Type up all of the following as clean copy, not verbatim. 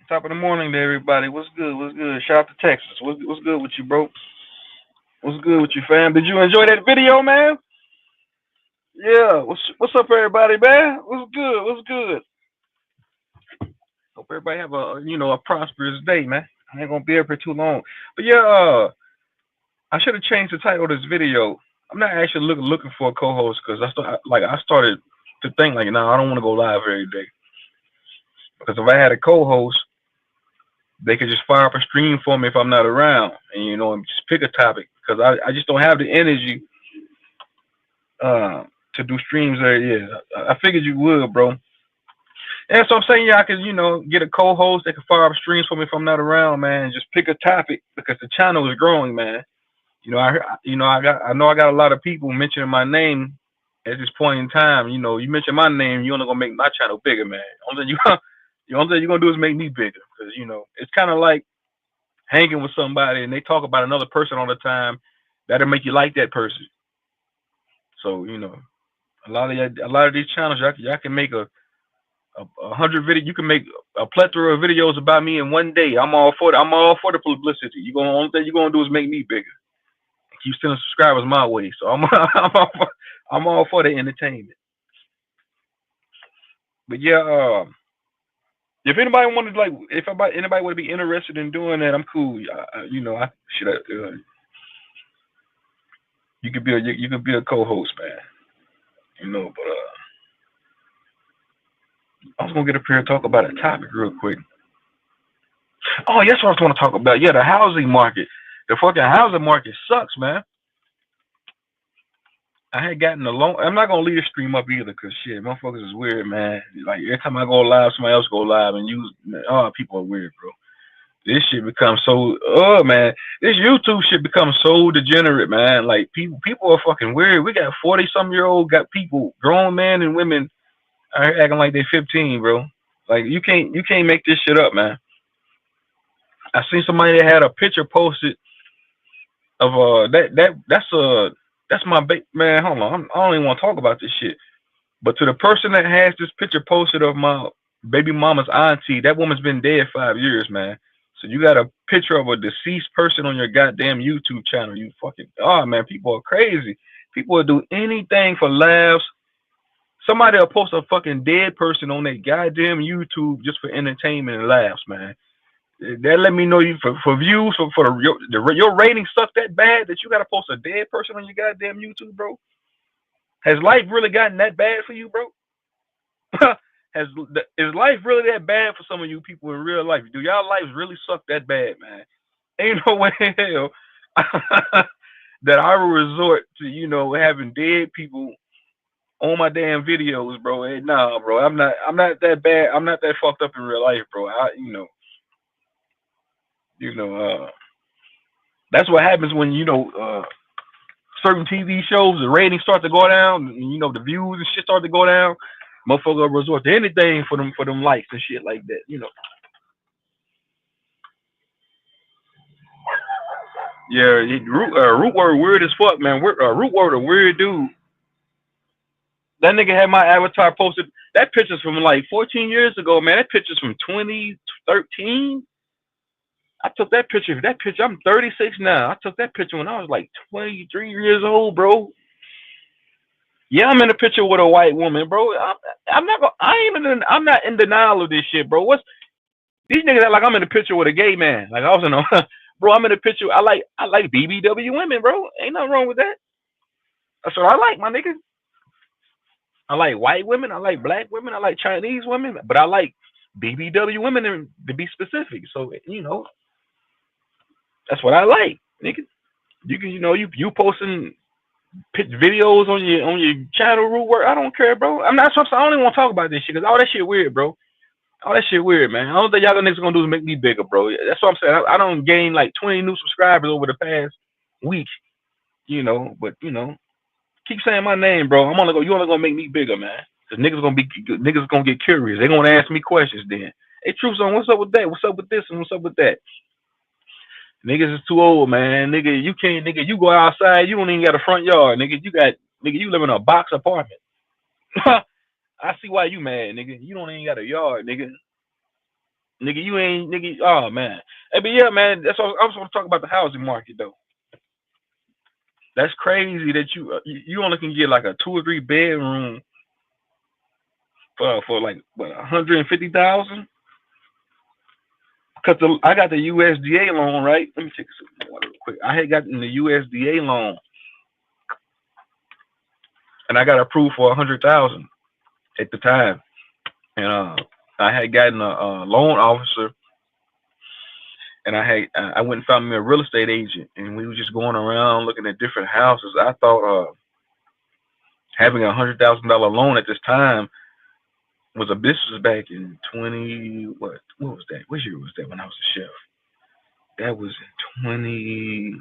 Top of the morning to everybody. What's good? What's good? Shout out to Texas. What's good with you, bro? What's good with you, fam? Did you enjoy that video, man? Yeah. What's up, everybody, man? What's good? What's good? Hope everybody have a prosperous day, man. I ain't gonna be here for too long. But yeah, I should have changed the title of this video. I'm not actually looking for a co-host because I started to think like, no, I don't want to go live every day because if I had a co-host, they could just fire up a stream for me if I'm not around, and and just pick a topic because I just don't have the energy uh, to do streams there. Yeah, I figured you would, bro. And so I'm saying, yeah, I could, get a co-host that could fire up streams for me if I'm not around, man, and just pick a topic because the channel is growing, man. I know I got a lot of people mentioning my name at this point in time. You mention my name, you're only gonna make my channel bigger, man. Only thing the only thing you're gonna do is make me bigger because it's kind of like hanging with somebody and they talk about another person all the time. That'll make you like that person. So a lot of these channels, y'all can make a hundred video. You can make a plethora of videos about me in one day. I'm all for it. I'm all for the publicity. Only thing you're gonna do is make me bigger. Keep sending subscribers my way. So I'm all for the entertainment. But yeah, if anybody wanted if anybody would be interested in doing that, I'm cool. I should. You could be a co-host, man. But I was gonna get up here and talk about a topic real quick. Oh, yes, what I was gonna talk about. Yeah, the housing market. The fucking housing market sucks, man. I had gotten a loan. I'm not gonna leave the stream up either, cause shit, motherfuckers is weird, man. Like every time I go live, somebody else go live and use. Oh, people are weird, bro. This shit becomes so. Oh man, this YouTube shit becomes so degenerate, man. Like people are fucking weird. We got 40-some-year-old got people, grown men and women, are acting like they're 15, bro. Like you can't make this shit up, man. I seen somebody that had a picture posted of that's my man. Hold on, I don't even want to talk about this shit. But to the person that has this picture posted of my baby mama's auntie, that woman's been dead 5 years, man. So you got a picture of a deceased person on your goddamn YouTube channel. You fucking man, people are crazy. People will do anything for laughs. Somebody will post a fucking dead person on their goddamn YouTube just for entertainment and laughs, man. That let me know you for views for your ratings suck that bad that you gotta post a dead person on your goddamn YouTube, bro. Has life really gotten that bad for you, bro? Is life really that bad for some of you people in real life? Do y'all lives really suck that bad, man? Ain't no way in hell that I will resort to having dead people on my damn videos, bro. Hey, nah, bro. I'm not that bad. I'm not that fucked up in real life, bro. You know, that's what happens when certain TV shows, the ratings start to go down, and the views and shit start to go down. Motherfucker resort to anything for them likes and shit like that. Yeah, root word weird as fuck, man. Root word a weird dude. That nigga had my avatar posted. That picture's from like 14 years ago, man. That picture's from 2013. I took that picture. I'm 36 now. I took that picture when I was like 23 years old, bro. Yeah, I'm in a picture with a white woman, bro. I'm not. I'm not in denial of this shit, bro. What's these niggas act like I'm in a picture with a gay man? Like I was in a, bro. I'm in a picture. I like BBW women, bro. Ain't nothing wrong with that. That's what I like, my nigga. I like white women. I like black women. I like Chinese women. But I like BBW women to be specific. So that's what I like, nigga. You can you posting videos on your channel, root work. I don't care, bro. I'm not. I don't even want to talk about this shit because all that shit weird, bro. All that shit weird, man. I don't think y'all niggas gonna do is make me bigger, bro. That's what I'm saying. I don't gain like 20 new subscribers over the past week, But keep saying my name, bro. You only gonna make me bigger, man. Cause niggas gonna get curious. They gonna ask me questions then. Hey, Truth Zone, what's up with that? What's up with this and what's up with that? Niggas is too old, man. Nigga, you can't. Nigga, you go outside, you don't even got a front yard. Nigga, you live in a box apartment. I see why you mad, nigga. You don't even got a yard, nigga. Nigga, you ain't nigga. Oh man, hey, but yeah, man. That's what I was going to talk about the housing market though. That's crazy that you only can get like a 2 or 3 bedroom for like what 150,000. Cause I got the USDA loan, right? Let me take some water real quick. I had gotten the USDA loan, and I got approved for 100,000 at the time, and I had gotten a loan officer, and I went and found me a real estate agent, and we were just going around looking at different houses. I thought having $100,000 loan at this time was a business back in 20 what was that? What year was that when I was a chef? That was in 20.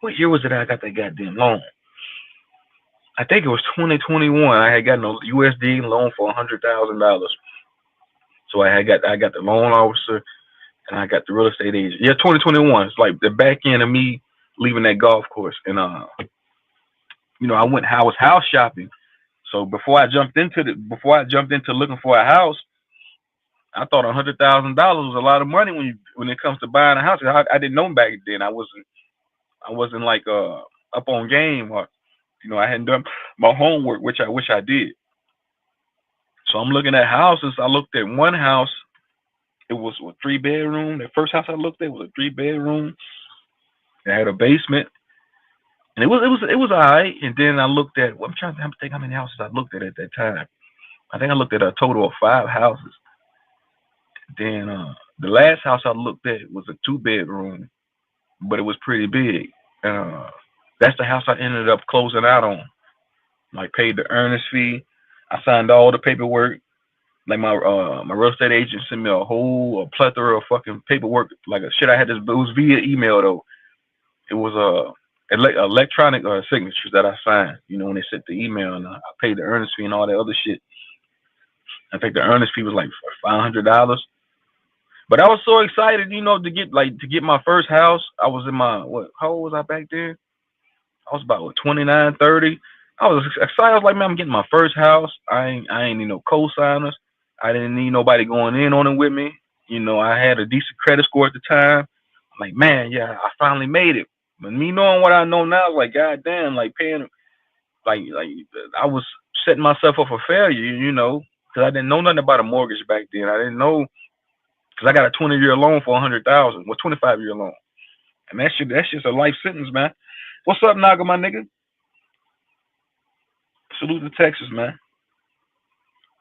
What year was it I got that goddamn loan? I think it was 2021. I had gotten a USD loan for $100,000. So I got the loan officer and I got the real estate agent. Yeah, 2021. It's like the back end of me leaving that golf course, and I was house shopping. So before I jumped into looking for a house, I thought $100,000 was a lot of money when it comes to buying a house. I didn't know back then. I wasn't like up on game, or I hadn't done my homework, which I wish I did. So I'm looking at houses. I looked at one house. It was a 3 bedroom. The first house I looked at was a 3 bedroom. It had a basement, and it was alright. And then I looked at. Well, I'm trying to think how many houses I looked at that time. I think I looked at a total of 5 houses. Then the last house I looked at was a 2 bedroom, but it was pretty big. Uh, that's the house I ended up closing out on. Like paid the earnest fee. I signed all the paperwork. Like my real estate agent sent me a plethora of fucking paperwork. Like a shit I had to. It was via email though. It was electronic signatures that I signed. When they sent the email, and I paid the earnest fee and all that other shit. I think the earnest fee was like $500. But I was so excited, to get my first house. I was in my what? How old was I back then? I was about 29, 30. I was excited. I was like, man, I'm getting my first house. I ain't need no co-signers. I didn't need nobody going in on it with me. I had a decent credit score at the time. I'm like, man, yeah, I finally made it. But me knowing what I know now, like, goddamn, like paying, like I was setting myself up for failure, because I didn't know nothing about a mortgage back then. I didn't know because I got a 20-year loan for 100,000, 25-year loan, and that's just a life sentence, man. What's up, Naga, my nigga? Salute to Texas, man.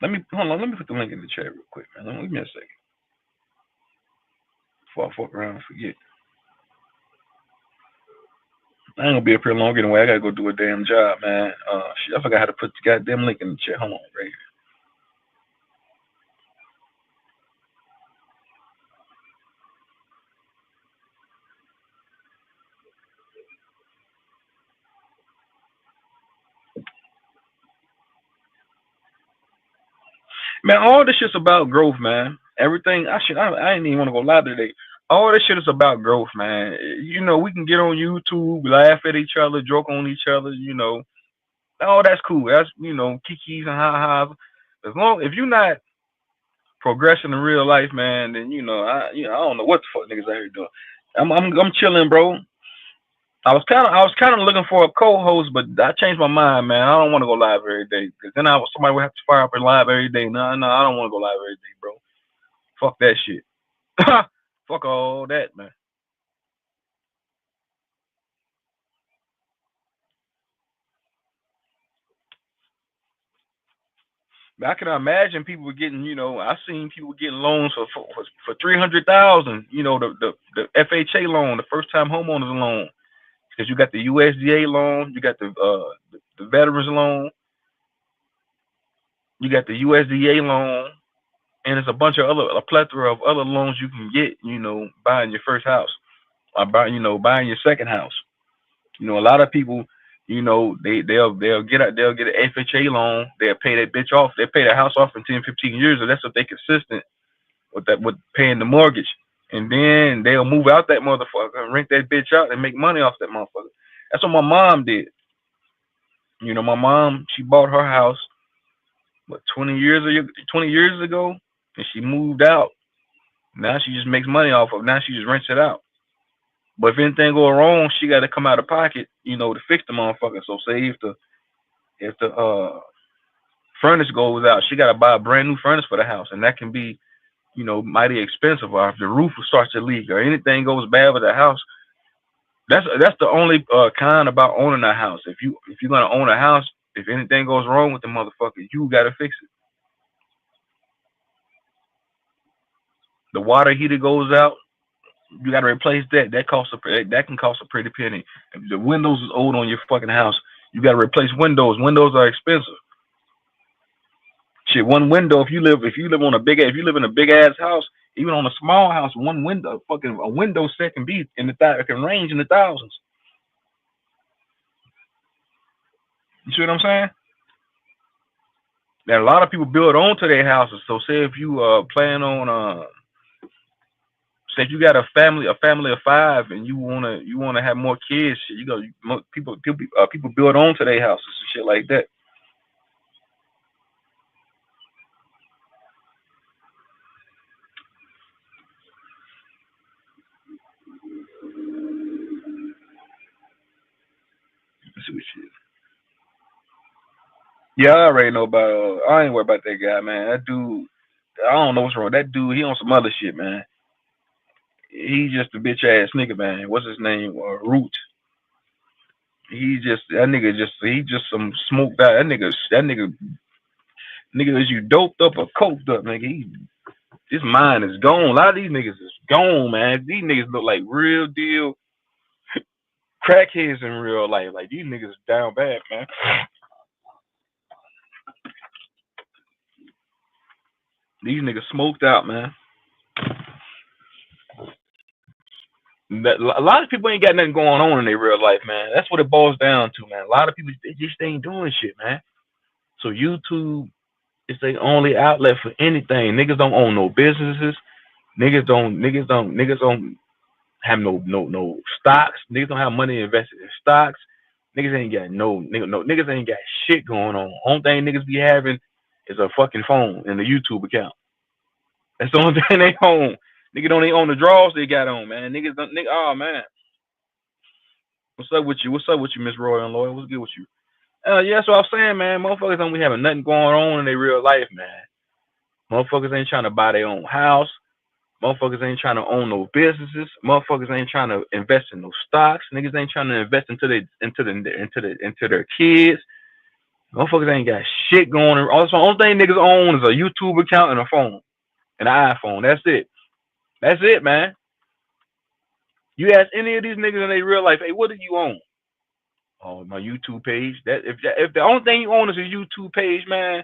Let me hold on. Let me put the link in the chat real quick, man. Give me a second before I fuck around and forget. I ain't gonna be up here long anyway. I gotta go do a damn job, man. Shit, I forgot how to put the goddamn link in the chat. Hold on, right here. Man, all this shit's about growth, man. Everything I didn't even want to go live today. All this shit is about growth, man. We can get on YouTube, laugh at each other, joke on each other. Oh, that's cool. That's kikis and ha ha's. As long if you're not progressing in real life, man, then I don't know what the fuck niggas out here doing. I'm chilling, bro. I was kind of looking for a co-host, but I changed my mind, man. I don't want to go live every day because then somebody would have to fire up and live every day. No, no, I don't want to go live every day, bro. Fuck that shit. Fuck all that, man. But I can imagine people getting, I've seen people getting loans for 300,000. The FHA loan, the first time homeowners loan, because you got the USDA loan, you got the veterans loan, you got the USDA loan, and it's a plethora of other loans you can get, buying your first house or buying your second house. A lot of people, they'll get an FHA loan, they'll pay that bitch off, they pay the house off in 10, 15 years, and that's if they consistent with paying the mortgage. And then they'll move out that motherfucker and rent that bitch out and make money off that motherfucker. That's what my mom did. My mom, she bought her house 20 years ago, and she moved out. Now she just makes money off of it. Now she just rents it out. But if anything go wrong, she got to come out of pocket, to fix the motherfucker. So say if the furnace goes out, she got to buy a brand new furnace for the house, and that can be mighty expensive. Or if the roof starts to leak or anything goes bad with the house, that's the only con about owning a house. If you're gonna own a house, if anything goes wrong with the motherfucker, you got to fix it. The water heater goes out, you got to replace that. That can cost a pretty penny. If the windows is old on your fucking house, you got to replace windows. Windows are expensive. Shit, one window. If you live in a big ass house, even on a small house, one window, fucking a window set can be it can range in the thousands. You see what I'm saying? That a lot of people build onto their houses. So say if you plan on say if you got a family of five, and you wanna have more kids, shit, people build onto their houses and shit like that. Let's see what shit. Yeah, I already know about. I ain't worried about that guy, man. That dude, I don't know what's wrong. That dude, he on some other shit, man. He just a bitch ass nigga, man. What's his name? Root. He just some smoked out. That nigga is you doped up or coked up, nigga. His mind is gone. A lot of these niggas is gone, man. These niggas look like real deal crackheads in real life. Like these niggas is down bad, man. These niggas smoked out, man. A lot of people ain't got nothing going on in their real life, man. That's what it boils down to, man. A lot of people they just ain't doing shit, man. So YouTube is their only outlet for anything. Niggas don't own no businesses. Niggas don't have no stocks. Niggas don't have money invested in stocks. Niggas ain't got niggas ain't got shit going on. Only thing niggas be having is a fucking phone and a YouTube account. That's the only thing they own. Nigga don't even own the draws they got on, man. Niggas don't oh man. What's up with you? What's up with you, Miss Roy and Lloyd? What's good with you? Yeah, that's what I'm saying, man. Motherfuckers don't be having nothing going on in their real life, man. Motherfuckers ain't trying to buy their own house. Motherfuckers ain't trying to own no businesses. Motherfuckers ain't trying to invest in no stocks. Niggas ain't trying to invest into their kids. Motherfuckers ain't got shit going on. Also, the only thing niggas own is a YouTube account and a phone, an iPhone. That's it. That's it, man. You ask any of these niggas in their real life, hey, what do you own? Oh, my YouTube page. If the only thing you own is a YouTube page, man,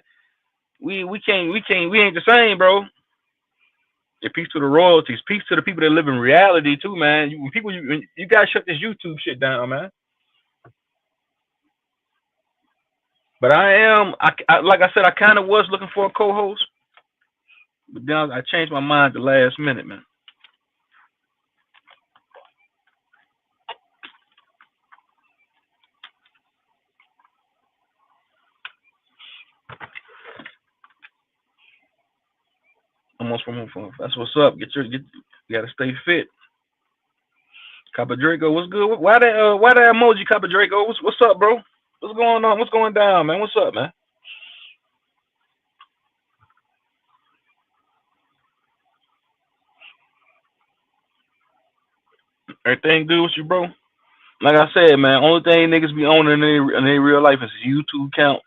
we ain't the same, bro. Yeah, peace to the royalties. Peace to the people that live in reality too, man. You gotta shut this YouTube shit down, man. But like I said, I kind of was looking for a co-host, but then I changed my mind at the last minute, man. Almost from home. That's what's up. You gotta stay fit. Copper Draco, what's good? Why that emoji, Copper Draco? What's up, bro? What's going on? What's going down, man? What's up, man? Everything good with you, bro? Like I said, man, only thing niggas be owning in their real life is YouTube account,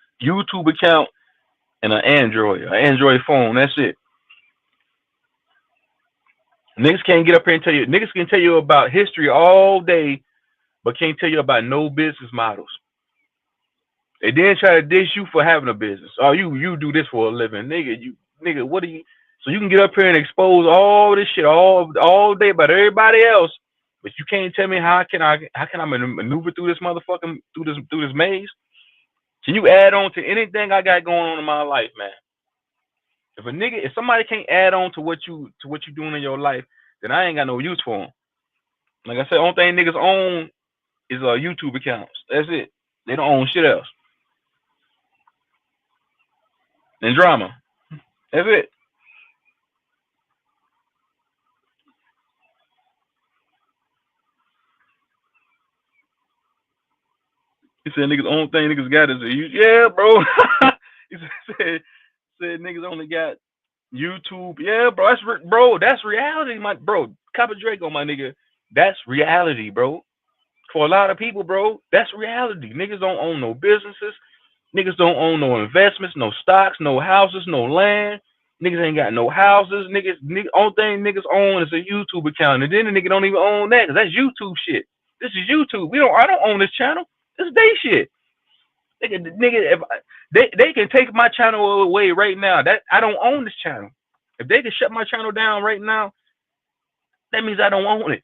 and an Android phone. That's it. Niggas can't get up here and tell you. Niggas can tell you about history all day, but can't tell you about no business models. They then try to dish you for having a business. Oh, you do this for a living, nigga. What do you? So you can get up here and expose all this shit all day about everybody else, but you can't tell me how can I maneuver through this motherfucking through this maze? Can you add on to anything I got going on in my life, man? If somebody can't add on to what you doing in your life, then I ain't got no use for them. Like I said, only thing niggas own is YouTube accounts. That's it. They don't own shit else. And drama. That's it. He said niggas only thing niggas got is a yeah, bro. He said niggas only got YouTube. Yeah, bro. Bro. That's reality, my bro. Copper Drake on my nigga. That's reality, bro. For a lot of people, bro, that's reality. Niggas don't own no businesses. Niggas don't own no investments, no stocks, no houses, no land. Niggas ain't got no houses. Only thing niggas own is a YouTube account, and then the nigga don't even own that because that's YouTube shit. This is YouTube. I don't own this channel. This is they shit. Nigga, if they can take my channel away right now. That I don't own this channel. If they can shut my channel down right now, that means I don't own it.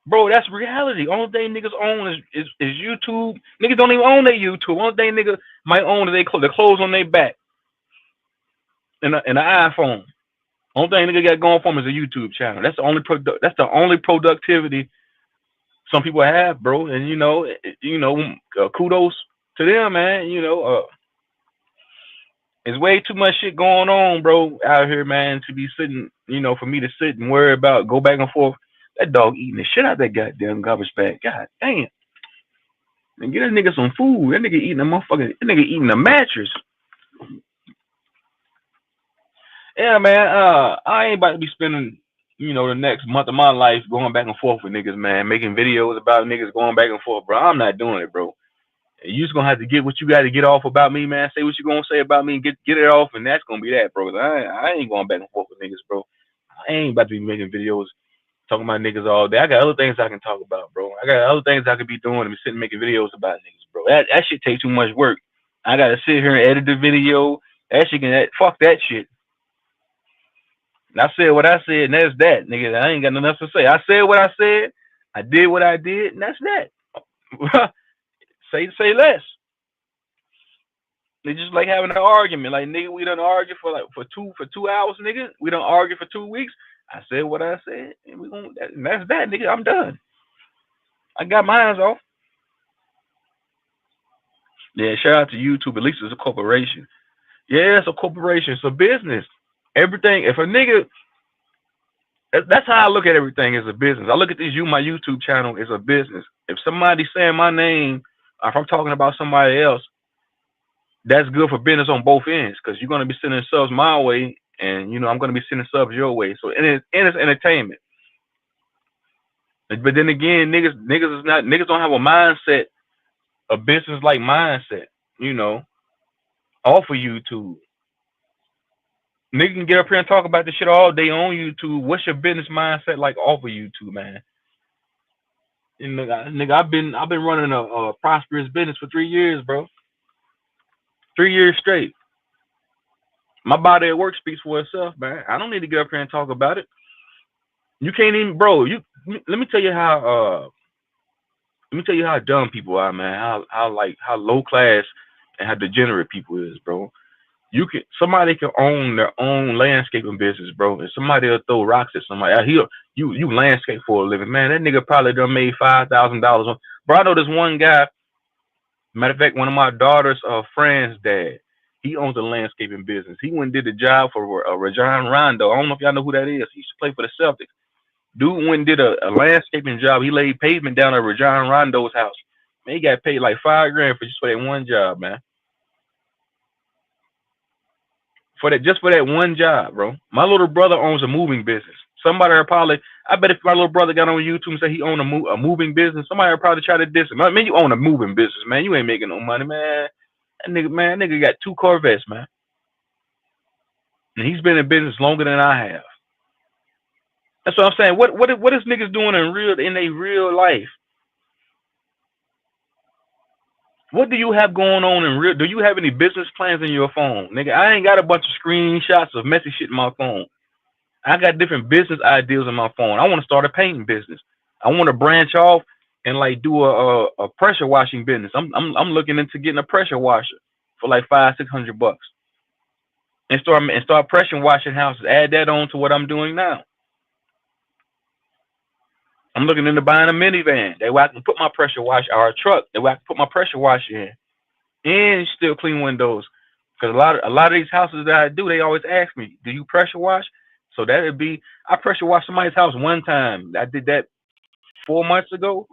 Bro, that's reality. Only thing niggas own is YouTube. Niggas don't even own their YouTube. Only thing niggas might own is the clothes on their back and an iPhone. Only thing nigga got going for them is a YouTube channel. That's the only productivity some people have, bro. And kudos to them, man. It's way too much shit going on, bro, out here, man, to be sitting, for me to sit and worry about, go back and forth. That dog eating the shit out that goddamn garbage bag. God damn. And get that nigga some food. That nigga eating a mattress. Yeah, man. I ain't about to be spending, the next month of my life going back and forth with niggas, man, making videos about niggas going back and forth, bro. I'm not doing it, bro. You just gonna have to get what you got to get off about me, man. Say what you gonna say about me, get it off, and that's gonna be that, bro. I ain't going back and forth with niggas, bro. I ain't about to be making videos talking about niggas all day. I got other things I can talk about, bro. I got other things I could be doing and be sitting making videos about niggas, bro. That shit take too much work. I gotta sit here and edit the video. Fuck that shit. And I said what I said, and that's that, nigga. I ain't got nothing else to say. I said what I said. I did what I did, and that's that. Say less. They just like having an argument. Like, nigga, we done argue for 2 hours, nigga. We done argue for 2 weeks. I said what I said, and that's that, nigga. I'm done. I got mine off. Yeah, shout out to YouTube. At least it's a corporation. Yeah, it's a corporation. It's a business. Everything. If a nigga, that's how I look at everything as a business. I look at my YouTube channel as a business. If somebody's saying my name, or if I'm talking about somebody else, that's good for business on both ends because you're gonna be sending subs my way, and I'm gonna be sending subs your way. So it's entertainment. But then again, niggas don't have a mindset, a business like mindset, off of YouTube. Nigga can get up here and talk about this shit all day on YouTube. What's your business mindset like off of YouTube, man? And nigga, I've been running a prosperous business for 3 years, bro. 3 years straight. My body at work speaks for itself, man. I don't need to get up here and talk about it. You can't even, bro. Let me tell you how dumb people are, man. How low class and how degenerate people is, bro. Somebody can own their own landscaping business, bro, and somebody will throw rocks at somebody. You landscape for a living, man. That nigga probably done made $5,000. Bro, I know this one guy. Matter of fact, one of my daughter's friend's dad, he owns a landscaping business. He went and did the job for Rajon Rondo. I don't know if y'all know who that is. He used to play for the Celtics. Dude went and did a landscaping job. He laid pavement down at Rajon Rondo's house. Man, he got paid like $5,000 for that one job, man. For that one job, bro. My little brother owns a moving business. Somebody will probably, I bet if my little brother got on YouTube and said he owned a moving business, somebody will probably try to diss him. I mean, you own a moving business, man. You ain't making no money, man. That nigga got 2 Corvettes, man. And he's been in business longer than I have. That's what I'm saying. What is niggas doing in their real life? What do you have going on in real? Do you have any business plans in your phone, nigga? I ain't got a bunch of screenshots of messy shit in my phone. I got different business ideas in my phone. I want to start a painting business. I want to branch off and like do a pressure washing business. I'm looking into getting a pressure washer for like $500-600 and start pressure washing houses. Add that on to what I'm doing now. I'm looking into buying a minivan that way I can put my pressure washer, or a truck that way I can put my pressure washer in and still clean windows. Because a lot of these houses that I do, they always ask me, "Do you pressure wash?" So that would be, I pressure washed somebody's house one time. I did that 4 months ago.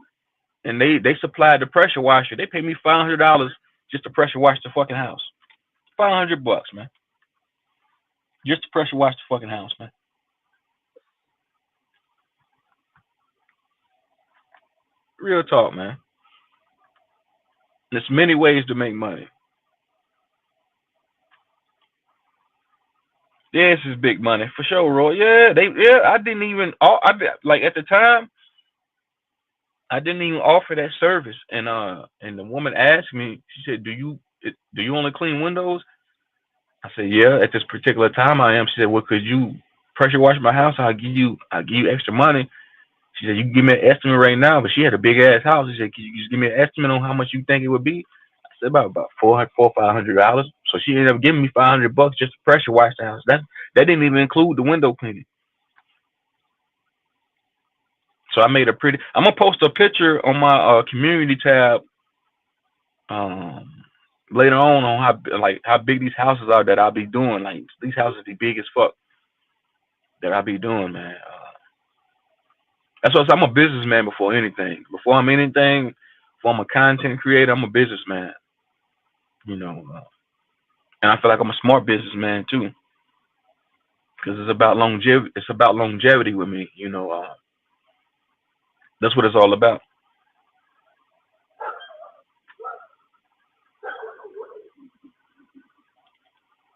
and they supplied the pressure washer. They paid me $500 just to pressure wash the fucking house. $500, man, just to pressure wash the fucking house, man. Real talk, man. There's many ways to make money. Yeah, this is big money for sure, Roy. Yeah. I didn't even. Like at the time, I didn't even offer that service, and the woman asked me. She said, "Do you only clean windows?" I said, "Yeah." At this particular time, I am. She said, "Well, could you pressure wash my house? I'll give you extra money." She said, "You can give me an estimate right now," but she had a big ass house. She said, "Can you just give me an estimate on how much you think it would be?" I said, "About 400, $500." So she ended up giving me $500 just to pressure wash the house. That didn't even include the window cleaning. So I made a pretty. I'm gonna post a picture on my community tab um, later on how big these houses are that I'll be doing. Like these houses be big as fuck that I'll be doing, man. That's what I'm a businessman before anything. Before I'm anything, before I'm a content creator, I'm a businessman. You know, and I feel like I'm a smart businessman too, because it's about longevity. It's about longevity with me. That's what it's all about.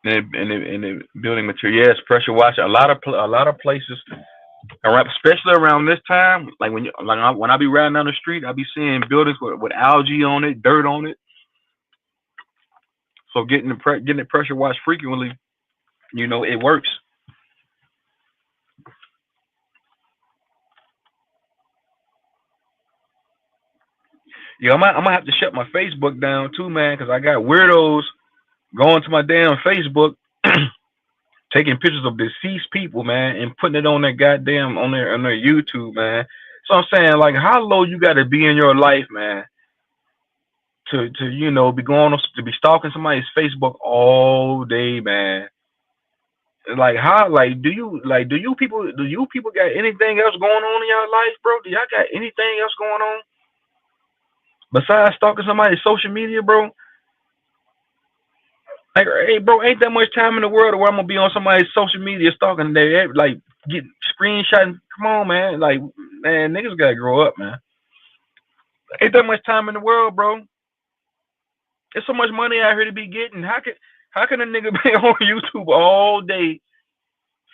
And building material, yes, pressure washer. A lot of places around, especially around this time, like when I be riding down the street, I be seeing buildings with algae on it, dirt on it. So getting it pressure washed frequently, it works. Yeah, I might have to shut my Facebook down too, man, because I got weirdos going to my damn Facebook, taking pictures of deceased people, man, and putting it on their goddamn on their YouTube, man. So I'm saying, like, how low you got to be in your life, man, to be going to be stalking somebody's Facebook all day, man. Like how do you people got anything else going on in your life, bro? Do y'all got anything else going on besides stalking somebody's social media, bro? Like, hey, bro, ain't that much time in the world where I'm gonna be on somebody's social media stalking their like get screenshotting. Come on, man. Like, man, niggas gotta grow up, man. Ain't that much time in the world, bro. There's so much money out here to be getting. How can a nigga be on YouTube all day,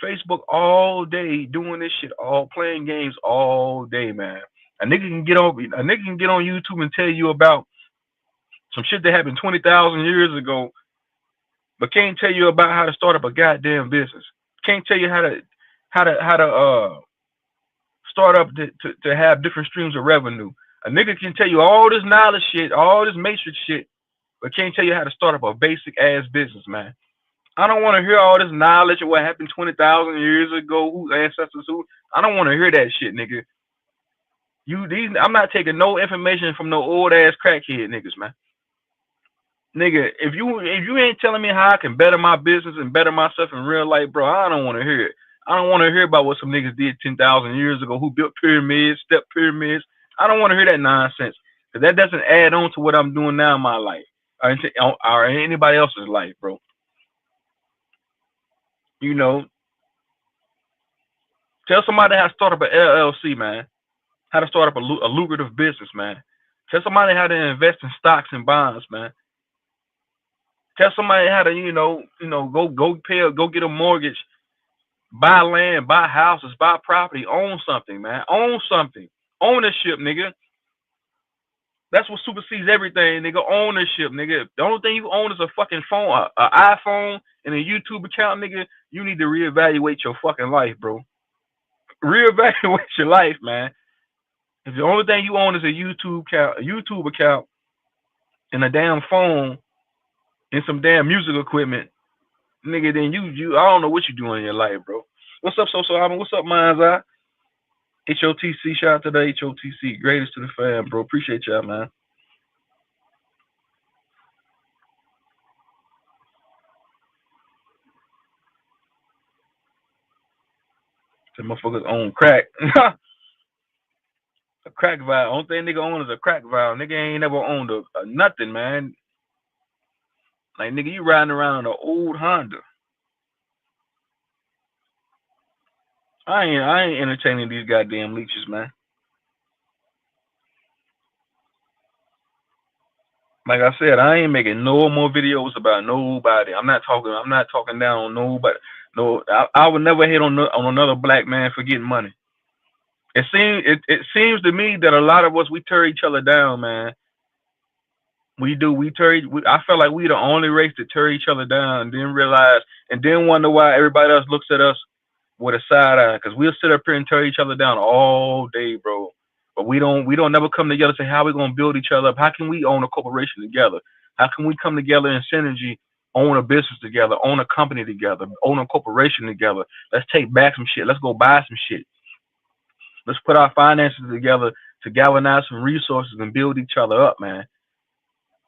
Facebook all day, doing this shit, all playing games all day, man? A nigga can get on YouTube and tell you about some shit that happened 20,000 years ago, but can't tell you about how to start up a goddamn business. Can't tell you how to start up to have different streams of revenue. A nigga can tell you all this knowledge shit, all this matrix shit, but can't tell you how to start up a basic ass business, man. I don't want to hear all this knowledge of what happened 20,000 years ago, whose ancestors who. I don't want to hear that shit, nigga. I'm not taking no information from no old ass crackhead niggas, man. Nigga, if you ain't telling me how I can better my business and better myself in real life, bro, I don't want to hear it. I don't want to hear about what some niggas did 10,000 years ago, who built pyramids, step pyramids. I don't want to hear that nonsense, because that doesn't add on to what I'm doing now in my life, or anybody else's life, bro. You know, tell somebody how to start up an LLC, man. How to start up a lucrative business, man. Tell somebody how to invest in stocks and bonds, man. Tell somebody how to, go get a mortgage, buy land, buy houses, buy property, own something, man. Own something. Ownership, nigga. That's what supersedes everything, nigga. Ownership, nigga. The only thing you own is a fucking phone, a iPhone, and a YouTube account, nigga. You need to reevaluate your fucking life, bro. Reevaluate your life, man. If the only thing you own is a YouTube account, and a damn phone and some damn music equipment, nigga, then you I don't know what you doing in your life, bro. What's up, so Alvin? What's up, Mind's Eye? HOTC, shout out to the HOTC. Greatest to the fan, bro. Appreciate y'all, man. The motherfuckers own crack. crack vial. Only thing nigga own is a crack vial. Nigga ain't never owned a nothing, man. Like nigga, you riding around in an old Honda. I ain't entertaining these goddamn leeches, man. Like I said, I ain't making no more videos about nobody. I'm not talking down on nobody. No, I would never hate on another black man for getting money. It seems to me that a lot of us we tear each other down, man. We do. I feel like we the only race to tear each other down, and then realize, and then wonder why everybody else looks at us with a side eye. Because we'll sit up here and tear each other down all day, bro. But we don't never come together and say how we gonna build each other up. How can we own a corporation together? How can we come together in synergy, own a business together, own a company together, own a corporation together? Let's take back some shit. Let's go buy some shit. Let's put our finances together to galvanize some resources and build each other up, man.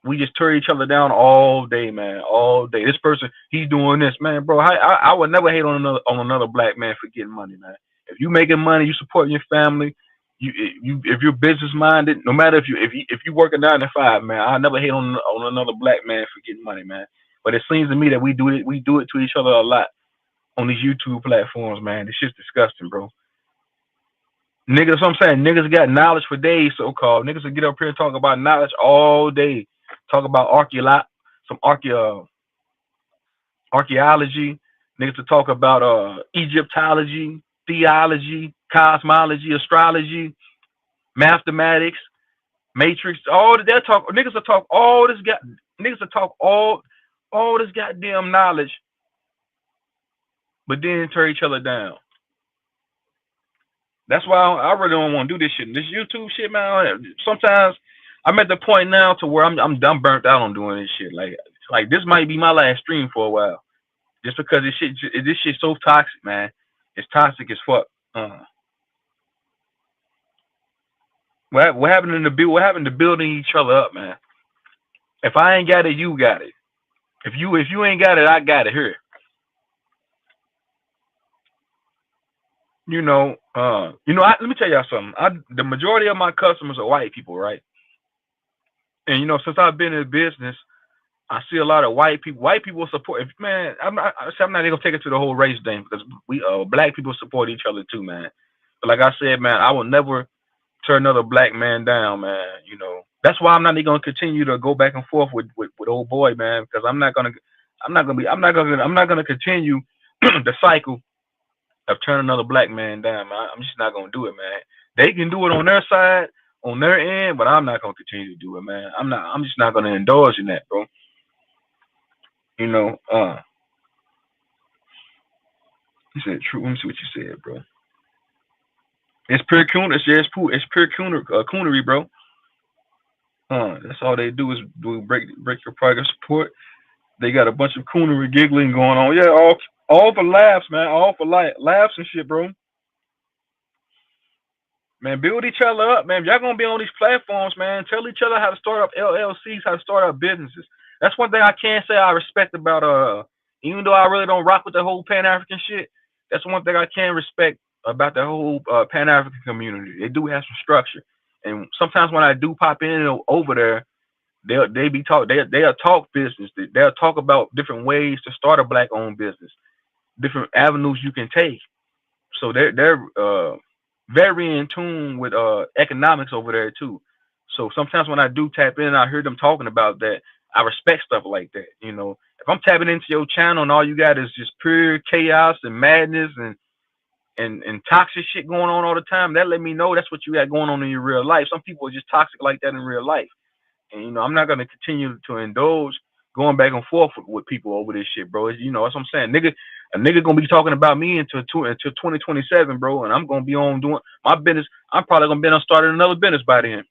We just tear each other down all day, man. All day. This person, he's doing this, man, bro. I would never hate on another black man for getting money, man. If you making money, you supporting your family. You if you're business minded, no matter if you work a 9 to 5, man, I never hate on another black man for getting money, man. But it seems to me that we do it to each other a lot on these YouTube platforms, man. This shit's disgusting, bro. Niggas, what I'm saying, niggas got knowledge for days, so called. Niggas will get up here and talk about knowledge all day. Talk about archaeology. Niggas to talk about Egyptology, theology, cosmology, astrology, mathematics, matrix. All that talk. Niggas will talk all this. Niggas will talk all this goddamn knowledge, but then tear each other down. That's why I really don't want to do this shit. This YouTube shit, man. Sometimes I'm at the point now to where I'm done burnt out on doing this shit. Like this might be my last stream for a while, just because this shit's so toxic, man. It's toxic as fuck. What happened in the build? What happened to building each other up, man? If I ain't got it, you got it. If you ain't got it, I got it here. Let me tell y'all something. The majority of my customers are white people, right? And since I've been in business, I see a lot of white people. White people support. Man, I'm not even gonna take it to the whole race thing because we black people support each other too, man. But like I said, man, I will never turn another black man down, man. That's why I'm not even gonna continue to go back and forth with old boy, man, because I'm not gonna continue the cycle of turning another black man down, man. I'm just not gonna do it, man. They can do it on their side, on their end, but I'm not gonna continue to do it, man. I'm just not gonna indulge in that, bro. You know, uh, you said true. Let me see what you said, bro. It's pure coon. It's pure coonery, bro. That's all they do is break your progress support. They got a bunch of coonery giggling going on. Yeah, all for laughs, man. All for laughs and shit, bro. Man, build each other up, man. If y'all gonna be on these platforms, man, tell each other how to start up LLCs, how to start up businesses. That's one thing I can say I respect about even though I really don't rock with the whole Pan African shit. That's one thing I can respect about the whole Pan African community. They do have some structure, and sometimes when I do pop in over there, they'll talk business. They'll talk about different ways to start a black owned business, different avenues you can take. So they're very in tune with economics over there too. So sometimes when I do tap in, I hear them talking about that. I respect stuff like that. If I'm tapping into your channel and all you got is just pure chaos and madness and toxic shit going on all the time, that let me know that's what you got going on in your real life. Some people are just toxic like that in real life. And I'm not gonna continue to indulge going back and forth with people over this shit, bro. That's what I'm saying. A nigga gonna be talking about me until 2027, bro, and I'm gonna be on doing my business. I'm probably gonna be on starting another business by then,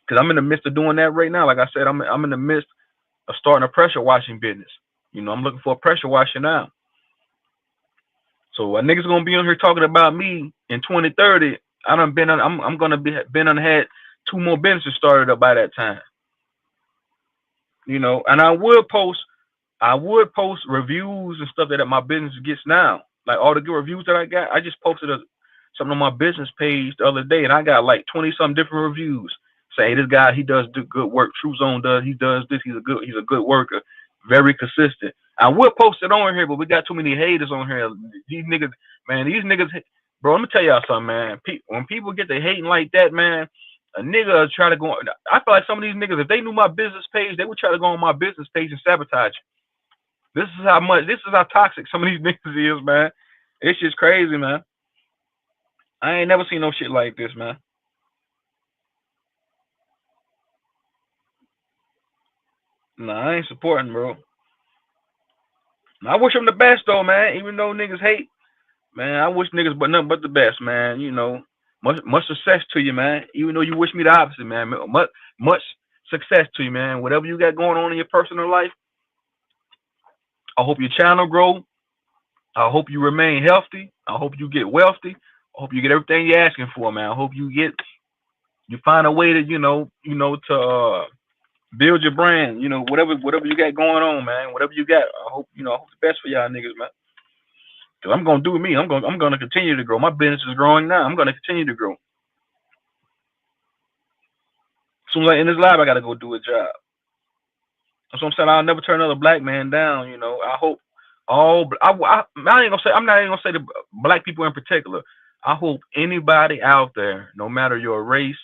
because I'm in the midst of doing that right now. Like I said, I'm in the midst of starting a pressure washing business. I'm looking for a pressure washer now. So a nigga's gonna be on here talking about me in 2030. I'm gonna been on had 2 more businesses started up by that time. And I would post reviews and stuff that my business gets now. Like all the good reviews that I got, I just posted something on my business page the other day, and I got like 20 some different reviews. Say, hey, this guy, he does do good work. True Zone he does this. He's a good worker, very consistent. I would post it on here, but we got too many haters on here. These niggas, man, bro. Let me tell y'all something, man. When people get to hating like that, man, a nigga try to go. I feel like some of these niggas, if they knew my business page, they would try to go on my business page and sabotage it. This is how toxic some of these niggas is, man. It's just crazy, man. I ain't never seen no shit like this, man. Nah, I ain't supporting, bro. I wish them the best though, man. Even though niggas hate, man, I wish niggas but nothing but the best, man. You know, much success to you, man. Even though you wish me the opposite, man. Much success to you, man. Whatever you got going on in your personal life, I hope your channel grow. I hope you remain healthy. I hope you get wealthy. I hope you get everything you're asking for, man. I hope you find a way to to build your brand. You know, whatever you got going on, man. Whatever you got, I hope I hope the best for y'all niggas, man. Cause I'm gonna do me. I'm gonna continue to grow. My business is growing now. I'm gonna continue to grow. As soon as I end this live, I gotta go do a job. That's what I'm saying. I'll never turn another black man down. You know. I hope I ain't gonna say. I'm not even gonna say the black people in particular. I hope anybody out there, no matter your race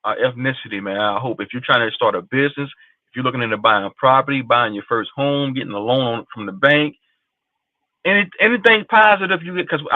or ethnicity, man. I hope if you're trying to start a business, if you're looking into buying property, buying your first home, getting a loan from the bank, anything positive you get, because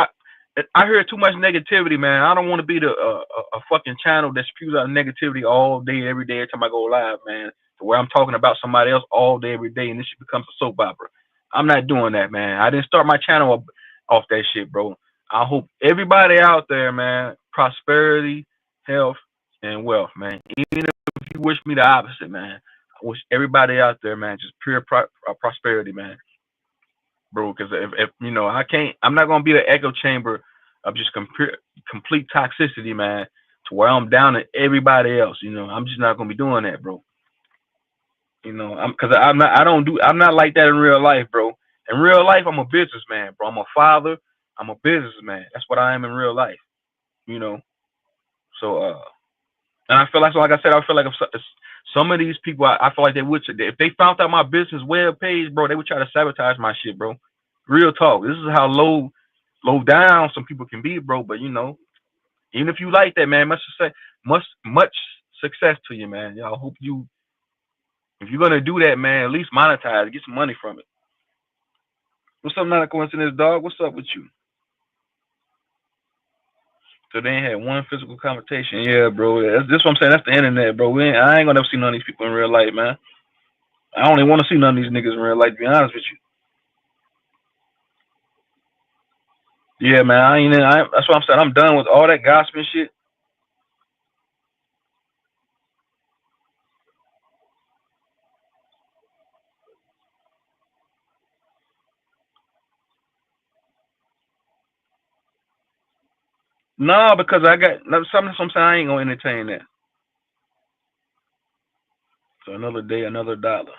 I hear too much negativity, man. I don't want to be a fucking channel that spews out negativity all day, every day, every time I go live, man. To where I'm talking about somebody else all day, every day, and this shit becomes a soap opera. I'm not doing that, man. I didn't start my channel off that shit, bro. I hope everybody out there, man, prosperity, health, and wealth, man. Even if you wish me the opposite, man, I wish everybody out there, man, just pure prosperity, man, bro. Because if I'm not gonna be the echo chamber of just complete toxicity, man, to where I'm down to everybody else. You know, I'm just not gonna be doing that, bro. You know, I'm not like that in real life, bro. In real life, I'm a businessman, bro. I'm a father. I'm a businessman. That's what I am in real life. You know, so and I feel like, so like I said, I feel like if some of these people, I feel like they would, if they found out my business web page, bro, they would try to sabotage my shit, bro. Real talk. This is how low down some people can be, bro. But you know, even if you like that, man, much success to you, man. Y'all hope if you're gonna do that, man, at least monetize it, get some money from it. What's up, not a coincidence, dog? What's up with you? So they ain't had one physical conversation. Yeah, bro. That's what I'm saying. That's the internet, bro. I ain't gonna ever see none of these people in real life, man. I don't even want to see none of these niggas in real life, to be honest with you. Yeah, man. That's what I'm saying. I'm done with all that gossip and shit. No, because I got something. I'm saying I ain't gonna entertain that. So another day, another dollar.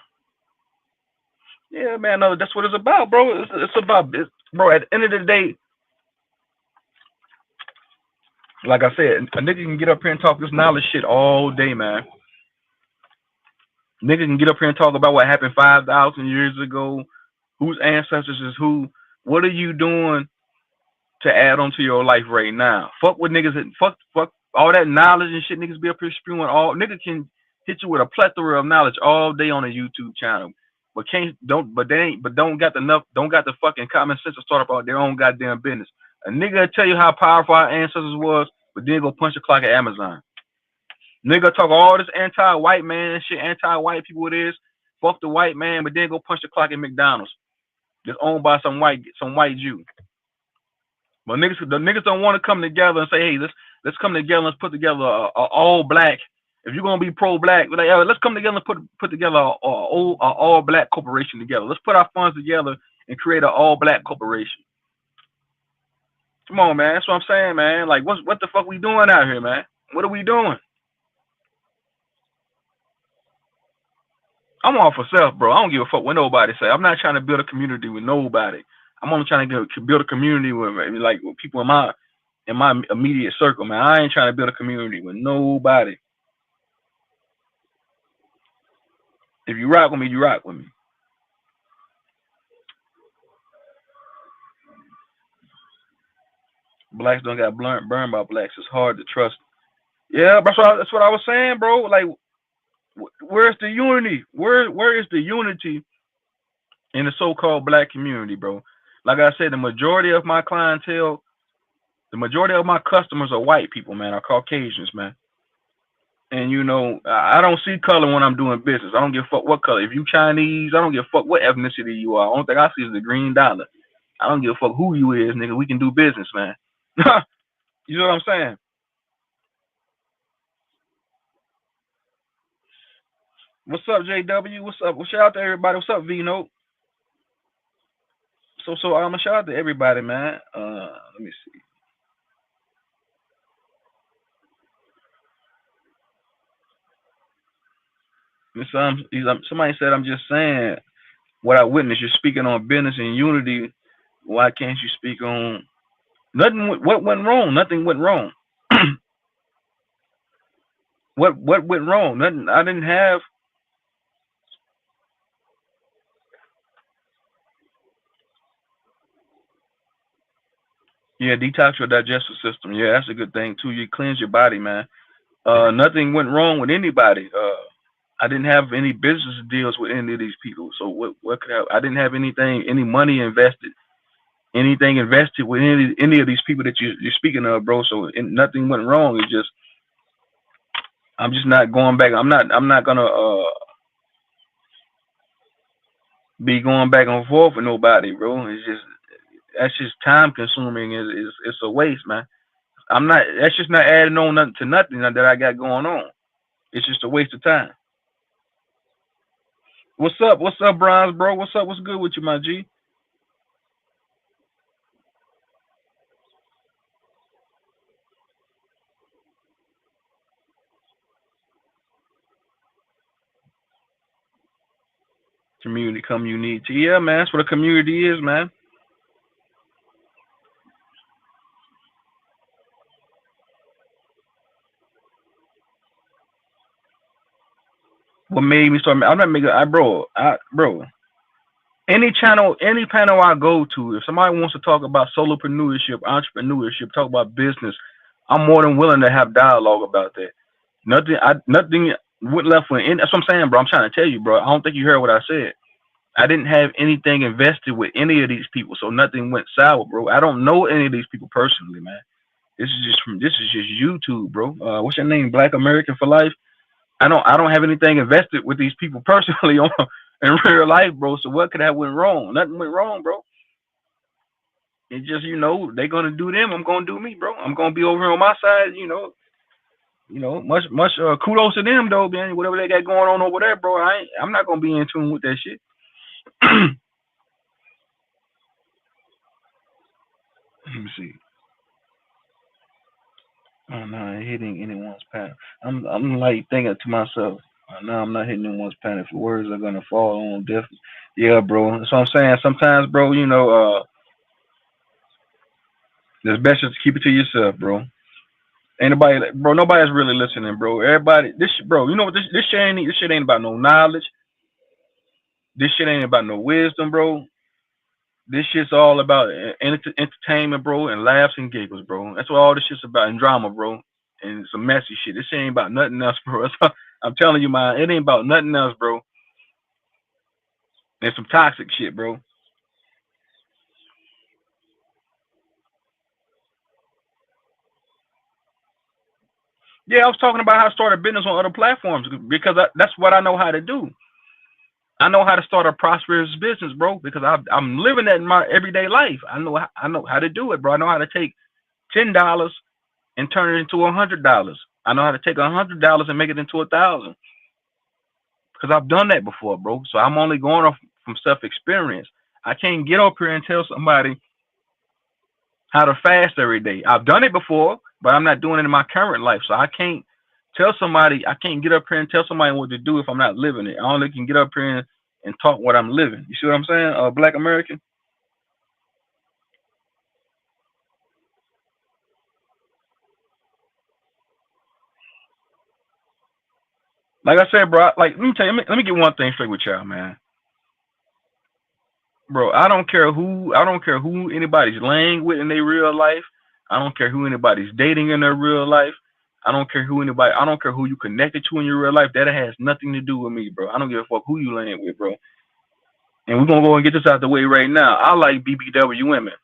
Yeah, man. No, that's what it's about, bro. It's about, bro. At the end of the day, like I said, a nigga can get up here and talk this knowledge shit all day, man. Nigga can get up here and talk about what happened 5,000 years ago, whose ancestors is who. What are you doing to add on to your life right now? Fuck with niggas. Fuck all that knowledge and shit. Niggas be up here spewing all. Nigga can hit you with a plethora of knowledge all day on a YouTube channel, but don't got the fucking common sense to start about their own goddamn business. A nigga will tell you how powerful our ancestors was, but then go punch a clock at Amazon. Nigga talk all this anti-white man shit, anti-white people it is. Fuck the white man, but then go punch the clock at McDonald's. That's owned by some white Jew. But the niggas don't want to come together and say, hey, let's come together and let's put together a all black. If you're gonna be pro-black, like, let's come together and put together a all black corporation together. Let's put our funds together and create an all black corporation. Come on, man. That's what I'm saying, man. Like, what the fuck we doing out here, man? What are we doing? I'm all for self, bro. I don't give a fuck what nobody say. I'm not trying to build a community with nobody. I'm only trying to build a community with people in in my immediate circle, man. I ain't trying to build a community with nobody. If you rock with me, you rock with me. Blacks don't got burned by blacks. It's hard to trust. Yeah, that's what I was saying, bro. Like, where's the unity? Where is the unity in the so-called black community, bro? Like I said, the majority of my clientele, the majority of my customers are white people, man, are Caucasians, man. And you know, I don't see color when I'm doing business. I don't give a fuck what color. If you Chinese, I don't give a fuck what ethnicity you are. The only thing I see is the green dollar. I don't give a fuck who you is, nigga. We can do business, man. You know what I'm saying? What's up, JW? What's up? Well, shout out to everybody. What's up, V Note? So I'm gonna shout out to everybody, man. Let me see. Somebody said I'm just saying what I witnessed. You're speaking on business and unity. Why can't you speak on nothing? What went wrong? Nothing went wrong. What went wrong? Nothing. I didn't have. Yeah, detox your digestive system. Yeah, that's a good thing too. You cleanse your body, man. Nothing went wrong with anybody. I didn't have any business deals with any of these people. So what could I didn't have any money invested, anything invested with any of these people that you're speaking of, bro. So nothing went wrong. It's just I'm just not going back. I'm not gonna be going back and forth with nobody, bro. It's just that's just time consuming. It's a waste, man. I'm not. That's just not adding on nothing to nothing that I got going on. It's just a waste of time. What's up? What's up, Bronze, bro? What's up? What's good with you, my G? Community come unity. Yeah, man. That's what a community is, man. What made me start? I'm not making. Bro. Any panel I go to, if somebody wants to talk about solopreneurship, entrepreneurship, talk about business, I'm more than willing to have dialogue about that. Nothing went left with. That's what I'm saying, bro. I'm trying to tell you, bro. I don't think you heard what I said. I didn't have anything invested with any of these people, so nothing went sour, bro. I don't know any of these people personally, man. This is just YouTube, bro. What's your name? Black American for Life. I don't have anything invested with these people personally on in real life, bro. So what could have went wrong? Nothing went wrong, bro. It's just they're gonna do them. I'm gonna do me, bro. I'm gonna be over here on my side. Much kudos to them though, man. Whatever they got going on over there, bro. I'm not gonna be in tune with that shit. Let me see. I'm not hitting anyone's path. I'm like thinking to myself, no, I'm not hitting anyone's path. If words are gonna fall on deaf, yeah, bro. That's what I'm saying. Sometimes, bro, it's best just to keep it to yourself, bro. Ain't nobody, bro. Nobody's really listening, bro. Everybody, bro. You know what? This shit ain't about no knowledge. This shit ain't about no wisdom, bro. This shit's all about entertainment, bro, and laughs and giggles, bro. That's what all this shit's about, and drama, bro, and some messy shit. This shit ain't about nothing else, bro. I'm telling you, man, it ain't about nothing else, bro. And some toxic shit, bro. Yeah, I was talking about how I started business on other platforms because that's what I know how to do. I know how to start a prosperous business, bro, because I'm living that in my everyday life. I know how to do it, bro. I know how to take $10 and turn it into $100. I know how to take $100 and make it into 1,000 because I've done that before, bro. So I'm only going off from self experience. I can't get up here and tell somebody how to fast every day. I've done it before, but I'm not doing it in my current life. So I can't I can't get up here and tell somebody what to do if I'm not living it. I only can get up here and talk what I'm living. You see what I'm saying? Black American. Like I said, bro. Like let me tell you, let me get one thing straight with y'all, man. Bro, I don't care who anybody's laying with in their real life. I don't care who anybody's dating in their real life. I don't care who you connected to in your real life. That has nothing to do with me, bro. I don't give a fuck who you laying with, bro. And we're gonna go and get this out the way right now. I like BBW women.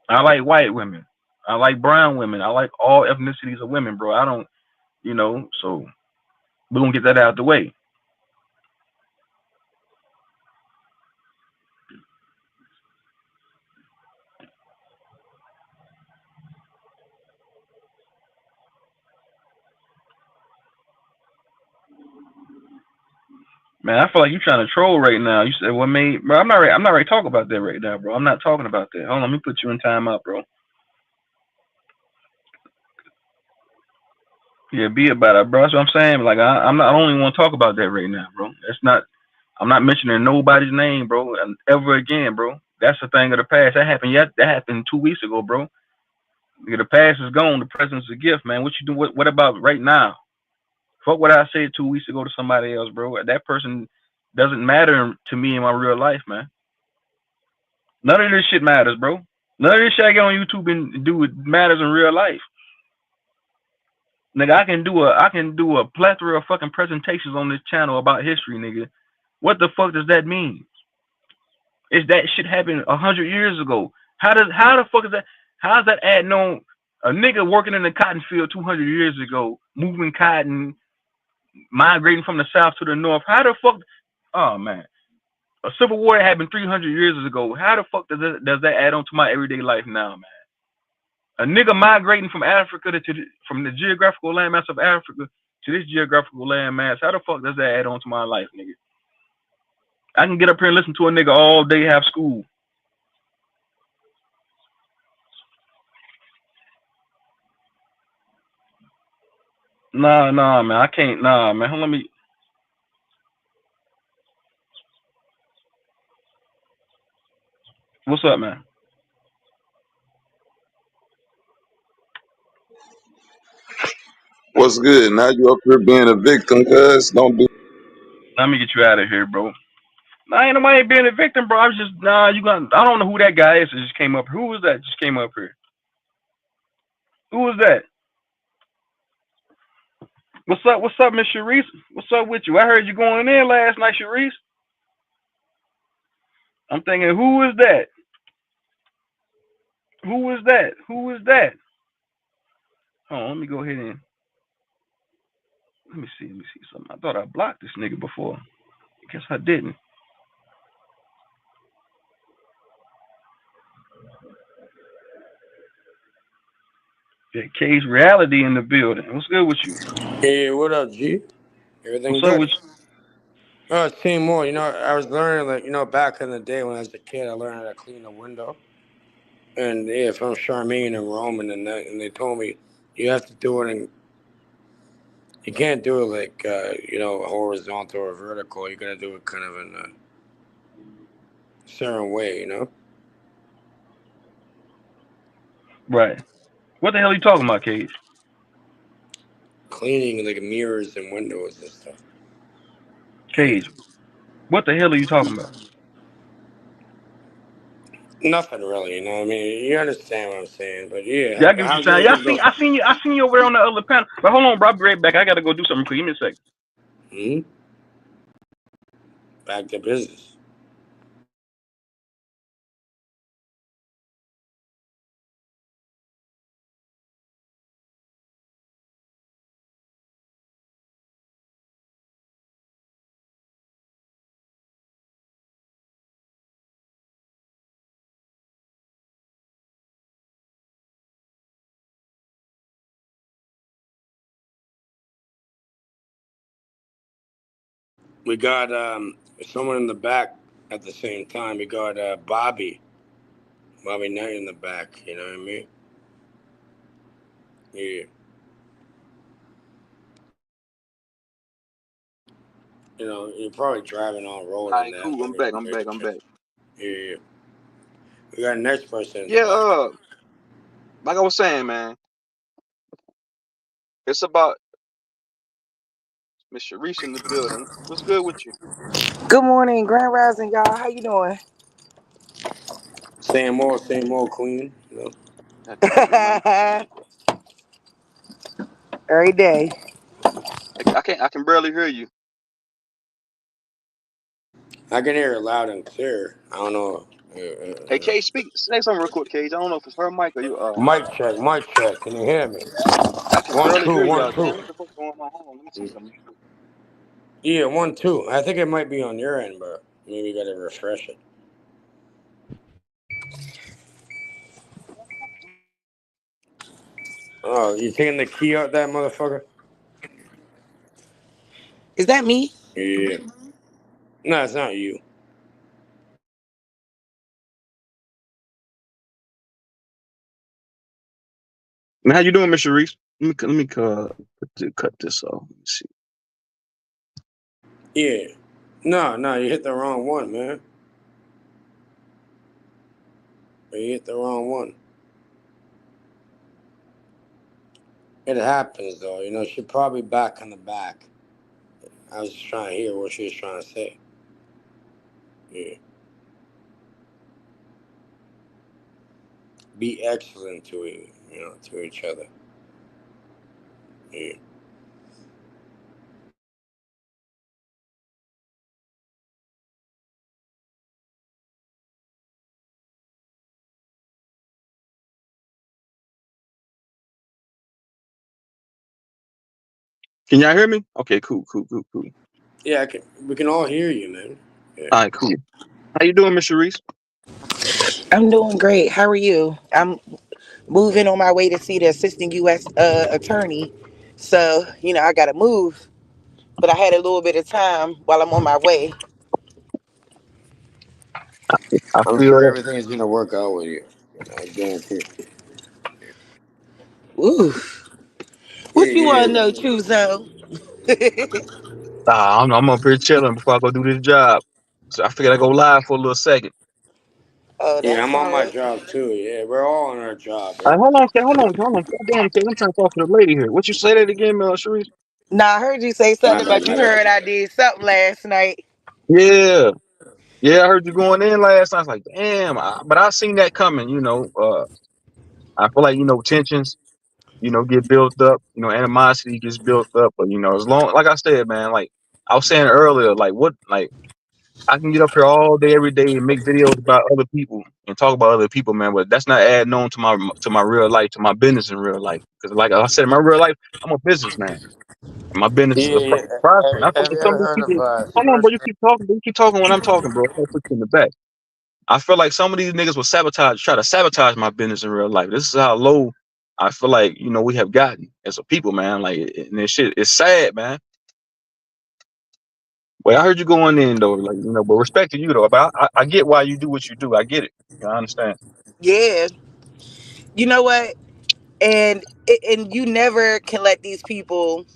I like white women. I like brown women. I like all ethnicities of women, bro. I don't, so we're gonna get that out the way. Man, I feel like you trying to troll right now. You said what made, bro? I'm not ready to talk about that right now, bro. I'm not talking about that. Hold on, let me put you in timeout, bro. Yeah, be about it, bro. That's what I'm saying. Like I'm not. I don't even want to talk about that right now, bro. That's not. I'm not mentioning nobody's name, bro, ever again, bro. That's the thing of the past. That happened. That happened 2 weeks ago, bro. The past is gone. The present's a gift, man. What you do? What about right now? Fuck what I said 2 weeks ago to somebody else, bro. That person doesn't matter to me in my real life, man. None of this shit matters, bro. None of this shit I get on YouTube and do it matters in real life. Nigga, I can do a plethora of fucking presentations on this channel about history, nigga. What the fuck does that mean? Is that shit happened 100 years ago? How the fuck is that? How's that adding on? A nigga working in the cotton field 200 years ago, moving cotton, migrating from the south to the north. How the fuck? Oh man, a civil war happened 300 years ago. How the fuck does that add on to my everyday life now, man? A nigga migrating from Africa from the geographical landmass of Africa to this geographical landmass. How the fuck does that add on to my life, nigga? I can get up here and listen to a nigga all day, have school. Nah, man. I can't. Nah, man. Let me. What's up, man? What's good? Now you up here being a victim, cuz don't do. Let me get you out of here, bro. Nah, ain't nobody being a victim, bro. I was just nah. You got. I don't know who that guy is that just came up. Who was that? Just came up here. Who was that? What's up? What's up, Miss Sharice? What's up with you? I heard you going in last night, Sharice. I'm thinking, who is that? Who is that? Who is that? Hold on, let me go ahead and let me see. Let me see something. I thought I blocked this nigga before. I guess I didn't. Yeah, Cage Reality in the building. What's good with you? Hey, what up, G? What's Everything up good? with you? Seeing more. I was learning, like, back in the day when I was a kid, I learned how to clean a window. And yeah, from Charmaine and Roman, and they told me you have to do it, and you can't do it like, horizontal or vertical. You gotta do it kind of in a certain way. Right. What the hell are you talking about, Cage? Cleaning like mirrors and windows and stuff. Yeah. Cage. What the hell are you talking about? Nothing really, I mean, you understand what I'm saying, but yeah, Yeah, I get what you're how's saying. Yeah, everything go? I seen you over there on the other panel. But hold on, bro. I'll be right back. I gotta go do something quick. Give me a second. Hmm. Back to business. We got someone in the back at the same time. We got Bobby Knight in the back. You know what I mean? Yeah. You're probably driving on road All and right, that. cool. I'm back. I'm back. I'm back. Yeah, yeah. We got the next person in the Yeah. back. Like I was saying, man, it's about Mr. Reese in the building. What's good with you? Good morning, Grand Rising, y'all. How you doing? Same old queen. You know, Nothing much, man. Every day. I can barely hear you. I can hear it loud and clear. I don't know. Hey, Kay, say something real quick, Cage. I don't know if it's her mic or you. Mic check, mic check. Can you hear me? I can One barely two, hear one y'all. two. Damn, what the fuck's going on? Hold on, let me see something. Yeah, 1 2. I think it might be on your end, but maybe you gotta refresh it. Oh, you taking the key out that motherfucker? Is that me? Yeah. No, it's not you. Man, how you doing, Mr. Reese? Cut this off. Let me see. Yeah. No, no, you hit the wrong one, man. You hit the wrong one. It happens though, you know. She probably back on the back. I was just trying to hear what she was trying to say. Yeah. Be excellent to to each other. Yeah. Can y'all hear me? Okay, cool. Yeah, we can all hear you, man. Yeah. All right, cool. How you doing, Mr. Reese? I'm doing great. How are you? I'm moving on my way to see the assistant U.S. Attorney. So, I got to move. But I had a little bit of time while I'm on my way. I I'm feel sure that. everything is gonna work out with you. I guarantee. Ooh. Yeah, What you want to yeah. know, Chuzo? I'm up here chilling before I go do this job. So I figured I go live for a little second. Oh, Yeah, that's I'm on all my right. job too. Yeah, we're all on our job, All bro. right, hold on. Damn, Kay, I'm trying to talk to the lady here. What you say that again, Sharice? Now, I heard you say My something bad, about you my bad. heard I did something last night. Yeah, yeah, I heard you going in last night. I was like, damn, but I seen that coming. I feel like tensions, get built up. Animosity gets built up. But as long, like I said, man, like I was saying earlier, like what, like I can get up here all day, every day, and make videos about other people and talk about other people, man. But that's not adding on to my real life, to my business in real life. Because, like I said, in my real life, I'm a businessman, and my business is Yeah, a yeah. prospering. I think Have you some ever of these heard of people. Hold on, bro. You keep talking. You keep talking when I'm talking, bro. I'll put you in the back. I feel like some of these niggas will try to sabotage my business in real life. This is how low I feel like we have gotten as a people, man. Like, and this shit is sad, man. But I heard you going in though, like but respect to you though. But I get why you do what you do. I get it. I understand. Yeah. You know what? And you never can let these people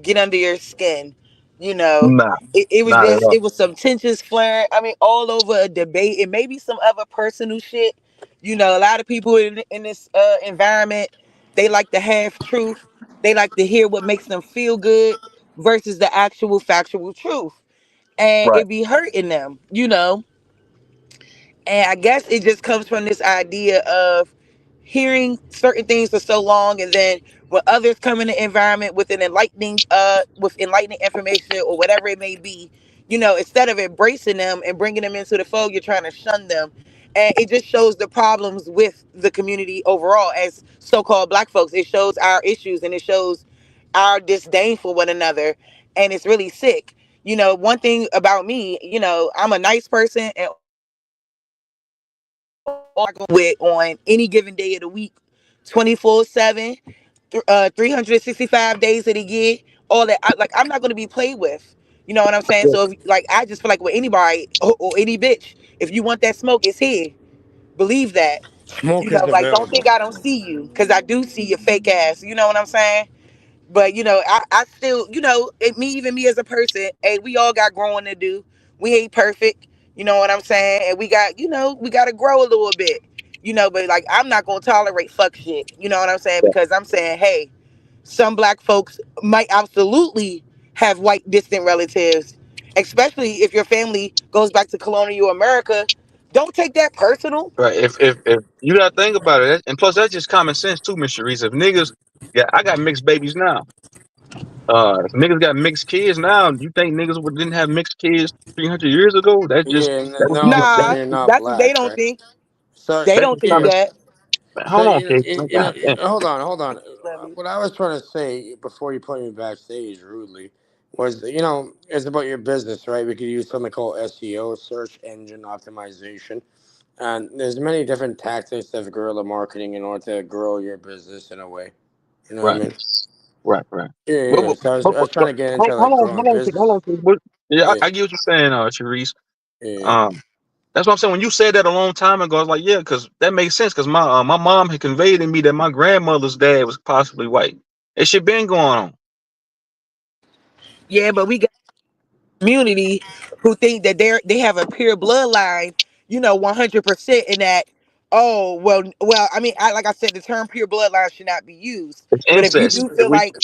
get under your skin. You know, Nah, it was not at just all. it was some tensions flaring. I mean, all over a debate and maybe some other personal shit. A lot of people in this environment, they like the half truth. They like to hear what makes them feel good versus the actual factual truth, and Right. it be hurting them. And I guess it just comes from this idea of hearing certain things for so long, and then when others come in the environment with with enlightening information or whatever it may be, instead of embracing them and bringing them into the fold, you're trying to shun them. And it just shows the problems with the community overall as so-called black folks. It shows our issues and it shows our disdain for one another, and it's really sick. One thing about me, I'm a nice person, and all I go with on any given day of the week, 24/7, 365 days of the year, all that. I'm not going to be played with. You know what I'm saying? Yeah. So if, like, I just feel like with anybody or any bitch, if you want that smoke, it's here. Believe that. Smoke is Like, don't available. think I don't see you, because I do see your fake ass. You know what I'm saying? But I still, even me as a person, hey, we all got growing to do. We ain't perfect, you know what I'm saying? And we got to grow a little bit, but like, I'm not going to tolerate fuck shit, you know what I'm saying? Yeah. Because I'm saying, hey, some black folks might absolutely have white distant relatives, especially if your family goes back to colonial America. Don't take that personal. Right. If you gotta think about it, and plus that's just common sense too, Miss Sharice. If niggas, yeah, I got mixed babies now. If niggas got mixed kids now, you think niggas didn't have mixed kids 300 years ago? Yeah, That was just no, that then Nah, was you're not that's what they black, don't right? think. So They that's don't just think yeah, common. that. Man, so hold on, kid. Man, God damn. hold on, hold on. Love you. What I was trying to say before you put me backstage rudely was, it's about your business, right? We could use something called SEO, search engine optimization, and there's many different tactics of guerrilla marketing in order to grow your business in a way. You know what I Right, mean? right. Yeah, But, yeah. but, So I was trying to get into hold like on, growing hold business. on, kid. Yeah, Yeah, I get what you're saying, Sharice. yeah. Um, that's what I'm saying. When you said that a long time ago, I was like, yeah, because that makes sense. Because my mom had conveyed to me that my grandmother's dad was possibly white. That shit been going on. Yeah, but we got community who think that they have a pure bloodline, 100% in that. Oh well. I mean, like I said, the term pure bloodline should not be used. It's But if you incest. do feel like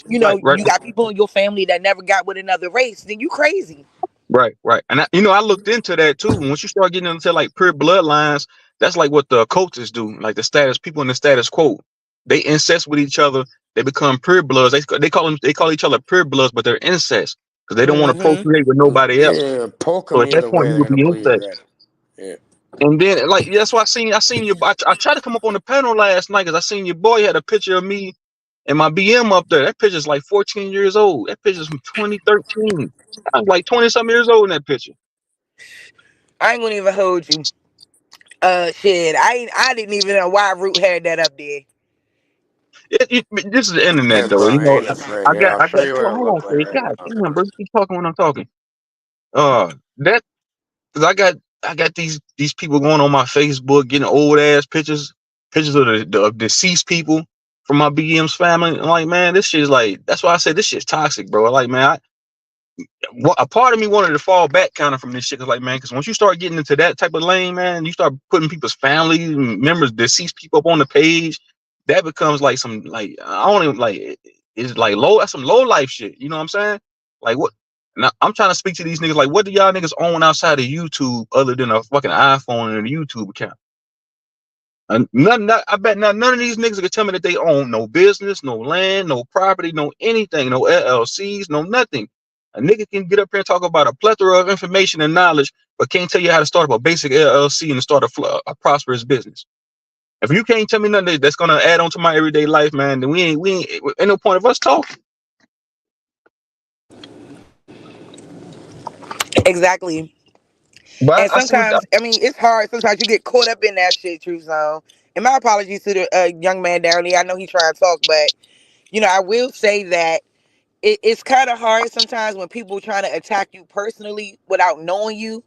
Right. you got people in your family that never got with another race, then you crazy. Right. And I looked into that too. Once you start getting into like pure bloodlines, that's like what the occultists do. Like the status people in the status quo, they incest with each other. They become pure bloods. They call each other pure bloods, but they're incest because they don't want to Hmm. procreate with nobody else. Yeah, poke So them at that either point, way, you they're would gonna be believe you incest. read it. Yeah. And then like that's why I seen you. I tried to come up on the panel last night because I seen your boy had a picture of me and my BM up there. That picture's like 14 years old. That picture's from 2013. I was like 20 something years old in that picture. I ain't gonna even hold you. Shit, I didn't even know why Root had that up there. This is the internet, Hey, though. bro, I ain't afraid. Yeah, I'll I show got. you what I Hold on, look like Craig. right God now. damn, bro, you keep talking when I'm talking. That because I got these people going on my Facebook getting old ass pictures of the deceased people from my BM's family. I'm like, man, this shit's like. That's why I said this shit's toxic, bro. Like, man, a part of me wanted to fall back kind of from this shit. Cause like, man, because once you start getting into that type of lane, man, you start putting people's family members, deceased people up on the page. That becomes like some like I don't even like it's like low. That's some low life shit. You know what I'm saying? Like what? Now I'm trying to speak to these niggas. Like, what do y'all niggas own outside of YouTube other than a fucking iPhone and a YouTube account? And I bet none of these niggas can tell me that they own no business, no land, no property, no anything, no LLCs, no nothing. A nigga can get up here and talk about a plethora of information and knowledge, but can't tell you how to start up a basic LLC and start a prosperous business. If you can't tell me nothing that's gonna add on to my everyday life, man, then ain't no point of us talking. Exactly. And But I see what sometimes, I mean, it's hard. Sometimes you get caught up in that shit, True Zone. And my apologies to the young man down there. I know he trying to talk, but I will say that it's kind of hard sometimes when people trying to attack you personally without knowing you,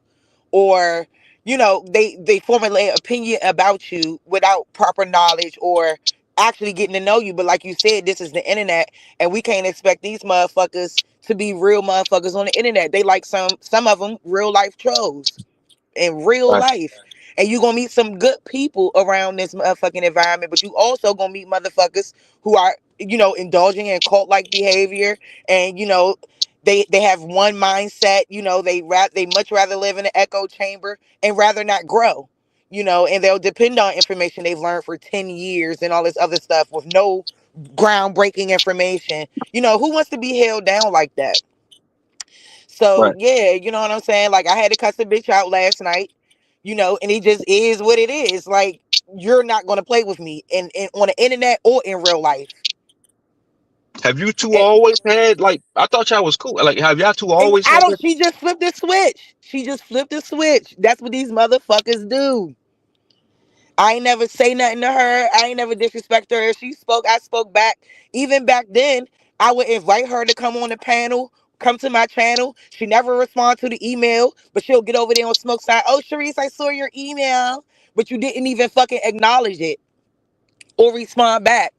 or they formulate opinion about you without proper knowledge or actually getting to know you. But like you said, this is the internet, and we can't expect these motherfuckers to be real motherfuckers on the internet. They like some of them real life trolls in real right, life. And you gonna meet some good people around this motherfucking environment, but you also gonna meet motherfuckers who are, indulging in cult like behavior, and they have one mindset. They much rather live in an echo chamber and rather not grow. And they'll depend on information they've learned for 10 years and all this other stuff with no groundbreaking information. Who wants to be held down like that? So right. yeah, you know what I'm saying? Like I had to cuss a bitch out last night, and it just is what it is. Like you're not gonna play with me in on the internet or in real life. Have you two And, always had like I thought y'all was cool. Like have y'all two and always I had don't that? she just flipped the switch. She just flipped the switch. That's what these motherfuckers do. I ain't never say nothing to her. I ain't never disrespect her. If she spoke, I spoke back. Even back then, I would invite her to come on the panel, come to my channel. She never respond to the email, but she'll get over there on smoke side. Oh, Sharice, I saw your email, but you didn't even fucking acknowledge it or respond back.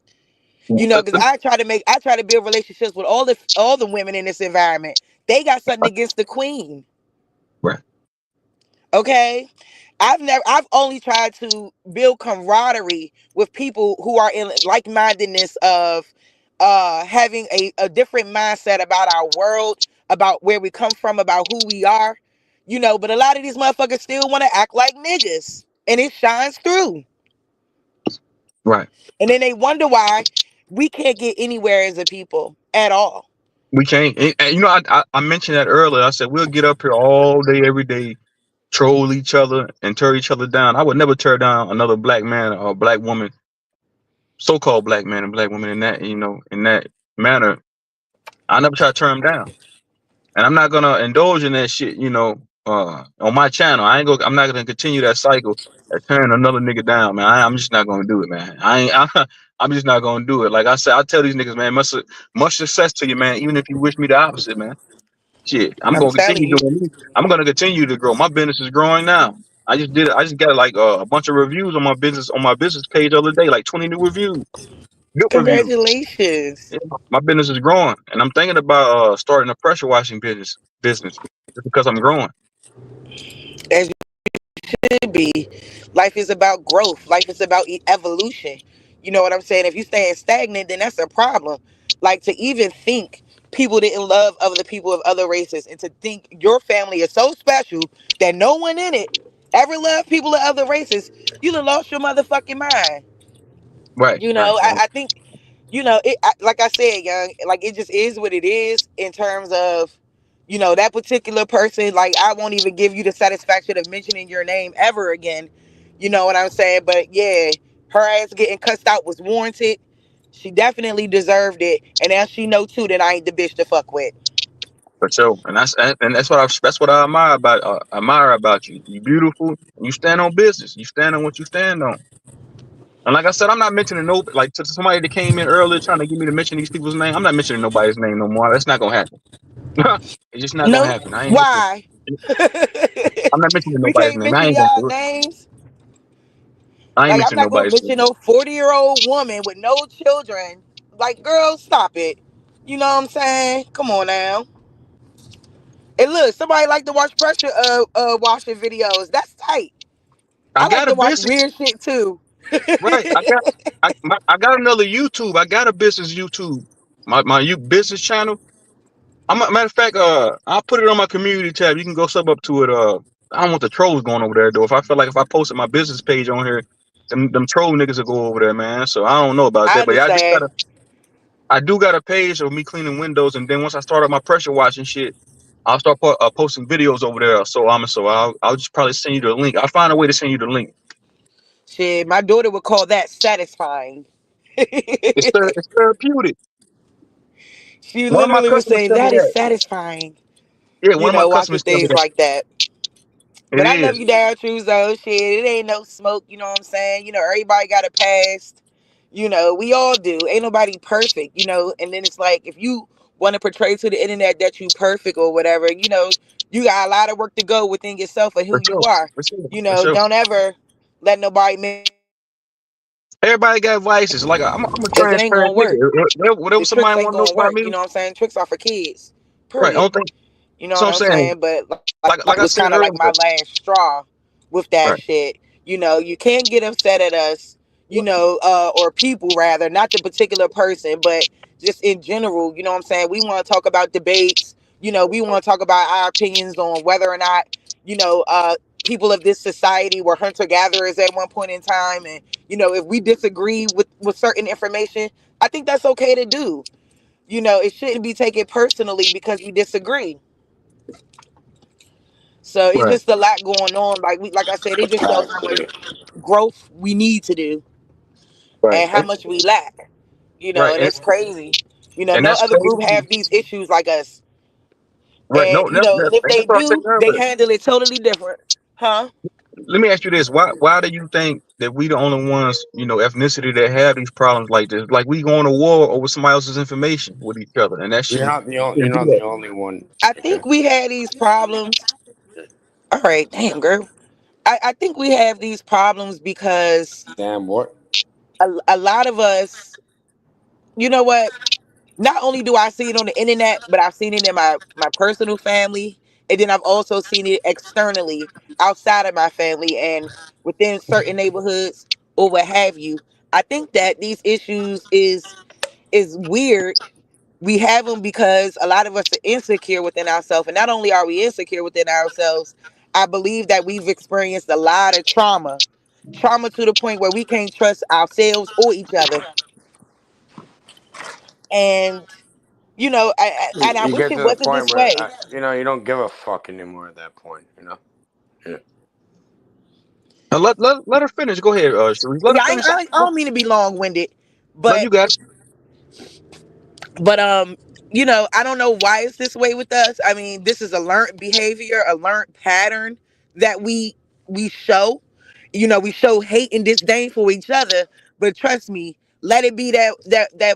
Because I try to build relationships with all the women in this environment. They got something against the queen. Right. Okay. I've only tried to build camaraderie with people who are in like-mindedness of having a different mindset about our world, about where we come from, about who we are, but a lot of these motherfuckers still want to act like niggas. And it shines through. Right. And then they wonder why we can't get anywhere as a people at all. We can't. And, I mentioned that earlier. I said we'll get up here all day, every day, troll each other and tear each other down. I would never tear down another black man or black woman, so-called black man and black woman in that, in that manner. I never try to turn them down, and I'm not gonna indulge in that shit. On my channel, I'm not gonna continue that cycle of tearing another nigga down, man. I'm just not gonna do it, man. I ain't. I'm just not gonna do it. Like I said, I tell these niggas, man, much success to you, man. Even if you wish me the opposite, man. Shit, I'm I'm gonna telling continue you. doing me. I'm gonna continue to grow. My business is growing now. I just did it. I just got like a bunch of reviews on my business page the other day, like 20 new reviews, good reviews. Congratulations. Yeah, my business is growing, and I'm thinking about starting a pressure washing business just because I'm growing. As should be. Life is about growth. Life is about evolution. You know what I'm saying? If you staying stagnant, then that's a problem. Like to even think people didn't love other people of other races, and to think your family is so special that no one in it ever loved people of other races, you done lost your motherfucking mind. Right, right. I think, like I said, young, like it just is what it is in terms of, that particular person. Like I won't even give you the satisfaction of mentioning your name ever again. You know what I'm saying? But yeah, her ass getting cussed out was warranted. She definitely deserved it, and now she know too that I ain't the bitch to fuck with. For sure, and that's what I admire about you. You beautiful. And you stand on business. You stand on what you stand on. And like I said, I'm not mentioning no like to somebody that came in earlier trying to get me to mention these people's name. I'm not mentioning nobody's name no more. That's not gonna happen. It's just not gonna No, happen. I ain't mentioning. why? I'm not mentioning We nobody's can't name. I mention ain't gonna y'all do it. names. I ain't Like I'm mentioning not gonna nobody's mention name. no 40-year-old woman with no children. Like, girl, stop it. You know what I'm saying? Come on now. And look, somebody like to watch pressure washing videos. That's tight. I I like got to a watch business. weird shit too. Right. I got another YouTube. I got a business YouTube. My business channel. Matter of fact, I'll put it on my community tab. You can go sub up to it. I don't want the trolls going over there though. If I feel like if I posted my business page on here, them troll niggas will go over there, man. So I don't know about I that. But yeah, understand. I do got a page of me cleaning windows, and then once I start up my pressure washing shit, I'll start posting videos over there. So I'll just probably send you the link. I'll find a way to send you the link. Shit, my daughter would call that satisfying. It's therapeutic. She One of my literally would customers say tell me that is that. satisfying. Yeah, one of my Watching customers tell me things that. like that. It But I love is you down, Truzo. Shit, it ain't no smoke. You know what I'm saying? Everybody got a past. We all do. Ain't nobody perfect. And then it's like if you want to portray to the internet that you perfect or whatever, you got a lot of work to go within yourself and for who you sure, are. for sure, for sure. Don't ever let nobody make Everybody got vices. Like I'm a because it ain't gonna transparent nigga. work. Whatever The tricks somebody ain't want to know gonna about work. me, You know what I'm saying? Tricks are for kids. right? I Period. don't think. You know So what I'm I'm saying, saying? But like I was said kind of like my earlier, last straw with that right? shit. You can't get upset at us, or people rather, not the particular person, but just in general. You know what I'm saying? We want to talk about debates. We want to talk about our opinions on whether or not, people of this society were hunter gatherers at one point in time. And, if we disagree with certain information, I think that's okay to do. It shouldn't be taken personally because we disagree. So it's Right, just a lot going on. Like I said, it just shows how much growth we need to do right, and how much we lack. right, And it's crazy. and No that's other group crazy. have these issues like us. Right? No, And and if that's they what I said do, they earlier. handle it totally different. Huh? Let me ask you this: why do you think that we the only ones, ethnicity that have these problems like this? Like we going to war over somebody else's information with each other, and that You're shouldn't, not the only. You're shouldn't do not that. the only one. I Okay. think we had these problems. All right, damn girl. I think we have these problems because Damn what? a lot of us, you know what? Not only do I see it on the internet, but I've seen it in my personal family, and then I've also seen it externally outside of my family and within certain neighborhoods or what have you. I think that these issues is weird We have them because a lot of us are insecure within ourselves. And not only are we insecure within ourselves, I believe that we've experienced a lot of trauma. Trauma to the point where we can't trust ourselves or each other. And, and I You wish get it to the wasn't point this where way. you don't give a fuck anymore at that point. Yeah. Now let her finish. Go ahead, Sharice. Let her Yeah, finish. I don't mean to be long winded, No, but you got it. But I don't know why it's this way with us. I mean, this is a learned behavior, a learned pattern that we show. We show hate and disdain for each other. But trust me, let it be that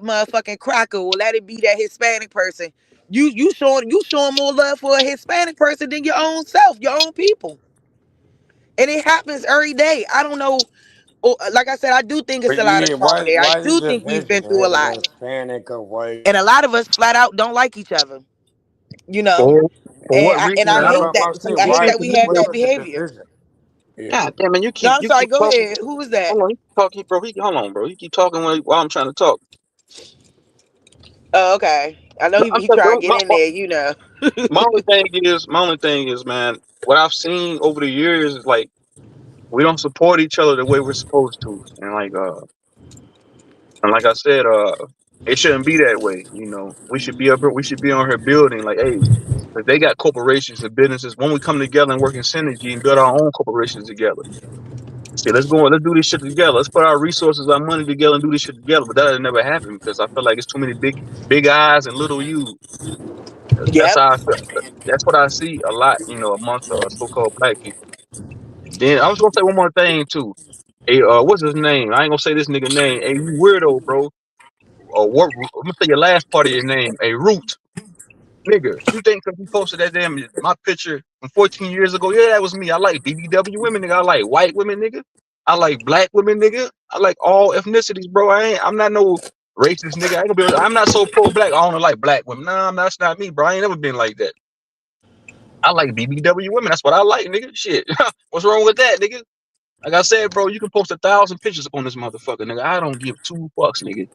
motherfucking cracker, or let it be that Hispanic person. You showing more love for a Hispanic person than your own self, your own people, and it happens every day. I don't know. Like I said, I do think it's But a you lot of mean trauma there. I why the do think we've been division? through a Is it lot, Hispanic or white? and a lot of us flat out don't like each other. You know, For for and what I, and reason? I I Yeah, hate don't. but that. I'm saying I hate why? that we have What's that with the behavior. division? Yeah. God damn it! No, I'm You sorry. keep Go talking. ahead. Who was that? Hold on, you talking, bro. Hold on, bro. You keep talking while I'm trying to talk. Oh, okay. I know No, he I'm he saying, trying bro. to get in there. You know. My only thing is, man. What I've seen over the years is like we don't support each other the way we're supposed to, and like I said, it shouldn't be that way. We should be up here. We should be on her building, like, hey, if they got corporations and businesses, when we come together and work in synergy and build our own corporations together. See, let's do this shit together. Let's put our resources, our money together, and do this shit together. But that has never happened because I feel like it's too many big eyes and little you. That's Yep. how I feel. That's what I see a lot, amongst so-called black people. Then I was gonna say one more thing too. Hey, what's his name? I ain't gonna say this nigga name. Hey, you weirdo, bro. Or what? I'm gonna say your last part of your name. A root, nigga. You think because you posted that damn my picture from 14 years ago? Yeah, that was me. I like BBW women, nigga. I like white women, nigga. I like black women, nigga. I like all ethnicities, bro. I'm not no racist, nigga. I'm not so pro black. I only like black women. Nah, that's not me, bro. I ain't never been like that. I like BBW women. That's what I like, nigga. Shit. What's wrong with that, nigga? Like I said, bro, you can post 1,000 pictures up on this motherfucker, nigga. I don't give two fucks, nigga.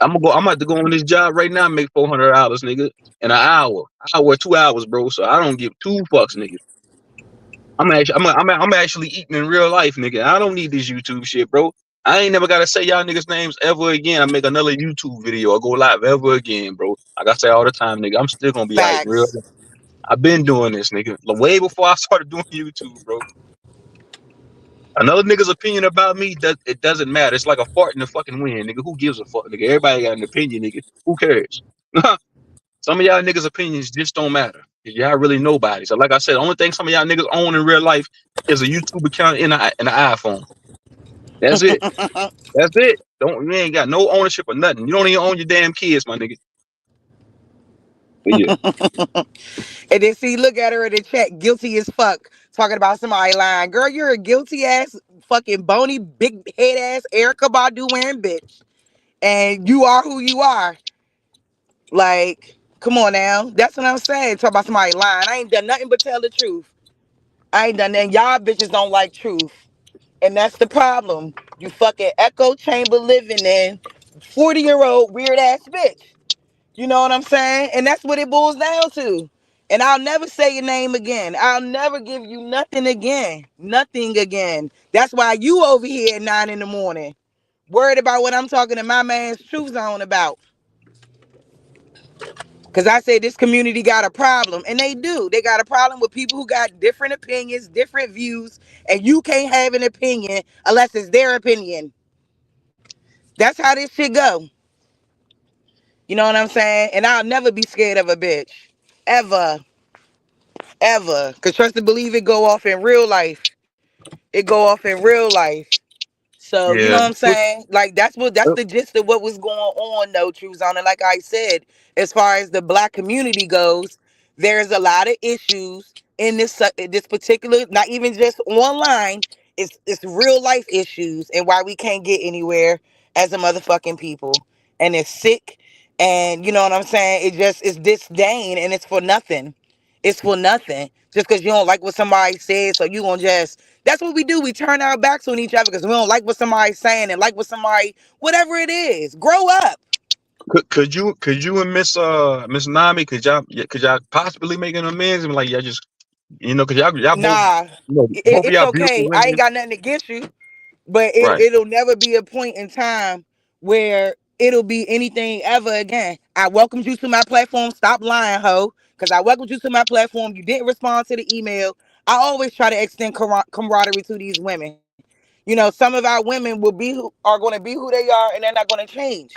I'm about to go on this job right now and make $400, nigga, in an hour, 2 hours, bro. So I don't give two fucks, nigga. I'm actually eating in real life, nigga. I don't need this YouTube shit, bro. I ain't never gotta say y'all niggas names ever again. I make another YouTube video or go live ever again, bro. Like I say all the time, nigga. I'm still gonna be like real. Facts. I've been doing this, nigga, way before I started doing YouTube, bro. Another nigga's opinion about me, it doesn't matter. It's like a fart in the fucking wind, nigga. Who gives a fuck, nigga? Everybody got an opinion, nigga. Who cares? Some of y'all niggas' opinions just don't matter. Y'all really nobody. So like I said, the only thing some of y'all niggas own in real life is a YouTube account and an iPhone. That's it. That's it. You ain't got no ownership or nothing. You don't even own your damn kids, my nigga. But yeah. And then see, look at her in the chat, guilty as fuck, talking about somebody lying. Girl, you're a guilty ass, fucking bony, big head ass Erica Badu wearing bitch, and you are who you are. Like, come on now. That's what I'm saying. Talk about somebody lying. I ain't done nothing but tell the truth. I ain't done that. Y'all bitches don't like truth. And that's the problem. You fucking echo chamber living in 40-year-old weird ass bitch. You know what I'm saying? And that's what it boils down to. And I'll never say your name again. I'll never give you nothing again. Nothing again. That's why you over here at 9 in the morning. Worried about what I'm talking to my man's Truth Zone about. Because I say this community got a problem. And they do. They got a problem with people who got different opinions, different views. And you can't have an opinion unless it's their opinion. That's how this shit go. You know what I'm saying? And I'll never be scared of a bitch. Ever. Ever. Because trust and believe it go off in real life. It go off in real life. So you know Yeah. what I'm saying? Like that's the gist of what was going on though, True Zone. And like I said, as far as the black community goes, there's a lot of issues in this particular, not even just online, it's real life issues and why we can't get anywhere as a motherfucking people. And it's sick, and you know what I'm saying? It's disdain, and it's for nothing. It's for nothing. Just because you don't like what somebody says, so you gonna just, that's what we do. We turn our backs on each other because we don't like what somebody's saying and like what somebody, whatever it is. Grow up. Could you and Miss Nami could y'all possibly make an amends and like y'all just cause y'all both Nah, both of it's y'all beautiful okay. I ain't women. got nothing against you, but Right. it'll never be a point in time where it'll be anything ever again. I welcomed you to my platform. Stop lying, ho. Because I welcomed you to my platform. You didn't respond to the email. I always try to extend camaraderie to these women. Some of our women are going to be who they are, and they're not going to change.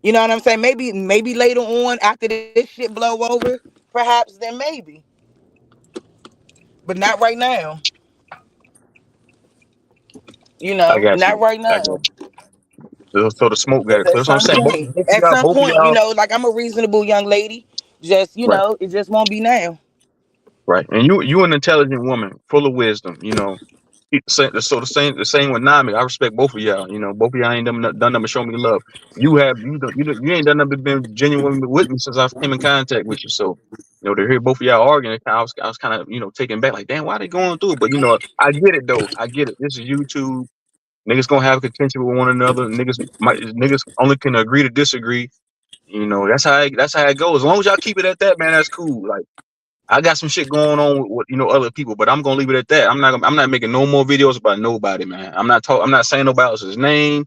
You know what I'm saying? Maybe later on after this shit blow over, perhaps then maybe, but not right now. I got Not you. right I got now. you. So the smoke got Because it clear. So I'm saying at some both of point, y'all, like I'm a reasonable young lady. Just right, it just won't be now. right. And you an intelligent woman, full of wisdom. So the same with Nami. I respect both of y'all. Both of y'all ain't done nothing but show me love. You ain't done nothing but been genuine with me since I came in contact with you. So to hear both of y'all arguing, I was kind of taken back. Like, damn, why they going through it? But I get it though. I get it. This is YouTube. Niggas gonna have contention with one another. Niggas only can agree to disagree. That's how it goes. As long as y'all keep it at that, man, that's cool. Like, I got some shit going on with other people, but I'm gonna leave it at that. I'm not making no more videos about nobody, man. I'm not saying nobody else's name.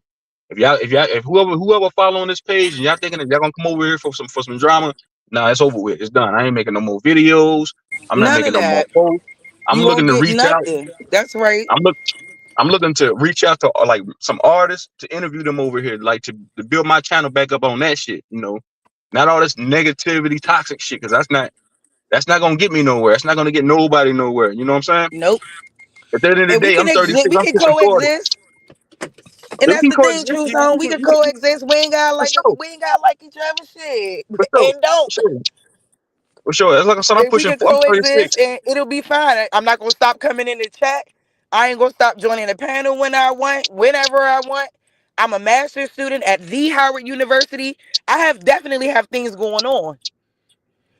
If whoever following this page and y'all thinking that y'all gonna come over here for some drama, nah, it's over with. It's done. I ain't making no more videos. I'm not None making of no more that. posts. I'm You looking won't to get reach out. nothing. That's right. I'm look. I'm looking to reach out to like some artists to interview them over here, like to build my channel back up on that shit. Not all this negativity, toxic shit, because that's not gonna get me nowhere. It's not gonna get nobody nowhere. You know what I'm saying? Nope. At the end of the And day, I'm 36. we I'm can pushing 40. coexist. And We that's can the thing, coexist. True Yeah, Zone. We can coexist. for sure, We ain't gotta like each other shit. for sure, And don't. for sure, for sure. As like I said, I'm And we pushing. can I'm 36. coexist and it'll be fine. I'm not gonna stop coming in the chat. I ain't gonna stop joining the panel when I want, whenever I want. I'm a master's student at the Howard University. Definitely have things going on.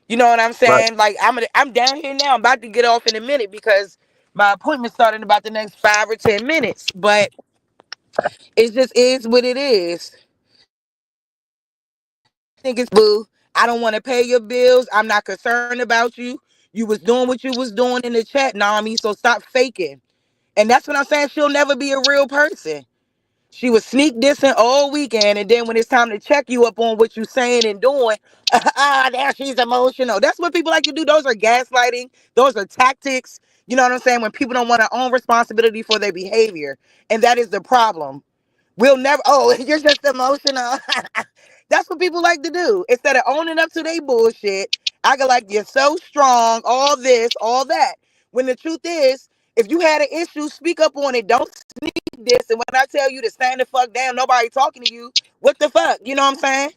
You know what I'm Right. saying? Like I'm down here now. I'm about to get off in a minute because my appointment started in about the next 5 or 10 minutes. But it just is what it is. Think it's boo. I don't want to pay your bills. I'm not concerned about you. You was doing what you was doing in the chat, Nami. So stop faking. And that's what I'm saying. She'll never be a real person. She was sneak dissing all weekend, and then when it's time to check you up on what you're saying and doing, there she's emotional. That's what people like to do. Those are gaslighting. Those are tactics. You know what I'm saying? When people don't want to own responsibility for their behavior, and that is the problem. We'll never. Oh, you're just emotional. That's what people like to do. Instead of owning up to their bullshit, acting like you're so strong, all this, all that. When the truth is, if you had an issue, speak up on it. Don't sneak this. And when I tell you to stand the fuck down, nobody talking to you. What the fuck? You know what I'm saying?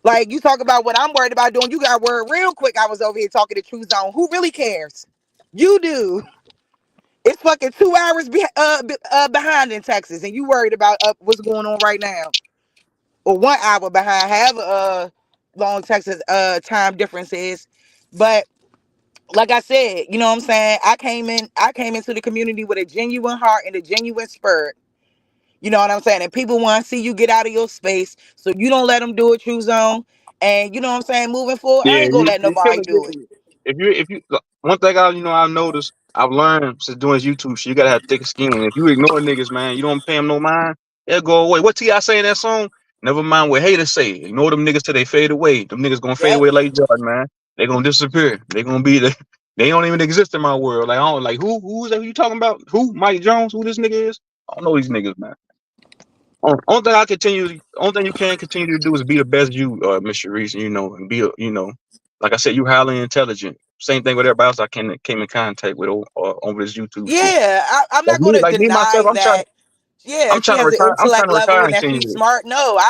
Like you talk about what I'm worried about doing. You got word real quick. I was over here talking to True Zone. Who really cares? You do. It's fucking 2 hours behind in Texas, and you worried about what's going on right now, or 1 hour behind. However, long Texas time difference is, but like I said, you know what I'm saying. I came into the community with a genuine heart and a genuine spirit. You know what I'm saying? And people want to see you get out of your space, so you don't let them do it, True Zone. And you know what I'm saying. Moving forward, I Yeah, ain't gonna let you nobody killing do it. if you one thing I've noticed, I've learned since doing this YouTube shit, you gotta have thick skin. If you ignore niggas, man, you don't pay them no mind, they'll go away. What T.I. say in that song? Never mind what haters say. Ignore them niggas till they fade away. Them niggas gonna fade Yep. away like Jordan, man. They gonna disappear. They don't even exist in my world. Like, I don't like who's that, who you talking about? Who? Mike Jones? Who this nigga is? I don't know these niggas, man. Only thing you can continue to do is be the best you, Mr. Reese, and like I said, you highly intelligent. Same thing with everybody else I came in contact with over this YouTube shit. Yeah, I'm Like not me, gonna like me myself, deny that. Yeah, I'm she trying to has an retire. I'm trying intellect to retire level and in that 10 she's years. smart. No,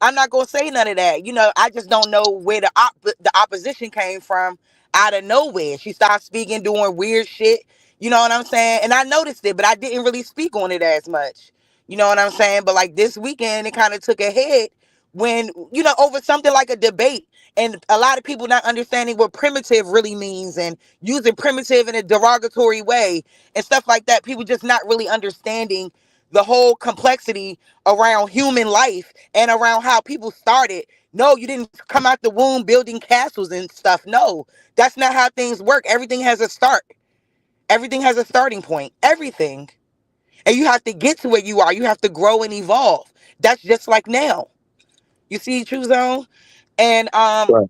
I'm not gonna say none of that. I just don't know where the opposition came from out of nowhere. She started speaking, doing weird shit. You know what I'm saying? And I noticed it, but I didn't really speak on it as much. You know what I'm saying? But like this weekend, it kind of took a head when over something like a debate, and a lot of people not understanding what primitive really means and using primitive in a derogatory way and stuff like that. People just not really understanding the whole complexity around human life and around how people started. No, you didn't come out the womb building castles and stuff. No, that's not how things work. Everything has a start. Everything has a starting point. Everything. And you have to get to where you are. You have to grow and evolve. That's just like now. You see, True Zone? And Right.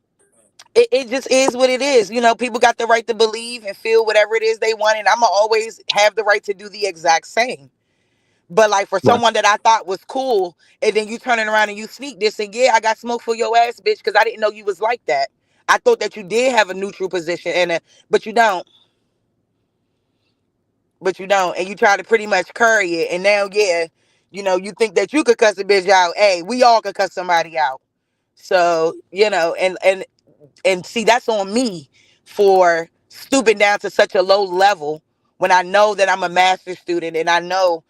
it just is what it is. People got the right to believe and feel whatever it is they want, and I'ma always have the right to do the exact same. But like for Right. someone that I thought was cool, and then you turning around and you sneak this, and yeah, I got smoke for your ass, bitch, because I didn't know you was like that. I thought that you did have a neutral position, but you don't. But you don't, and you try to pretty much curry it, and now yeah, you think that you could cuss a bitch out. Hey, we all could cuss somebody out. So and see, that's on me for stooping down to such a low level when I know that I'm a master's student and I know,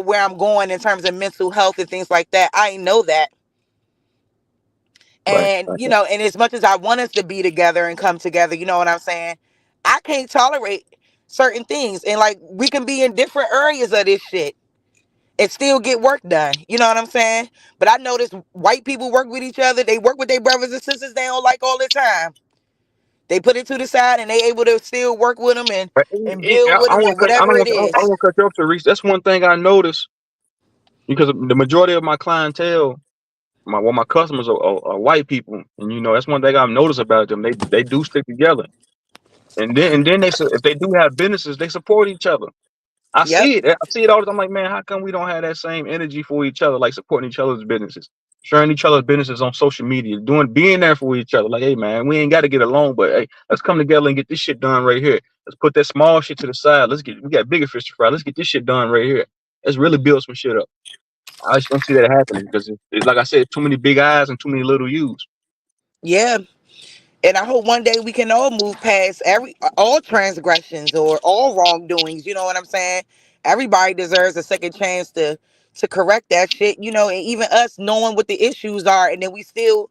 where I'm going in terms of mental health and things like that. I know that. Right. And, Right. and as much as I want us to be together and come together, you know what I'm saying? I can't tolerate certain things. And like, we can be in different areas of this shit and still get work done. You know what I'm saying? But I notice white people work with each other. They work with their brothers and sisters they don't like all the time. They put it to the side and they able to still work with them and But build with I them or want cut. whatever it I is. don't want to cut you off, Therese. That's one thing I noticed because the majority of my clientele, my customers are white people, and that's one thing I've noticed about them. They do stick together, and then if they do have businesses, they support each other. I Yep. see it. I see it all the time. I'm like, man, how come we don't have that same energy for each other, like supporting each other's businesses, sharing each other's businesses on social media, being there for each other. Like, hey, man, we ain't got to get along, but hey, let's come together and get this shit done right here. Let's put that small shit to the side. We got bigger fish to fry. Let's get this shit done right here. Let's really build some shit up. I just don't see that happening because it's like I said, too many big eyes and too many little U's. Yeah. And I hope one day we can all move past all transgressions or all wrongdoings. You know what I'm saying? Everybody deserves a second chance to correct that shit. And even us knowing what the issues are, and then we still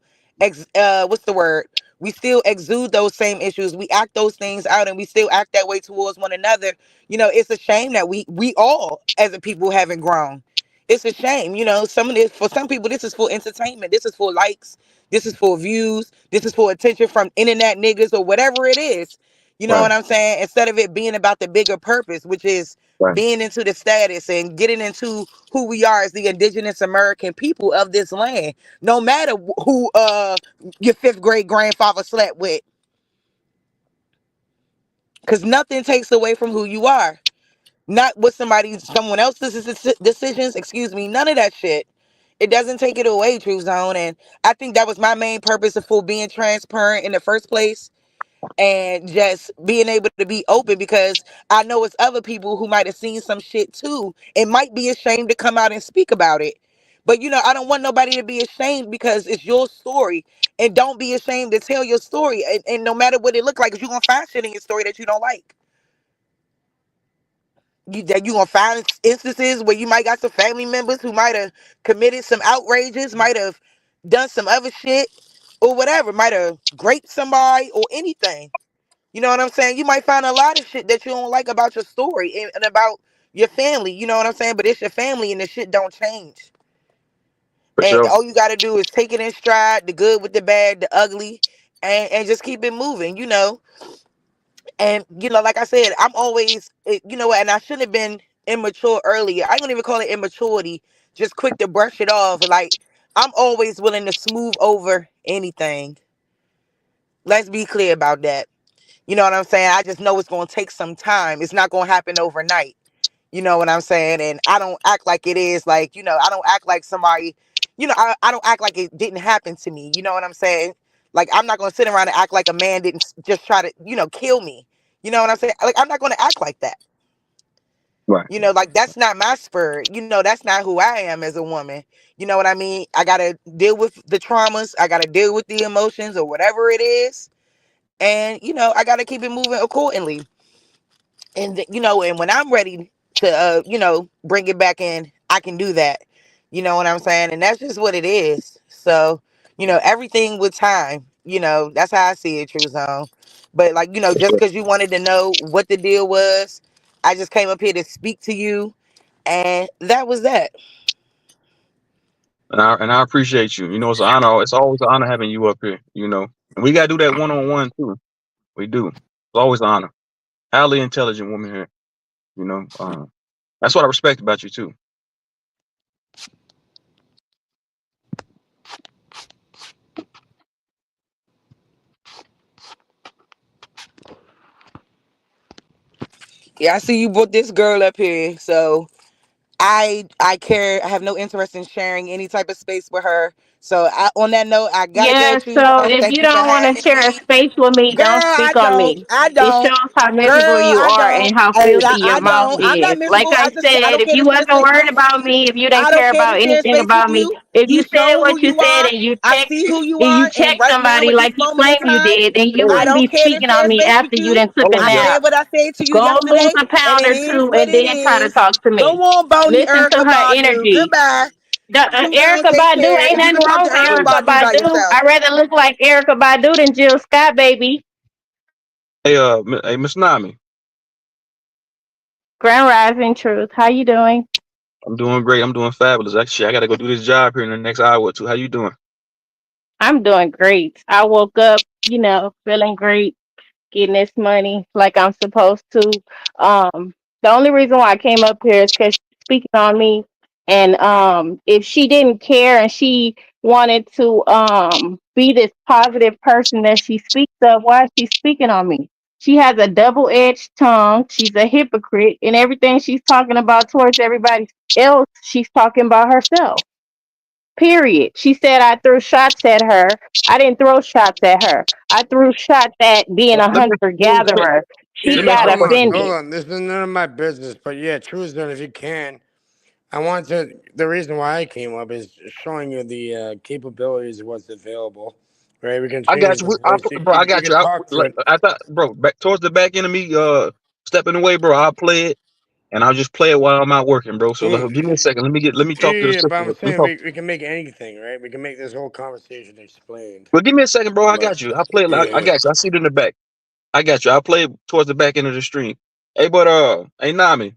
what's the word? We still exude those same issues. We act those things out, and we still act that way towards one another. It's a shame that we all as a people haven't grown. It's a shame. Some of this for some people this is for entertainment. This is for likes. This is for views. This is for attention from internet niggas or whatever it is. You know Right, what I'm saying? Instead of it being about the bigger purpose, which is right, being into the status and getting into who we are as the indigenous American people of this land, no matter who your fifth grade grandfather slept with, because nothing takes away from who you are. Not what someone else's decisions. Excuse me. None of that shit. It doesn't take it away, True Zone. And I think that was my main purpose for being transparent in the first place and just being able to be open because I know it's other people who might have seen some shit too and might be ashamed to come out and speak about it. But I don't want nobody to be ashamed because it's your story. And don't be ashamed to tell your story. And no matter what it look like, 'cause you're gonna find shit in your story that you don't like. You gonna find instances where you might got some family members who might have committed some outrages, might have done some other shit or whatever, might have raped somebody or anything. You know what I'm saying? You might find a lot of shit that you don't like about your story and about your family. You know what I'm saying? But it's your family and the shit don't change. for And sure. all you got to do is take it in stride, the good with the bad, the ugly, and just keep it moving. And like I said, I'm always, what, and I shouldn't have been immature earlier. I don't even call it immaturity. Just quick to brush it off. Like I'm always willing to smooth over anything. Let's be clear about that. You know what I'm saying? I just know it's gonna take some time. It's not gonna happen overnight. You know what I'm saying? And I don't act like it is like, I don't act like somebody, I don't act like it didn't happen to me. You know what I'm saying? Like I'm not gonna sit around and act like a man didn't just try to, kill me. You know what I'm saying? Like I'm not gonna act like that. Right, Like that's not my spirit. That's not who I am as a woman. You know what I mean? I gotta deal with the traumas. I gotta deal with the emotions or whatever it is. And, I gotta keep it moving accordingly. And and when I'm ready to bring it back in, I can do that. You know what I'm saying? And that's just what it is. So everything with time. That's how I see it, True Zone. But like for just sure. because you wanted to know what the deal was, I just came up here to speak to you. And that was that. And I appreciate you. You know, it's an honor. It's always an honor having you up here. You know, and we gotta do that one on one too. We do. It's always an honor. Highly intelligent woman here. You know, that's what I respect about you too. Yeah, I see you brought this girl up here, so I care. I have no interest in sharing any type of space with her. So on that note, I gotta Yeah, get you. so And if thank you you for don't want to having share a me, space with me, girl. don't I speak on don't. me. I It don't. shows how miserable Girl, you I are don't. and how I, filthy I your mouth don't. I'm not is. Like miserable. I I said, don't if care you to share wasn't space worried with about you. me, if you I didn't don't care care to about share anything space with about me, you. if You you said show what who you you said are. and you I check see who you and you are. check And right now, somebody at this like you moment in claim you time, did, then you I wouldn't Hey, don't be care to speaking on share me space with after you you. done took hold a on, I bro. nap. said what I said to you Go lose yesterday, a and pound it or is two what and it then try to is. talk to Go me. on, Bony Listen to Erica her Badu. energy. Goodbye. You go and Erica take Badu, care, ain't and you nothing can talk wrong to with Erica Hey, Erica Badu by Badu. yourself. I'd rather look like Erica Badu than Jill Scott, baby. hey, Miss Nami. Grand Rising Truth. How you doing? I'm doing great. I'm doing fabulous. Actually, I gotta go do this job here in the next hour or two. How you doing? I'm doing great. I woke up, feeling great, getting this money like I'm supposed to. The only reason why I came up here is because she's speaking on me, and if she didn't care and she wanted to be this positive person that she speaks of, why is she speaking on me? She has a double-edged tongue. She's a hypocrite, and everything she's talking about towards everybody else, she's talking about herself. Period. She said I threw shots at her. I didn't throw shots at her. I threw shots at being a Let me hunter let me gatherer. She Yeah, let me but ask got you a hold question. on, hold offended. on. This is none of my business. But yeah, truth is, if you can, I want to. The reason why I came up is showing you the capabilities of what's available. Right, we can I got change you. the voice. Bro, I You got can you. talk to it. I thought, bro, back towards the back end of me, stepping away, bro. I'll play it, and I'll just play it while I'm out working, bro. So Mm. give me a second. Let me talk to the Yeah, but system. I'm Let me saying talk. we can make anything, right? We can make this whole conversation explained. But give me a second, bro. I But got you. I'll play it. I yeah, got you. I see it in the back. I got you. I'll play it towards the back end of the stream. Hey, but hey, Nami.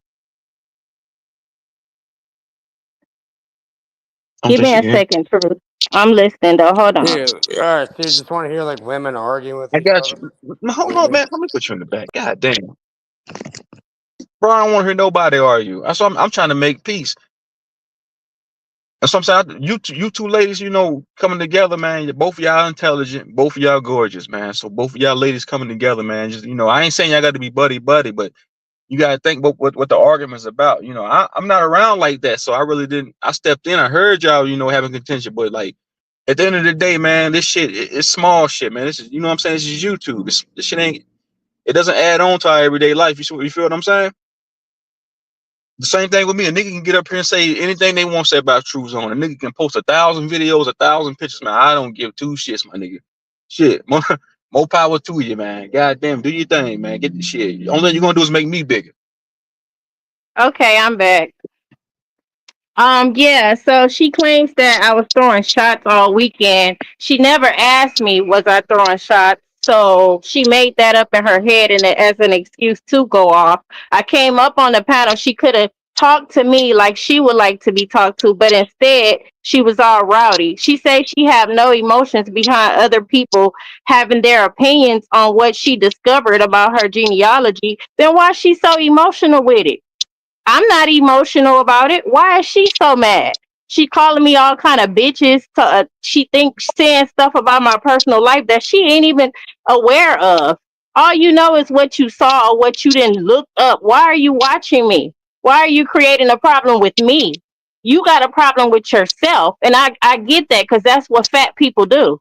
I don't Give think me she a can hear. second, Truth. I'm listening though. Hold on. yeah. All right. So you just want to hear like women arguing with I each got other? you. No, hold on, Women. man. Let me put you in the back. God damn, bro. I don't want to hear nobody argue. That's why I'm trying to make peace. That's what I'm saying. You two ladies, coming together, man. Both of y'all intelligent. Both of y'all gorgeous, man. So both of y'all ladies coming together, man. Just I ain't saying y'all got to be buddy buddy, but you got to think about what the argument's about. I'm not around like that, so I really didn't. I stepped in. I heard y'all, having contention, but like at the end of the day, man, this shit it's small shit, man. This is, what I'm saying. This is YouTube. This shit ain't. It doesn't add on to our everyday life. You feel what I'm saying? The same thing with me. A nigga can get up here and say anything they want to say about True Zone. A nigga can post 1,000 videos, 1,000 pictures, man. I don't give two shits, my nigga. Shit, more power to you, man. God damn, do your thing, man. Get the shit. The only thing you're gonna do is make me bigger. Okay, I'm back. Yeah, so she claims that I was throwing shots all weekend. She never asked me was I throwing shots. So she made that up in her head and as an excuse to go off. I came up on the panel. She could have talked to me like she would like to be talked to, but instead she was all rowdy. She said she have no emotions behind other people having their opinions on what she discovered about her genealogy. Then why she so emotional with it? I'm not emotional about it. Why is she so mad? She calling me all kind of bitches. She thinks saying stuff about my personal life that she ain't even aware of. All you know is what you saw or what you didn't look up. Why are you watching me? Why are you creating a problem with me? You got a problem with yourself. And I get that because that's what fat people do.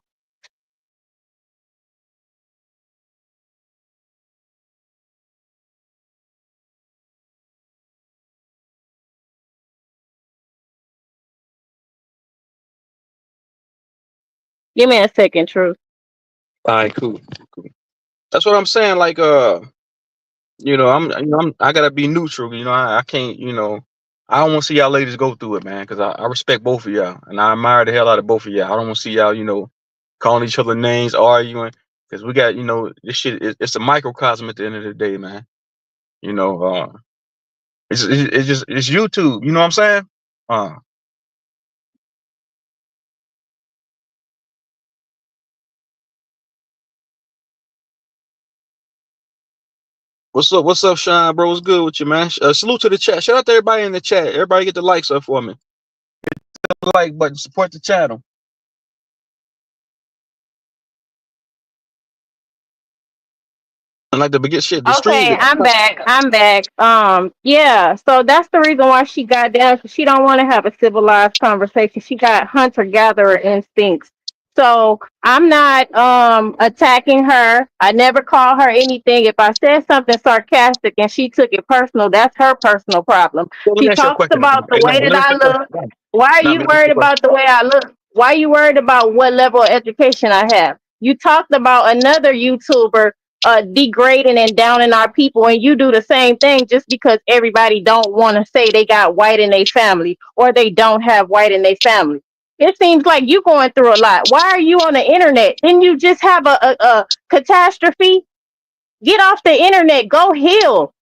Give me a second, Truth. All right, cool. That's what I'm saying. Like, I gotta be neutral. I can't. I don't want to see y'all ladies go through it, man. Because I respect both of y'all, and I admire the hell out of both of y'all. I don't want to see y'all, calling each other names, arguing. Because we got, this shit. It's a microcosm at the end of the day, man. You know. It's YouTube. You know what I'm saying? Uh, what's up? What's up, Sean, bro? What's good with you, man? Salute to the chat. Shout out to everybody in the chat. Everybody get the likes up for me. Like button. Support the channel. And like the begin shit. The streams. Okay, I'm back. I'm back. Yeah, so that's the reason why she got down. 'Cause she don't want to have a civilized conversation. She got hunter gatherer instincts. So I'm not attacking her. I never call her anything. If I said something sarcastic and she took it personal, that's her personal problem. So let She me ask you a talks question. about the Hey, way let that me ask I you a question. look. Why are Nah, you let me ask you worried a question. about the way I look? Why are you worried about what level of education I have? You talked about another YouTuber degrading and downing our people, and you do the same thing just because everybody don't want to say they got white in their family or they don't have white in their family. It seems like you going through a lot. Why are you on the internet? Didn't you just have a catastrophe? Get off the internet. Go heal.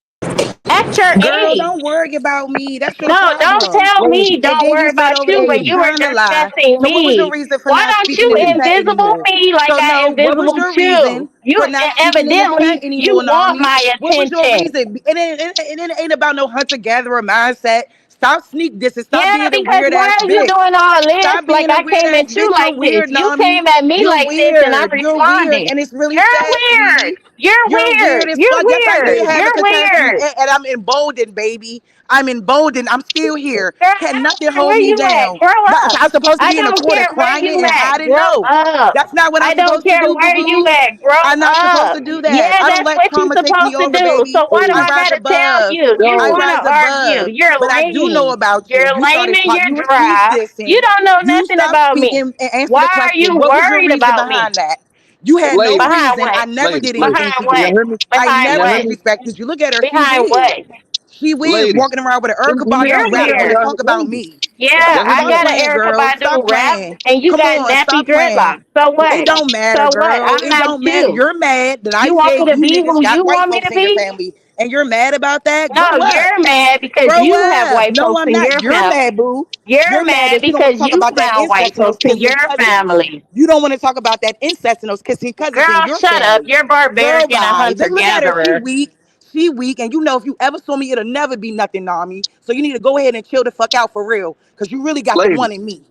At your Girl, age. don't worry about me. That's your No, don't problem. tell Lady, me And don't then worry you said about over you there you when you were trying to lie. discussing So what was your me. reason for Why not don't speaking you in the lady, chat invisible anymore? me like So I no, what was invisible your you? reason You for not speaking in the chat evidently you anymore, want Nami? my What was your attention. reason? And it ain't about no hunter gatherer mindset. Stop sneak dissing. Stop Yeah, being a because weird why ass are you bitch. doing all this Stop like being a I weird came ass at you bitch. You're like this? weird, You Nami. came at me You're like this and I weird. You're weird. responded. And it's really You're sad, weird. sweetie. You're You're weird. weird as You're fuck. Yes, I did weird. have a You're catastrophe, weird. and I'm emboldened, baby. I'm emboldened. I'm still here. Girl, Can I don't nothing care hold where me you at. down? Grow But up. I'm supposed to I be in a don't corner care where crying you and at. hiding? Grow No, up. that's not what I'm I don't supposed to care do, boo where you boo. at. Grow I'm not supposed up. to do that. Yeah, I don't that's let what you're karma take me supposed to over, do. baby. So why do I I rise gotta tell above. you? You I yo, want rise to argue. above. You're But I do know lame. about you. You're You lame started and talking. you're You sneak dry. You dissing. don't know You nothing stop about me. speaking and answer Why the are you question. What was your worried reason about me? behind that? You had no lady, Behind reason. I what? never lady, did lady. anything Behind to Can what? y'all you. hear me? I Behind Can never y'all hear what? me? disrespected because you look at her. She Behind weird. what? She weird, Lady, walking around with an let me, Erica let me Badu You're let me rap tell trying to weird. y'all, talk about lady, me. Yeah, y'all hear I me Stop out. got an playing, Erica girl. Stop Badu rap, playing. and you Come got on, nappy stop playing. dreadlocks. So It what? don't matter, So what? girl. I'm It not don't matter. you. You're mad that I You want said me to you be niggas who got you white want me folks to in your be? family. And you're mad about that? No, Grow up. you're mad because Grow you have up. white No, folks I'm in not. your You're family. mad, boo. You're You're mad mad that you don't want because to talk you about that found white incest and those folks in kissing your cousins. family. You don't want to talk about that incest and those kissing cousins in Girl, your shut up. family. You're Girl, barbaric and a bye. hunter Look at her. She gatherer. weak. She weak. And you know, if you ever saw me, it'll never be nothing on me. So you need to go ahead and chill the fuck out for real. Because you really got the Lady, one in me.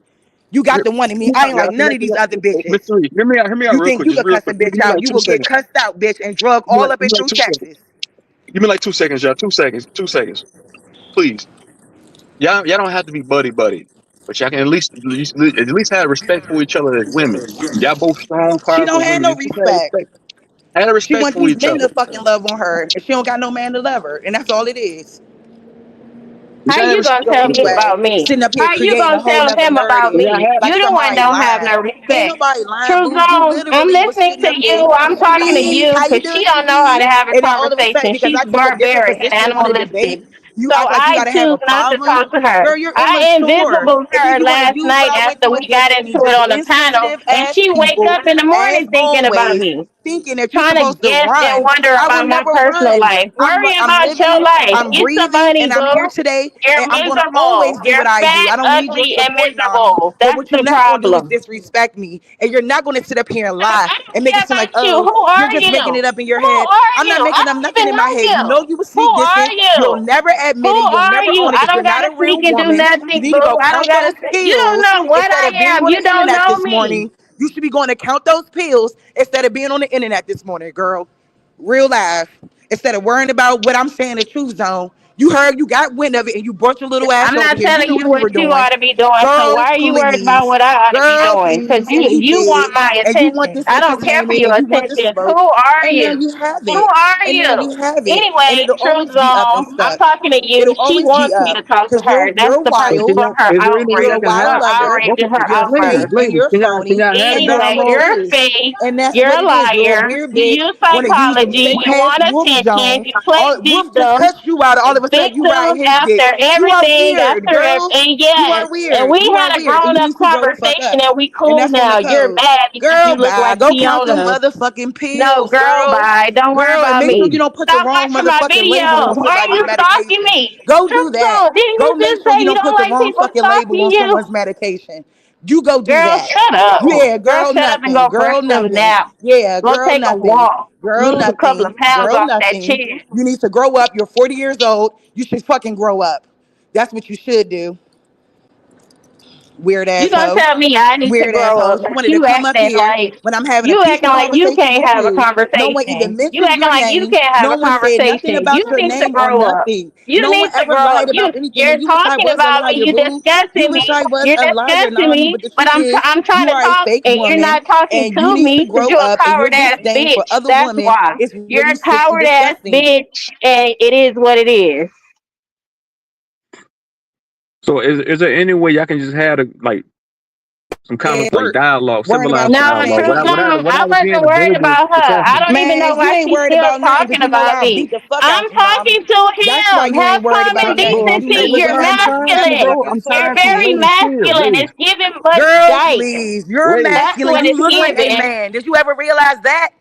You got hear the one in me. me I out, ain't like y'all. none of these other Miss bitches. Three, hear me out You real think quick, you just could real cuss a quick. bitch Give me out, like you two will get seconds. cussed out, bitch, and drug all up Give and me like through 2 seconds. Texas. Give me like 2 seconds, y'all. 2 seconds. 2 seconds. Please. Y'all don't have to be buddy buddy, but y'all can at least have respect for each other as women. Y'all both strong, She powerful don't have women. no You just have respect. respect. Have She respect want for these each men other. to fucking love on her, and she don't got no man to love her, and that's all it is. Just How have you respect gonna for tell each me other. Anyway, about me? sitting up here How you creating a gonna whole tell nother him about And narrative me? like You the one somebody don't have no lying. Ain't respect. nobody lying, True boo. You Zone, I'm literally was listening sitting to up there, you. I'm talking to Cherise, you how you because she doing, don't know how to Cherise? have a And then all of a sudden, conversation. because She's I came a different barbaric and position on the debate, animalistic. you So act like you I gotta have choose a not to problem. talk to her. Girl, you're I immature. invisible And then her you want to last use what night I went after through we got against me, into it just on the panel, insensitive and ass she wake people, up in the as morning thinking about always, me, thinking that you're trying to supposed to guess and run. wonder I will about my never personal run. life. I'm Worry I'm about your living, life. I'm Get some breathing, money, and I'm here boo. today, You're and I'm gonna always miserable. do You're what I do. fat, I don't need your ugly, and support, Nami. miserable. But That's what you're the not gonna do is problem. disrespect me, and you're not gonna sit up here and I lie don't and make care it seem like, about you. oh, Who you're are just you? making it up in your Who head. are I'm you? not I making up don't nothing even in my know head. You know you. you was Who sneak are dissing. You'll you? never Who admit it. You'll are never you? own it I because you're don't not gotta a sneak real and do woman. You nothing, need to boo. go I don't count gotta. those You don't pills know what instead of I being am. on You the don't internet know this me. morning. You should be going to count those pills instead of being on the internet this morning, girl. Real life. Instead of worrying about what I'm saying the truth zone. You heard, you got wind of it, and you brought your little ass I'm over not here. You telling knew you what you were what you doing. ought to be doing. So Girl, why are you worried about please. what I ought to be Girl, doing? Because please. And you you you want did. my And you want attention. this I don't care for entertainment your and you want this attention. Who smoke. are And now you? you have Who it. are And now you? you have it. And Anyway, it'll True always be up and Zone, I'm stuck. talking to you. It'll She always be wants me up. to talk to Because her. That's you're the Hey, purpose can wild. for y'all, her is there any way You're I a outrage. can Her wild have? lover. outrage What, and her You're lady, fake outburst. and lady, you're can phony. y'all have And it that's while I'm Anyway, what on? it you're is. fake. And that's You're what a it is. You're a liar. weird You bitch. use Want to use psychology. fake You ass want Wolf attention. Zone. You play Wolf just victim. cussed you out all of a sudden you ride victim his dick. after You are everything, weird, girl. and You yes, are and weird. we You are had a weird, and grown you up need to grow the fuck conversation up. and we And cool that's on the now. You're code. mad because Girl, you look bye. like Go count them Fiona. motherfucking No, pills, girl, girl. bye. Don't worry Girl, and about make sure you me. don't put the Stop wrong watching my motherfucking label on videos. Why are somebody's you stalking medication. me? Go do that. Crystal, didn't Go you make just sure say you you don't don't put the like wrong people fucking label stalking on you? someone's medication. You go do Girl, that. shut up. Yeah, Girl, girl, shut up and nothing. go for a Girl, little nothing. nap. Yeah, Go girl, take a nothing. walk. Girl, Lose a couple of nothing. pounds Girl, off that nothing. chair. You need to grow up. You're 40 years old. You should fucking grow up. That's what you should do. Weird You gonna asshole. tell me I need to Weird grow asshole. up, She but wanted to you come up acting here like when I'm having a peaceful you conversation can't with have a you. No one even conversation. You mentioned acting your like you name. can't have No a one said nothing conversation. You about your need to name or grow up. nothing. You No need one to ever grow up. lied about anything. You're And you wish I talking was a about me. liar, You boo. You discussing wish me. I was You're a liar, discussing Nami. me. But the But truth is, I'm you trying to are a talk, fake and you're woman not talking and you to need to me because grow you're a up, and your coward ass disdain for bitch. other That's women why is you're really a sick and coward ass disgusting. bitch, and it is what it is. So is there any way y'all can just have some kind Yeah, of like work. dialogue, Worrying civilized about No, dialogue, anything. true. without I it being wasn't a worried verbal about her. I attachment? don't even know Man, you why ain't she's worried still about nothing because talking you know about I'll me. beat the fuck I'm out you, Nami. talking to That's why him. you Have ain't worried common about nothing Bro, because you decency. know listen, You're your I'm ass is trying, fat masculine. bro. fucking I'm You're trying soft. to. very Ladies, chill. masculine. Ladies, It's giving much Girl, dyke. please. You're ladies. That's masculine. what You it's look like a giving. man. Did you ever realize that?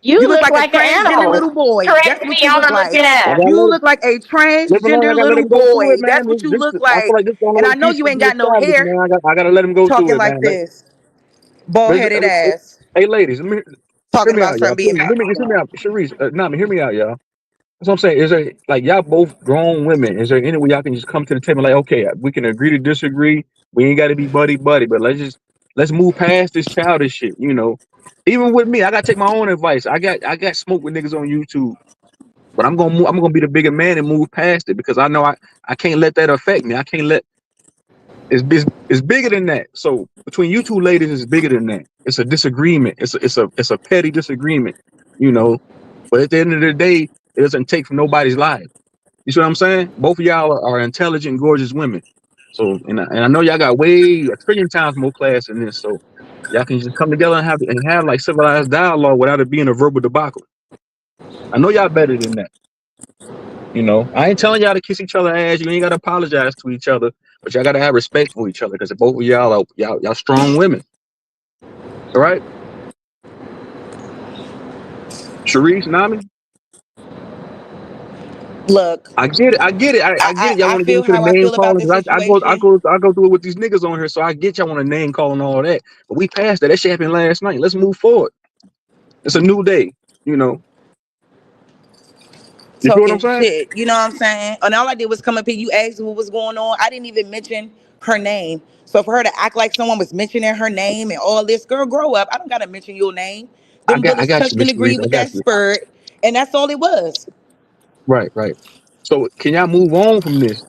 You You look look like a like an transgender animal. little boy. Correct That's what me you on look the like. looking I at. gotta You look like a let transgender him little go through it, boy. man. That's what you look I feel like. like this is the only And way I know peace you can ain't be got no established, hair man. I gotta let him go through talking it, like man. this. Bald Let's, headed ass. hey, ladies, hear Talking me about out, y'all. something being Let me just hear me masculine. out. Sharice, Nami, hear me out, y'all. That's what I'm saying. Is there like y'all both grown women? Is there any way y'all can just come to the table like, okay, we can agree to disagree. We ain't got to be buddy buddy, but let's move past this childish shit. Even with me, I gotta take my own advice. I got smoke with niggas on YouTube, but I'm gonna be the bigger man and move past it because I know I can't let that affect me. I can't let it's bigger than that. So between you two ladies, it's bigger than that. It's a disagreement. It's a petty disagreement, you know. But at the end of the day, it doesn't take from nobody's life. You see what I'm saying? Both of y'all are intelligent, gorgeous women. So, and I know y'all got way a trillion times more class than this. So, y'all can just come together and have like civilized dialogue without it being a verbal debacle. I know y'all better than that. I ain't telling y'all to kiss each other ass. You ain't gotta apologize to each other, but y'all gotta have respect for each other because both of y'all are y'all strong women. All right, Sharice, Nami. Look, I get it. I get it. I get it. Y'all I want to get feel into the how I name feel about calling the because situation. I go through it with these niggas on here, so I get y'all want to name calling and all that. But we passed that. That shit happened last night. Let's move forward. It's a new day. You know. You feel what I'm Talking saying? shit. You know what I'm saying? And all I did was come up here. You asked what was going on. I didn't even mention her name. So for her to act like someone was mentioning her name and all this, girl, grow up. I don't gotta mention your name. Them I bullets got you, touched and Miss Sharice. agreed I with got that you. spirit, and that's all it was. Right, right. So can y'all move on from this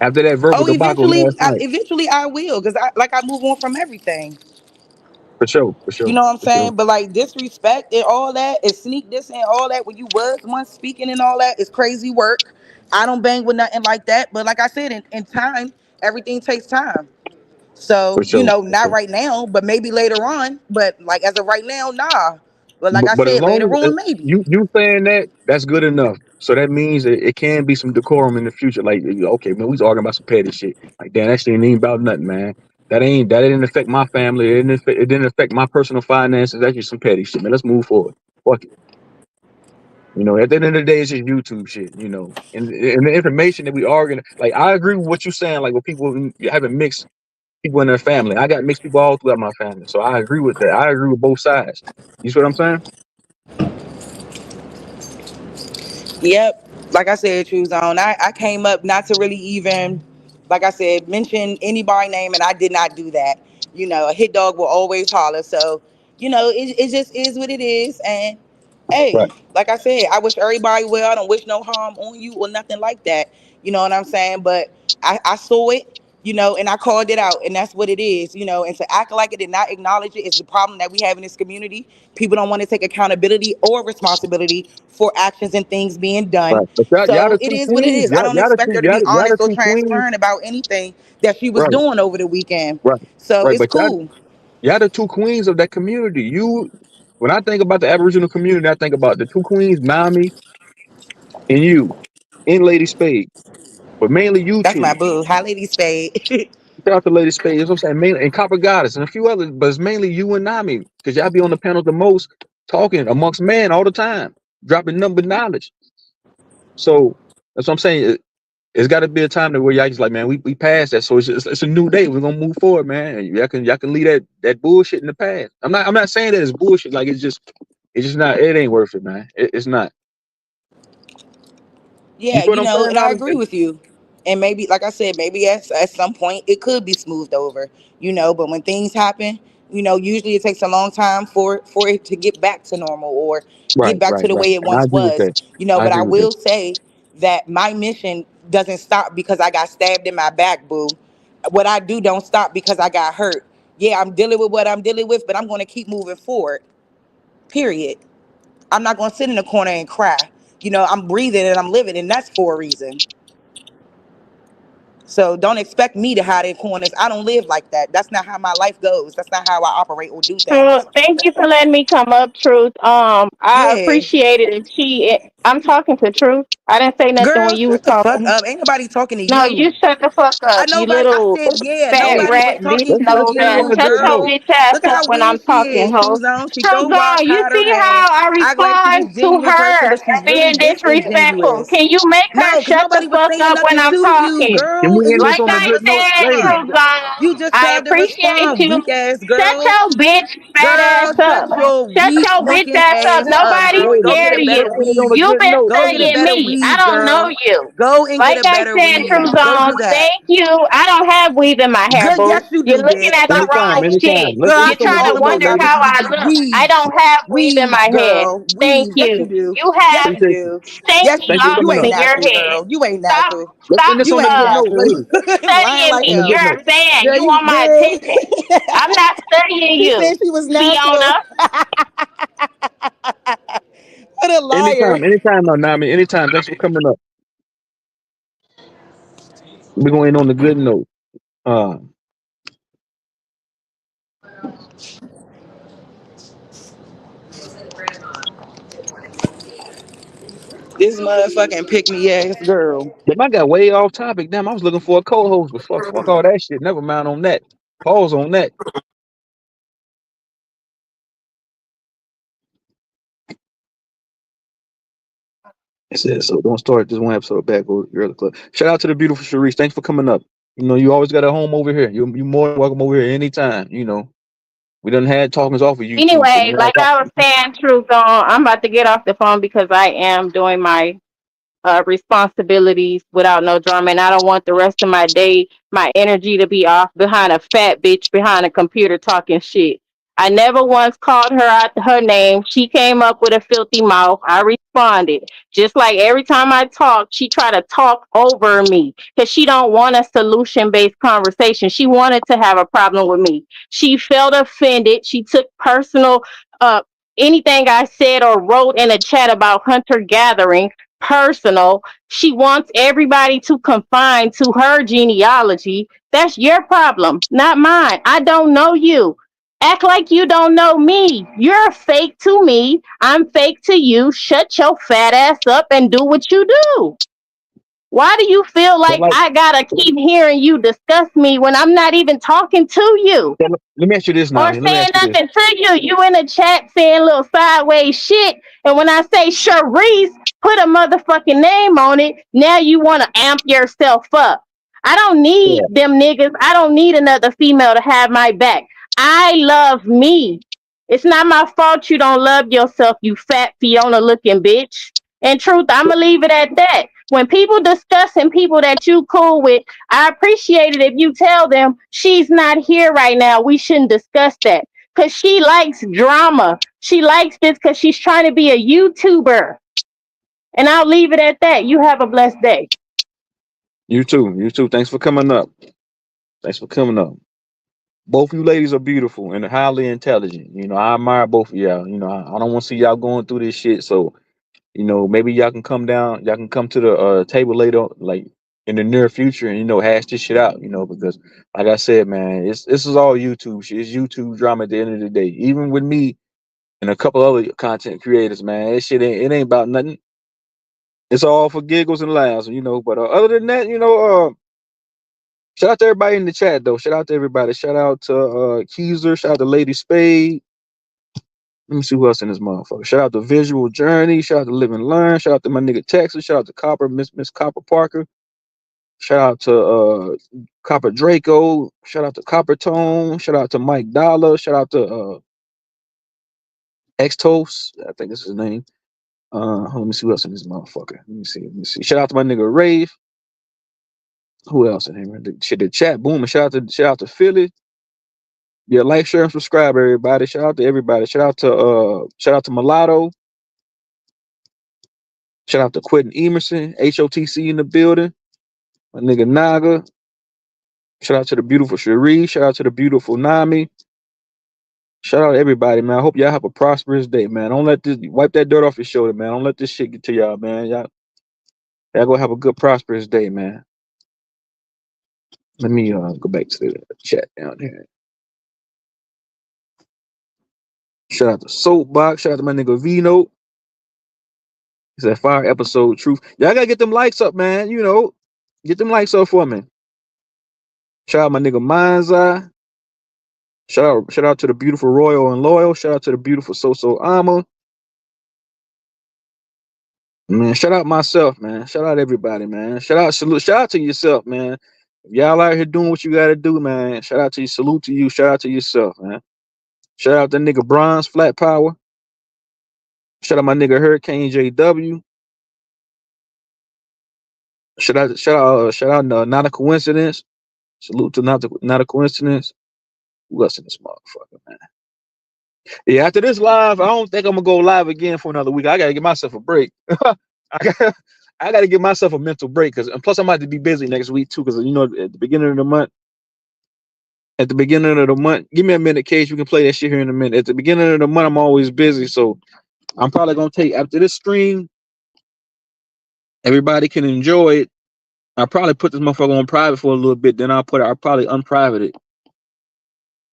after that verbal Oh, debacle last night? eventually I will, because I move on from everything. For sure, for You sure, know what I'm for sure. saying? But like disrespect and all that, and sneak this and all that when you was once speaking and all that is crazy work. I don't bang with nothing like that. But like I said, in time, everything takes time. For So, sure, for not sure. right now, but maybe later on. But like as of right now, nah. But like I But as said, long later as on, maybe. you saying that, that's good enough. So that means that it can be some decorum in the future. Like, okay, man, we was arguing about some petty shit. Like, damn, that shit ain't even about nothing, man. That didn't affect my family. It didn't affect my personal finances. That's just some petty shit, man. Let's move forward. Fuck it. At the end of the day, it's just YouTube shit. And the information that we arguing, like, I agree with what you're saying. Like, with people having mixed people in their family, I got mixed people all throughout my family, so I agree with that. I agree with both sides. You see what I'm saying? Yep. Like I said, True Zone. I came up not to really even, like I said, mention anybody's name, and I did not do that. A hit dog will always holler. So, it just is what it is. And Right. hey, like I said, I wish everybody well. I don't wish no harm on you or nothing like that. You know what I'm saying? But I saw it, and I called it out, and that's what it is, and to act like it and not acknowledge it is the problem that we have in this community. People don't want to take accountability or responsibility for actions and things being done. Right. But y'all So the it two is what it queens. is. I don't expect her to be Y'all the honest or two queens. transparent about anything that she was Right. doing over the weekend. Right. So Right. it's But cool. y'all the two queens of that community. When I think about the Aboriginal community, I think about the two queens, Nami and you. and Lady Spade, but mainly you That's my two. boo. Hi, Lady Spade. Shout out to Lady Spade. That's what I'm saying. Mainly, and Copper Goddess and a few others, but it's mainly you and Nami because y'all be on the panel the most, talking amongst men all the time, dropping number knowledge. So that's what I'm saying. It's got to be a time to where y'all just like, man, we passed that. So it's a new day. We're gonna move forward, man. And y'all can leave that bullshit in the past. I'm not saying that it's bullshit. Like it's just not. It ain't worth it, man. It's not. You Yeah, feel what you I'm know, saying, and I Nami? agree with you. And maybe, like I said, maybe at some point it could be smoothed over, you know. But when things happen, you know, usually it takes a long time for it to get back to normal or Right, get back right, to the right. way it And I once agree with was, that. you know. I But I agree with that. will say that my mission doesn't stop because I got stabbed in my back, boo. What I do don't stop because I got hurt. Yeah, I'm dealing with what I'm dealing with, but I'm going to keep moving forward. Period. I'm not going to sit in the corner and cry. You know, I'm breathing and I'm living, and that's for a reason. So don't expect me to hide in corners. I don't live like that. That's not how my life goes. That's not how I operate or do Truth. things. Thank you for letting me come up, Truth. I Yeah. appreciate it. If I'm talking to Truth. I didn't say nothing when Girl, you was shut the fuck talking. up. Ain't nobody talking to No, you you. shut the fuck I up, you nobody I little said, yeah, fat Hey, nobody was rat bitch talking let's to let's nose end it ass. on you, a Shut good your note. girl. bitch ass Look at up how when weird I'm she talking, is. She ho. was on. She Truth go wash, gone. You hide her see hair, how I act like she this respond to genuine person, her but she's really being disrespectful? disingenuous. Can you make her No, because shut the nobody was fuck saying up when nothing I'm to you, talking? Can girl. we And end you this Like on a tried to I good note, said, ladies? Truth respond. You gone. just I tried to appreciate respond, you. weak ass Shut girl. your bitch fat Girl, ass up. shut your Shut weak your bitch looking ass up. ass up, Nobody's girl, and go Ladies, get scared a of better you. let's end it on a weave. You've good been note. Go get a studying better me. I weave, don't know girl. you. Go and get Like a I better said, True weave. Go Zone, do that. thank you. I don't have weave in my hair, Good, boo. yes you You're do, looking bitch. at the Anytime, wrong anytime. shit. Let's Girl, end I You're this on a spend trying all to good of my note, wonder time ladies. how teaching I you to look. I weave. don't have weave in Weave, my head. girl. Thank Weave. Yes you you. do. You Yes have you Appreciate you. do. Yes stanky you Thanks for do. locks You coming ain't up. in your natural, head. girl. You ain't Stop, natural. Let's end stop this You on a ain't good note, natural. ladies. Lying studying like me. On a good You're hell. note. a fan. Girl, You you want my did. attention. I'm not studying She said you, she was natural. Fiona. What a liar. Anytime, Nami. Anytime. Thanks for coming up. We're going to end on a good note. Uh, This motherfucking pick me ass girl. damn, I got way off topic. Damn, I was looking for a co-host, but fuck all that shit. Never mind on that. Pause on that. It says so. Don't start this one episode back over your other club. Shout out to the beautiful Sharice. Thanks for coming up. You know, you always got a home over here. You more than welcome over here anytime. You know, we done had talkings off of YouTube, so you Anyway, know, like I was saying, True Zone, I'm about to get off the phone because I am doing my responsibilities without no drama. And I don't want the rest of my day, my energy to be off behind a fat bitch behind a computer talking shit. I never once called her out her name. She came up with a filthy mouth. I responded. Just like every time I talk, she tried to talk over me because she don't want a solution-based conversation. She wanted to have a problem with me. She felt offended. She took personal uh anything I said or wrote in a chat about hunter gathering personal. She wants everybody to confine to her genealogy. That's your problem, not mine. I don't know you. Act like you don't know me. You're fake to me. I'm fake to you. Shut your fat ass up and do what you do. Why do you feel but like like, I gotta keep hearing you discuss me when I'm not even talking to you? let me ask you this, Or Nami. Let me saying ask you this. nothing to you. You in the chat saying little sideways shit. And when I say Sharice, put a motherfucking name on it, now you want to amp yourself up. I don't need Yeah, them niggas. I don't need another female to have my back. I love me. It's not my fault you don't love yourself, you fat Fiona looking bitch. In truth, I'm going to leave it at that. When people discussing people that you cool with, I appreciate it if you tell them she's not here right now. We shouldn't discuss that. Because she likes drama. She likes this because she's trying to be a YouTuber. And I'll leave it at that. You have a blessed day. you too. You too. Thanks for coming up. Thanks for coming up. Both you ladies are beautiful and highly intelligent. You know, I admire both of y'all. You know, I don't want to see y'all going through this shit. So, you know, maybe y'all can come down, y'all can come to the table later, like in the near future, and hash this shit out. Because like I said, man, this is all YouTube shit. It's YouTube drama at the end of the day. Even with me and a couple other content creators, man, it ain't about nothing. It's all for giggles and laughs, you know. But other than that, you know, shout out to everybody in the chat though. Shout out to everybody. Shout out to Keezer. Shout out to Lady Spade. Let me see who else in this motherfucker. Shout out to Visual Journey. Shout out to Live and Learn. Shout out to my nigga Texas. Shout out to Copper, Miss Copper Parker. Shout out to Copper Draco. Shout out to Copper Tone. Shout out to Mike Dollar. Shout out to Xtos. I think that's his name. Let me see who else in this motherfucker. Let me see. Shout out to my nigga Rave. Who else in here? The chat booming. Shout out to Philly. Yeah, like, share, and subscribe, everybody. Shout out to everybody. Shout out to Mulatto. Shout out to Quentin Emerson, HOTC in the building. My nigga Naga. Shout out to the beautiful Cherie. Shout out to the beautiful Nami. Shout out to everybody, man. I hope y'all have a prosperous day, man. Don't let this wipe that dirt off your shoulder, man. Don't let this shit get to y'all, man. Y'all go have a good, prosperous day, man. Let me go back to the chat down here. Shout out to Soapbox. Shout out to my nigga Vino. It's that fire episode, truth. Y'all gotta get them likes up, man. You know, get them likes up for me. Shout out my nigga Mind's Eye. Shout out to the beautiful Royal and Loyal. Shout out to the beautiful So Ama. Man, shout out myself, man. Shout out everybody, man. Shout out to yourself, man. If y'all out here doing what you gotta do, man. Shout out to you. Salute to you. Shout out to yourself, man. Shout out to nigga Bronze Flat Power. Shout out my nigga Hurricane JW. Shout out, Not a Coincidence. Salute to Not a Coincidence. Who else in this motherfucker, man? Yeah, after this live, I don't think I'm gonna go live again for another week. I gotta give myself a break. I gotta give myself a mental break, and plus I'm about to be busy next week too, because you know at the beginning of the month. Give me a minute, Cage. We can play that shit here in a minute. At the beginning of the month, I'm always busy, so I'm probably gonna take after this stream. Everybody can enjoy it. I'll probably put this motherfucker on private for a little bit, then I'll probably unprivate it.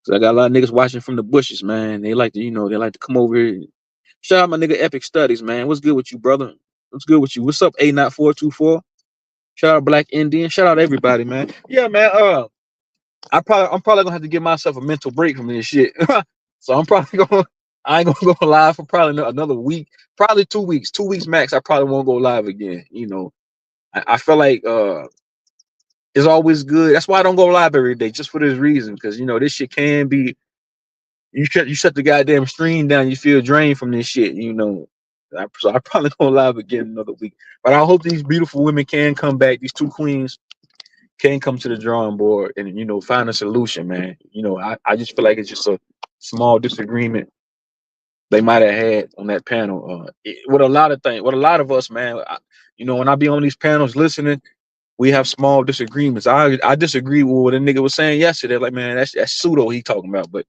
So I got a lot of niggas watching from the bushes, man. They like to come over here. Shout out my nigga Epic Studies, man. What's good with you, brother? What's good with you? What's up, A0424? Shout out Black Indian. Shout out everybody, man. Yeah, man. I'm probably gonna have to give myself a mental break from this shit. So I ain't gonna go live for probably another week, probably 2 weeks. 2 weeks max. I probably won't go live again. You know, I feel like it's always good. That's why I don't go live every day, just for this reason. Because you know this shit can be. You shut the goddamn stream down, you feel drained from this shit. You know, so I probably go live again another week. But I hope these beautiful women can come back. These two queens can come to the drawing board and you know find a solution, man. You know, I just feel like it's just a small disagreement they might have had on that panel. With a lot of us, man. You know, when I be on these panels listening, we have small disagreements. I disagree with what a nigga was saying yesterday. Like, man, that's pseudo he talking about. But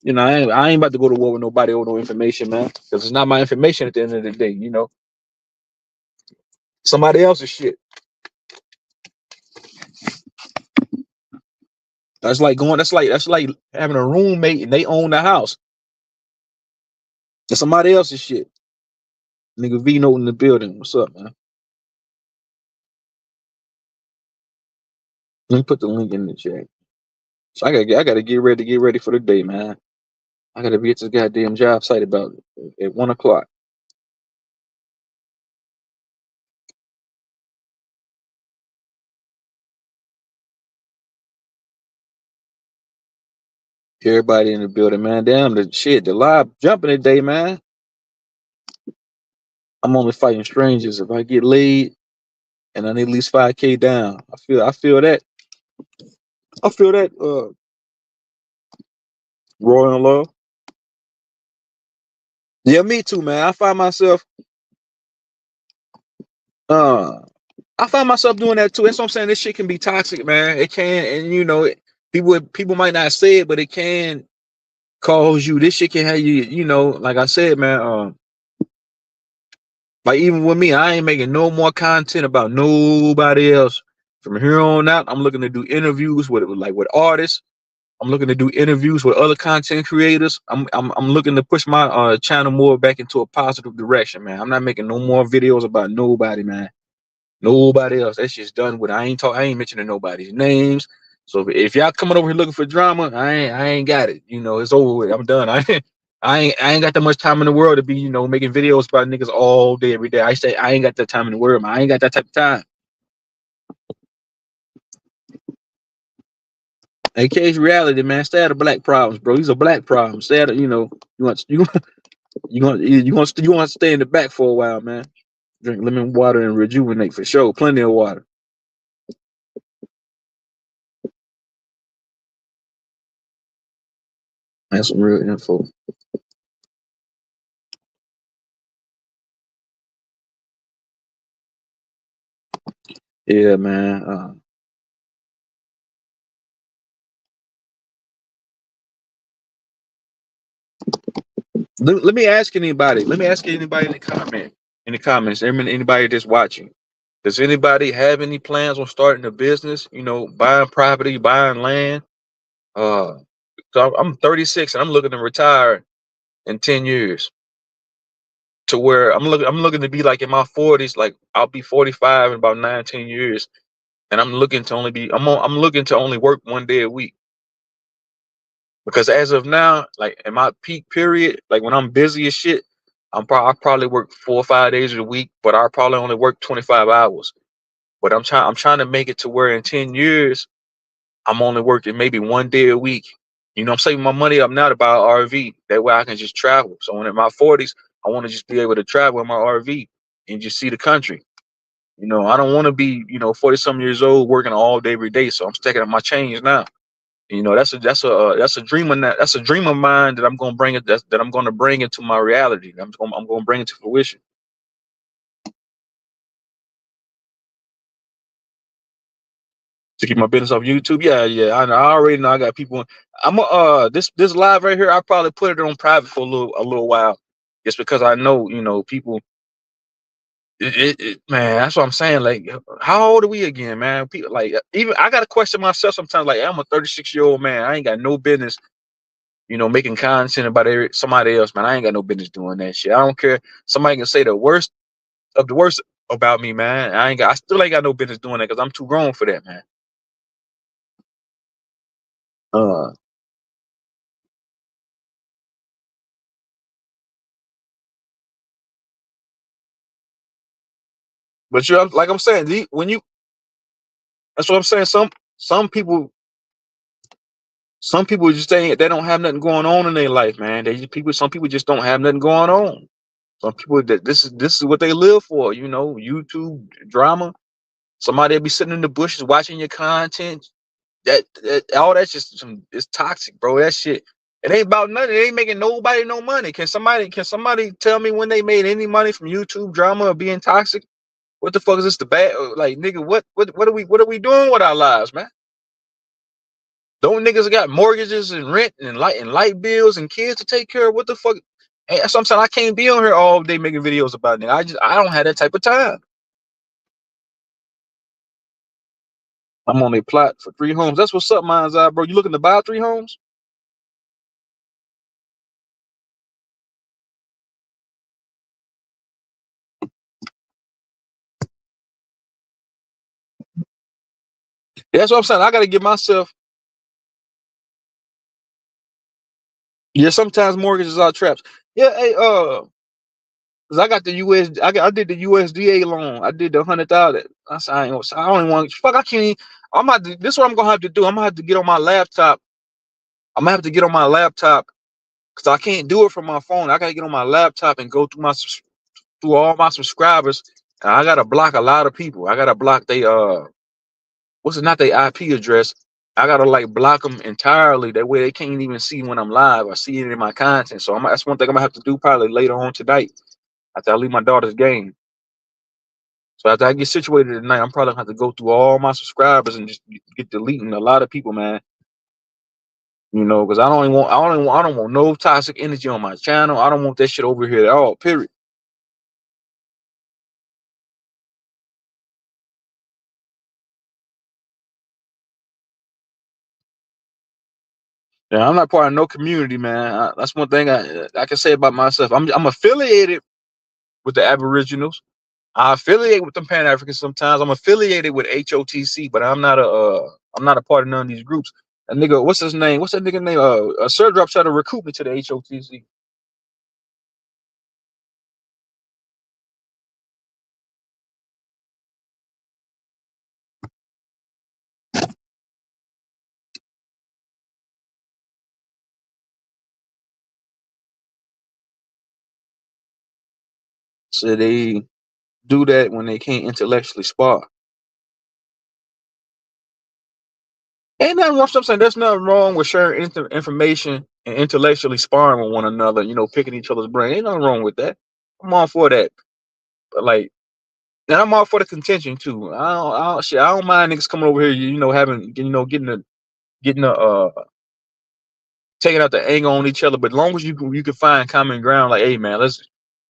you know, I ain't about to go to war with nobody or no information, man. Because it's not my information at the end of the day. You know, somebody else's shit. That's like having a roommate and they own the house. It's somebody else's shit. Nigga V Note in the building. What's up, man? Let me put the link in the chat. So I gotta get ready for the day, man. I gotta be at this goddamn job site about at 1 o'clock. Everybody in the building, man. Damn, the live jumping today, man. I'm only fighting strangers if I get laid and I need at least 5K down. I feel that. I feel that, Royal and Love. Yeah, me too, man. I find myself doing that too. That's what I'm saying. This shit can be toxic, man. It can, and you know, people might not say it, but it can cause you. This shit can have you. You know, like I said, man. Like even with me, I ain't making no more content about nobody else. From here on out, I'm looking to do interviews with artists. I'm looking to do interviews with other content creators. I'm looking to push my channel more back into a positive direction, man. I'm not making no more videos about nobody, man. Nobody else. That's just done with. I ain't mentioning nobody's names. So if y'all coming over here looking for drama, I ain't got it. You know, it's over with. I'm done. I ain't got that much time in the world to be, you know, making videos about niggas all day, every day. I say I ain't got that time in the world, man. I ain't got that type of time. AK's reality, man. Stay out of black problems, bro. These are black problems. Stay out of, you know, you want to stay in the back for a while, man. Drink lemon water and rejuvenate for sure. Plenty of water. That's some real info. Yeah, man. Let me ask anybody. Let me ask anybody in the comments. Anybody that's watching. Does anybody have any plans on starting a business? You know, buying property, buying land. Uh, so I'm 36 and I'm looking to retire in 10 years. To where I'm looking to be like in my 40s. Like I'll be 45 in about 19 years, and I'm looking to only be. I'm looking to only work 1 day a week. Because as of now, like in my peak period, like when I'm busy as shit, I probably work 4 or 5 days a week, but I probably only work 25 hours. But I'm trying to make it to where in 10 years I'm only working maybe 1 day a week. You know, I'm saving my money up now to buy an RV. That way I can just travel. So when in my 40s, I want to just be able to travel in my RV and just see the country. You know, I don't want to be, you know, 40 some years old working all day every day. So I'm stacking up my change now. You know, that's a dream of that. That's a dream of mine that I'm gonna bring it. That I'm gonna bring into my reality. I'm gonna bring it to fruition. To keep my business off YouTube. Yeah, yeah. I know. I already know. I got people. I'm this live right here. I probably put it on private for a little while, just because I know, you know, people. Man, that's what I'm saying. Like, how old are we again, man? People like even I gotta question myself sometimes. Like, I'm a 36-year-old man. I ain't got no business, you know, making content about somebody else, man. I ain't got no business doing that shit. I don't care. Somebody can say the worst of the worst about me, man. I still ain't got no business doing that because I'm too grown for that, man. Uh, but you, like I'm saying, when you, that's what I'm saying. Some people, some people just saying they don't have nothing going on in their life, man. Some people just don't have nothing going on. Some people that this is what they live for, you know, YouTube drama. Somebody will be sitting in the bushes watching your content. That all that's just it's toxic, bro. That shit. It ain't about nothing. It ain't making nobody no money. Can somebody tell me when they made any money from YouTube drama or being toxic? What the fuck is this the bad like nigga, what are we doing with our lives, man? Don't niggas got mortgages and rent and light bills and kids to take care of? What the fuck? Hey, that's what I'm saying. I can't be on here all day making videos about it. I don't have that type of time. I'm on a plot for 3 homes. That's what's up, mine's out, bro. You looking to buy 3 homes? Yeah, that's what I'm saying. I gotta give myself. Yeah, sometimes mortgages are traps. Yeah, hey, 'cause I got the I did the USDA loan. I did the 100,000. I said I only want fuck. I can't. I'm about to, this is what I'm gonna have to do. I'm gonna have to get on my laptop. I'm gonna have to get on my laptop because I can't do it from my phone. I gotta get on my laptop and go through through all my subscribers. And I gotta block a lot of people. I gotta block they what's it, not their IP address. I gotta like block them entirely. That way they can't even see when I'm live. I see it in my content. So that's one thing I'm gonna have to do probably later on tonight after I leave my daughter's game. So after I get situated tonight, I'm probably gonna have to go through all my subscribers and just get deleting a lot of people, man. You know, because I don't want no toxic energy on my channel. I don't want that shit over here at all. Period. Yeah, I'm not part of no community, man. That's one thing I can say about myself. I'm affiliated with the Aboriginals. I affiliate with them Pan Africans sometimes. I'm affiliated with HOTC, but I'm not a part of none of these groups. A nigga, what's his name? What's that nigga name? Sir Drop tried to recruit me to the HOTC. So they do that when they can't intellectually spar. Ain't nothing wrong. I'm saying there's nothing wrong with sharing information and intellectually sparring with one another. You know, picking each other's brain. Ain't nothing wrong with that. I'm all for that. But like, and I'm all for the contention too. I don't mind niggas coming over here. You know, getting the taking out the anger on each other. But as long as you can find common ground, like, hey man, let's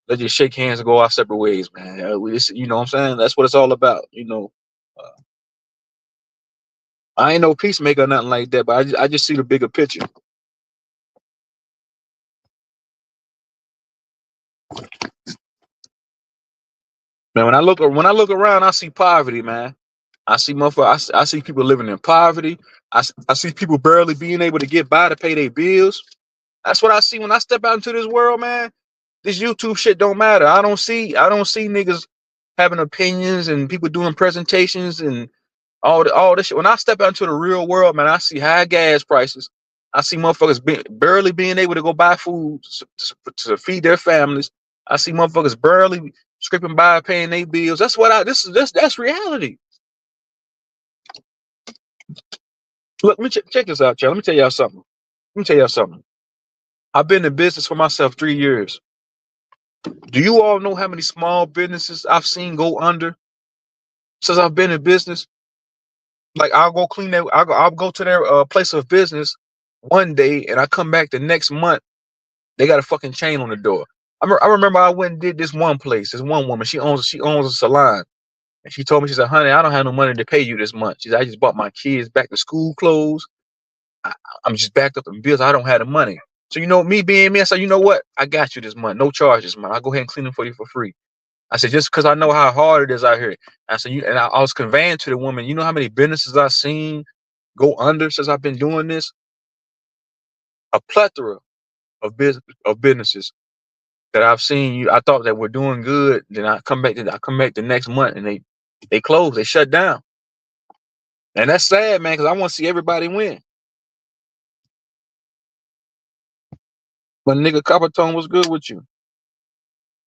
just shake hands and go our separate ways, man. You know what I'm saying? That's what it's all about. You know, uh, I ain't no peacemaker or nothing like that, but I just see the bigger picture. Man, when I look around, I see poverty, man. I see motherfuckers. I see people living in poverty. I see people barely being able to get by to pay their bills. That's what I see when I step out into this world, man. This YouTube shit don't matter. I don't see niggas having opinions and people doing presentations and all this shit. When I step out into the real world, man, I see high gas prices. I see motherfuckers barely being able to go buy food to feed their families. I see motherfuckers barely scraping by paying their bills. That's what that's reality. Look, let me check this out, y'all. Let me tell y'all something. I've been in business for myself 3 years. Do you all know how many small businesses I've seen go under since I've been in business? Like I'll go clean that. I'll go to their place of business one day, and I come back the next month. They got a fucking chain on the door. I remember I went and did this one place. This one woman. She owns a salon, and she told me, she said, "Honey, I don't have no money to pay you this month." She said, "I just bought my kids back to school clothes. I'm just backed up in bills. I don't have the money." So you know, me being me, I said, "You know what? I got you this month. No charges, man. I'll go ahead and clean them for you for free." I said, just because I know how hard it is out here. I said, I was conveying to the woman, you know how many businesses I've seen go under since I've been doing this? A plethora of businesses that I've seen. I thought that were doing good. Then I come back the next month and they close, they shut down. And that's sad, man, because I want to see everybody win. But nigga, Copper Tone, what's good with you?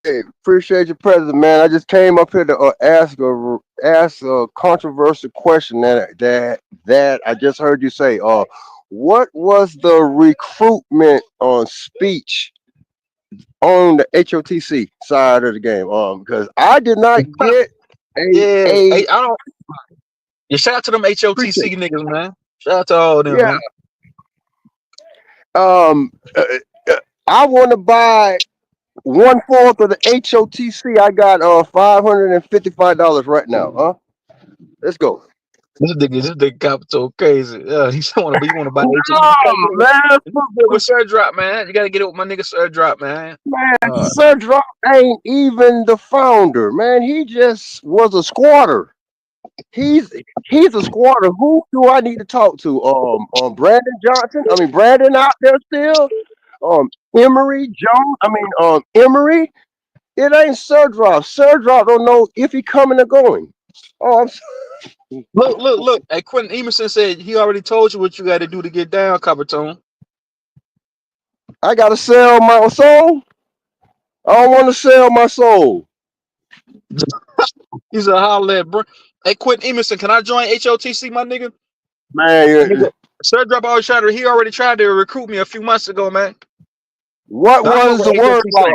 Hey, appreciate your presence, man. I just came up here to ask a controversial question that I just heard you say. What was the recruitment on speech on the HOTC side of the game? Because I did not get Yeah, a I don't. Yeah, shout out to them HOTC niggas, man. Shout out to all of them, yeah. man. I want to buy 1/4 of the HOTC. I got $555 right now. Huh? Let's go. This nigga Capital crazy. Yeah, he want to buy No, man. with Sir Drop, man. You gotta get it with my nigga Sir Drop, man. Sir Drop ain't even the founder, man. He just was a squatter. He's a squatter. Who do I need to talk to? Brandon Johnson. I mean, Brandon out there still. Emery Jones. I mean, Emery. It ain't Sir Drop. Sir Drop don't know if he coming or going. Oh, Look. Hey, Quentin Emerson said he already told you what you got to do to get down, Coppertone. I gotta sell my soul. I don't want to sell my soul. He's a holler at bro. Hey, Quentin Emerson, can I join HOTC, my nigga? Man, Sir Drop he already tried to recruit me a few months ago, man. what was the word like?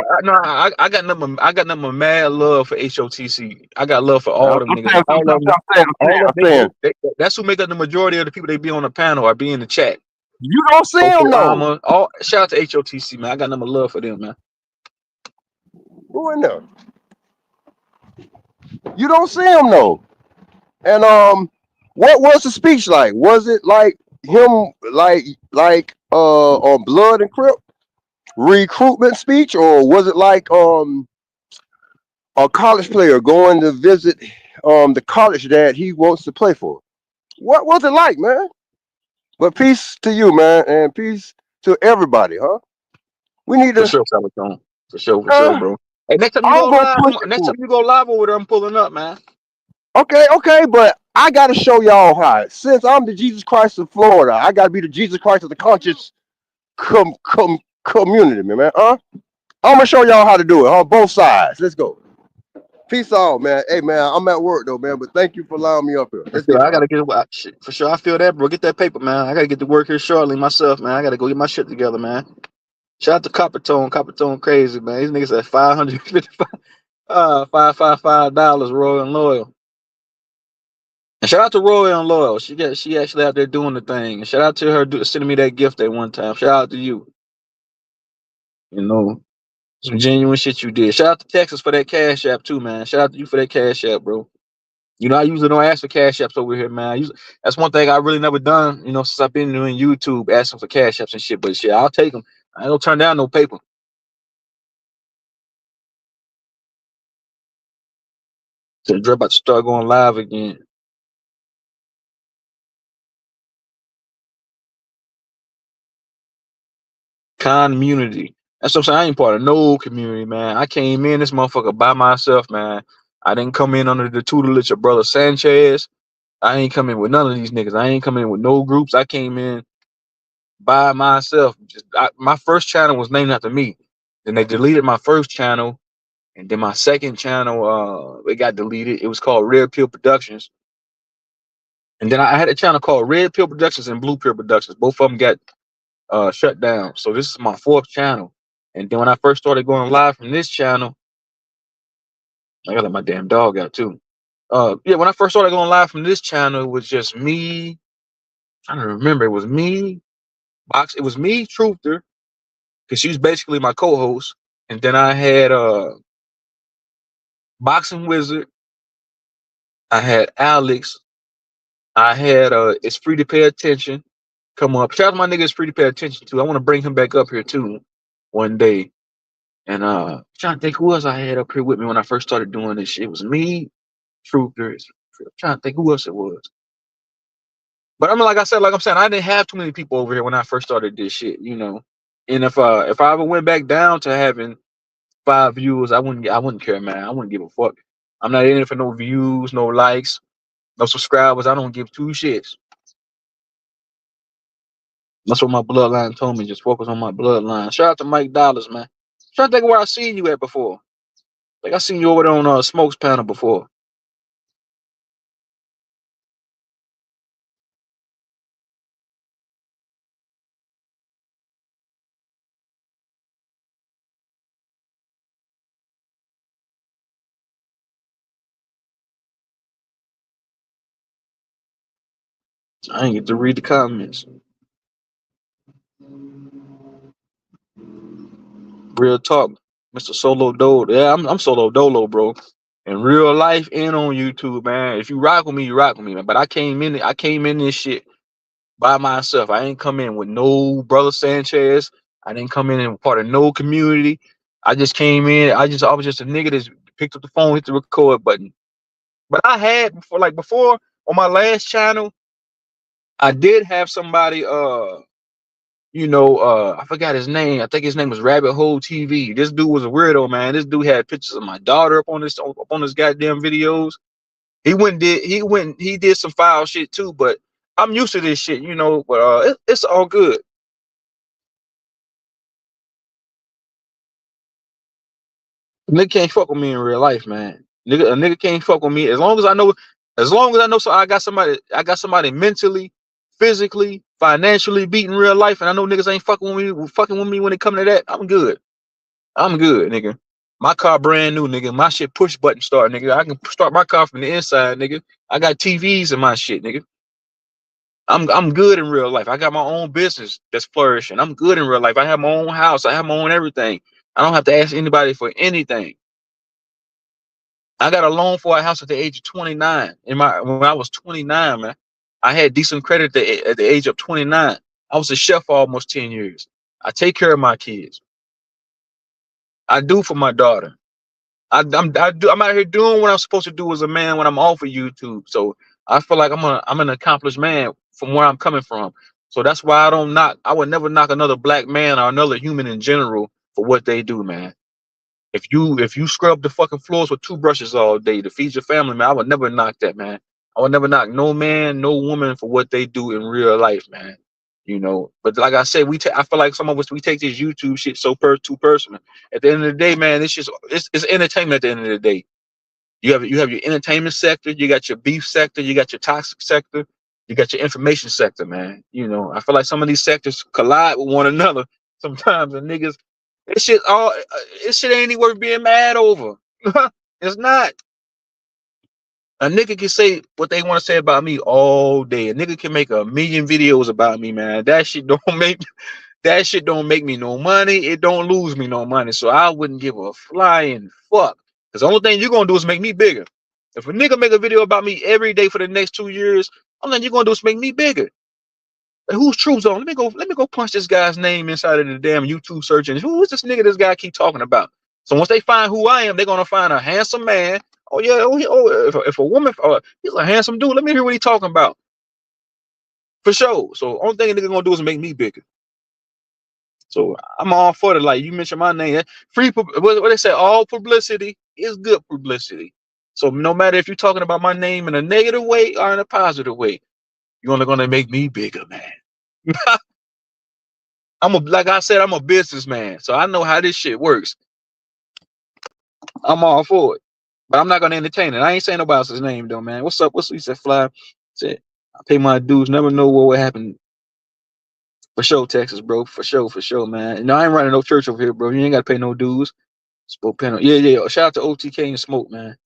I got nothing but mad love for HOTC. I got love for all them niggas. I'm saying. That's who make up the majority of the people they be on the panel or be in the chat. You don't see them though. Shout out to HOTC, man. I got nothing but love for them, man. Who in there? You don't see him though. And what was the speech like? Was it like him like on Blood and Crip recruitment speech, or was it like a college player going to visit the college that he wants to play for? What was it like, man? But peace to you, man, and peace to everybody, huh? We need For to. sure, Sabatone. For sure, bro. Hey, next time you I'm go gonna live, push it next for. time you go live over there, I'm pulling up, man. Okay, but I gotta show y'all how. Since I'm the Jesus Christ of Florida, I gotta be the Jesus Christ of the conscious community, man. Huh? I'm gonna show y'all how to do it on both sides. Let's go. Peace out, man. Hey, man, I'm at work though, man. But thank you for allowing me up here. For Let's sure, get it. I gotta get shit. For sure, I feel that, bro. Get that paper, man. I gotta get to work here shortly myself, man. I gotta go get my shit together, man. Shout out to Coppertone crazy, man. These niggas at $555, $555 Royal and Loyal. And shout out to Royal and Loyal. She actually out there doing the thing. And shout out to her sending me that gift that one time. Shout out to you. You know, some genuine shit you did. Shout out to Texas for that Cash App too, man. Shout out to you for that Cash App, bro. You know, I usually don't ask for Cash Apps over here, man. That's one thing I really never done, you know, since I've been doing YouTube, asking for Cash Apps and shit. But shit, I'll take them. I ain't gonna turn down no paper. So Dre about to start going live again. Community. That's what I'm saying. I ain't part of no community, man. I came in this motherfucker by myself, man. I didn't come in under the tutelage of Brother Sanchez. I ain't come in with none of these niggas. I ain't come in with no groups. I came in by myself. My first channel was named after me. Then they deleted my first channel, and then my second channel, it got deleted. It was called Red Pill Productions. And then I had a channel called Red Pill Productions and Blue Pill Productions. Both of them got shut down. So this is my fourth channel. And then when I first started going live from this channel, I gotta let my damn dog out too. Yeah, when I first started going live from this channel, it was just me. I'm trying to remember, it was me, Box. It was me, Truther, because she was basically my co-host. And then I had Boxing Wizard. I had Alex. I had It's Free to Pay Attention. Come up. Shout out to my nigga It's Free to Pay Attention too. I want to bring him back up here too one day. And trying to think who else I had up here with me when I first started doing this shit. It was me, Truther. I'm trying to think who else it was. But I mean, like I'm saying, I didn't have too many people over here when I first started this shit, you know. And if I ever went back down to having 5 viewers, I wouldn't care, man. I wouldn't give a fuck. I'm not in it for no views, no likes, no subscribers. I don't give two shits. That's what my bloodline told me. Just focus on my bloodline. Shout out to Mike Dollars, man. Trying to think where I seen you at before. Like I seen you over there on Smokes panel before. I didn't get to read the comments. Real talk, Mr. Solo Dolo. Yeah, I'm Solo Dolo, bro. In real life and on YouTube, man. If you rock with me, you rock with me, man. But I came in this shit by myself. I ain't come in with no Brother Sanchez. I didn't come in and part of no community. I just came in. I was just a nigga that picked up the phone, hit the record button. But I had before on my last channel, I did have somebody I forgot his name. I think his name was Rabbit Hole TV. This dude was a weirdo, man. This dude had pictures of my daughter up on his goddamn videos. He did some foul shit too, but I'm used to this shit, you know. But it's all good. Nigga can't fuck with me in real life, man. A nigga can't fuck with me as long as I know. So I got somebody mentally, physically, financially beating real life, and I know niggas ain't fucking with me when it come to that. I'm good. I'm good, nigga. My car brand new, nigga. My shit push button start, nigga. I can start my car from the inside, nigga. I got TVs in my shit, nigga. I'm good in real life. I got my own business that's flourishing. I'm good in real life. I have my own house. I have my own everything. I don't have to ask anybody for anything. I got a loan for a house at the age of 29. When I was 29, man, I had decent credit at the age of 29. I was a chef for almost 10 years. I take care of my kids. I do for my daughter. I'm out here doing what I'm supposed to do as a man when I'm off of YouTube. So I feel like I'm an accomplished man from where I'm coming from. So that's why I would never knock another black man or another human in general for what they do, man. If you scrub the fucking floors with two brushes all day to feed your family, man, I would never knock that, man. I would never knock no man, no woman for what they do in real life, man. But like I said, I feel like some of us we take this YouTube shit so too personal. At the end of the day, man, it's entertainment. At the end of the day, you have your entertainment sector, you got your beef sector, you got your toxic sector, you got your information sector, man. I feel like some of these sectors collide with one another sometimes, and niggas, this shit ain't even worth being mad over. It's not. A nigga can say what they want to say about me all day. A nigga can make a million videos about me, man. That shit don't make me no money. It don't lose me no money. So I wouldn't give a flying fuck. Because the only thing you're gonna do is make me bigger. If a nigga make a video about me every day for the next 2 years, only thing you're gonna do is make me bigger. Like, who's True Zone? Let me go punch this guy's name inside of the damn YouTube search engine. Who is this nigga this guy keep talking about? So once they find who I am, they're gonna find a handsome man. Oh yeah, if a woman, he's a handsome dude. Let me hear what he's talking about. For sure. So only thing a nigga gonna do is make me bigger. So I'm all for it. Like you mentioned my name, what they say, all publicity is good publicity. So no matter if you're talking about my name in a negative way or in a positive way, you're only gonna make me bigger, man. Like I said, I'm a businessman, so I know how this shit works. I'm all for it, but I'm not gonna entertain it. I ain't saying nobody else's name though, man. What's up? He said, Fly. Said, I pay my dues. Never know what will happen. For sure, Texas, bro. For sure, man. No, I ain't running no church over here, bro. You ain't gotta pay no dues. Smoke panel. Yeah. Shout out to OTK and Smoke, man.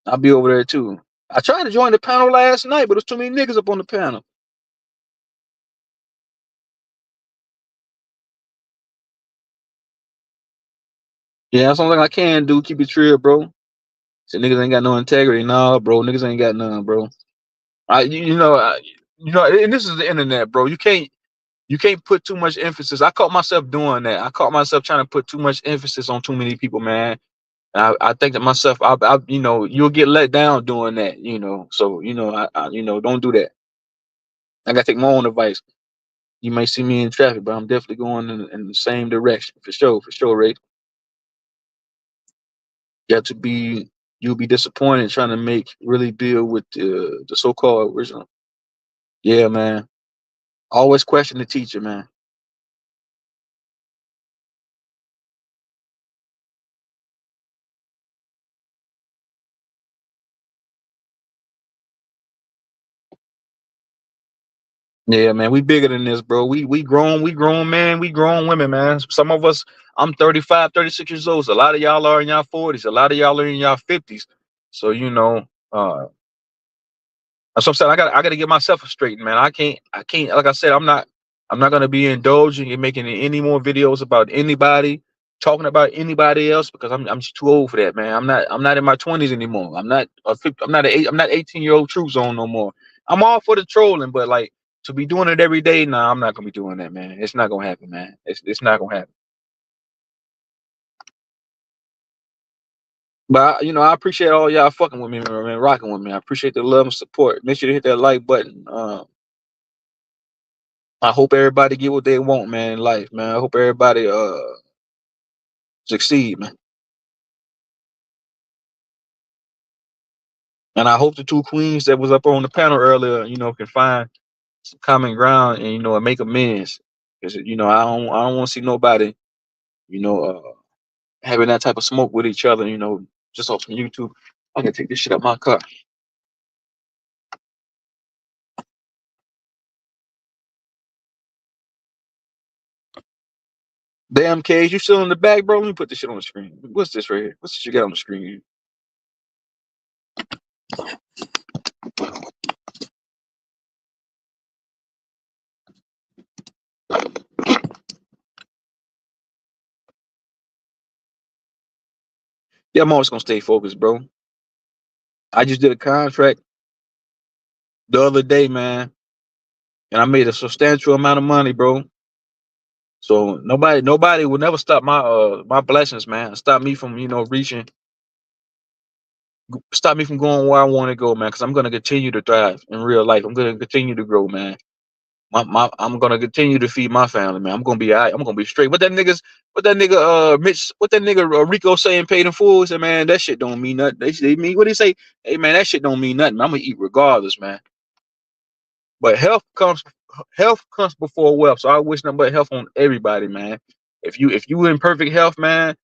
I'll be over there too. I tried to join the panel last night, but there's too many niggas up on the panel. Yeah, that's something I can do. Keep it real, bro. So niggas ain't got no integrity. Nah, bro. Niggas ain't got none, bro. And this is the internet, bro. You can't put too much emphasis. I caught myself doing that. I caught myself trying to put too much emphasis on too many people, man. And I think that myself, you'll get let down doing that, So, don't do that. I gotta take my own advice. You may see me in traffic, but I'm definitely going in the same direction for sure, Ray. You'll be disappointed trying to really build with the so-called original. Yeah, man. Always question the teacher, man. Yeah, man, we bigger than this, bro. We grown men, we grown women, man. Some of us, I'm 35, 36 years old. So a lot of y'all are in y'all 40s. A lot of y'all are in y'all 50s. So that's what I'm saying. I gotta get myself straight, man. I can't. Like I said, I'm not gonna be indulging in making any more videos about anybody, talking about anybody else because I'm just too old for that, man. I'm not in my 20s anymore. I'm not 18-year-old True Zone no more. I'm all for the trolling, but like to be doing it every day, nah, I'm not gonna be doing that, man. It's not gonna happen, man. It's not gonna happen. But I appreciate all y'all fucking with me, man, rocking with me. I appreciate the love and support. Make sure to hit that like button. I hope everybody get what they want, man, in life, man. I hope everybody succeed, man. And I hope the two queens that was up on the panel earlier, can find some common ground and and make amends. Because I don't want to see nobody, you know, uh, having that type of smoke with each other, just off from YouTube. I can take this shit out my car. Damn, Cage, you still in the back, bro? Let me put this shit on the screen. What's this right here? What's this you got on the screen here? Yeah, I'm always gonna stay focused, bro. I just did a contract the other day, man, and I made a substantial amount of money, bro. So nobody will never stop my blessings, man. Stop me from stop me from going where I want to go, man. Because I'm gonna continue to thrive in real life. I'm gonna continue to grow, man. I'm gonna continue to feed my family, man. I'm gonna be alright. I'm gonna be straight. What that nigga Mitch, what that nigga Rico saying paid in full? He said, man, that shit don't mean nothing. They mean what he say? Hey man, that shit don't mean nothing. I'm gonna eat regardless, man. But health comes before wealth. So I wish nothing but health on everybody, man. If you in perfect health, man,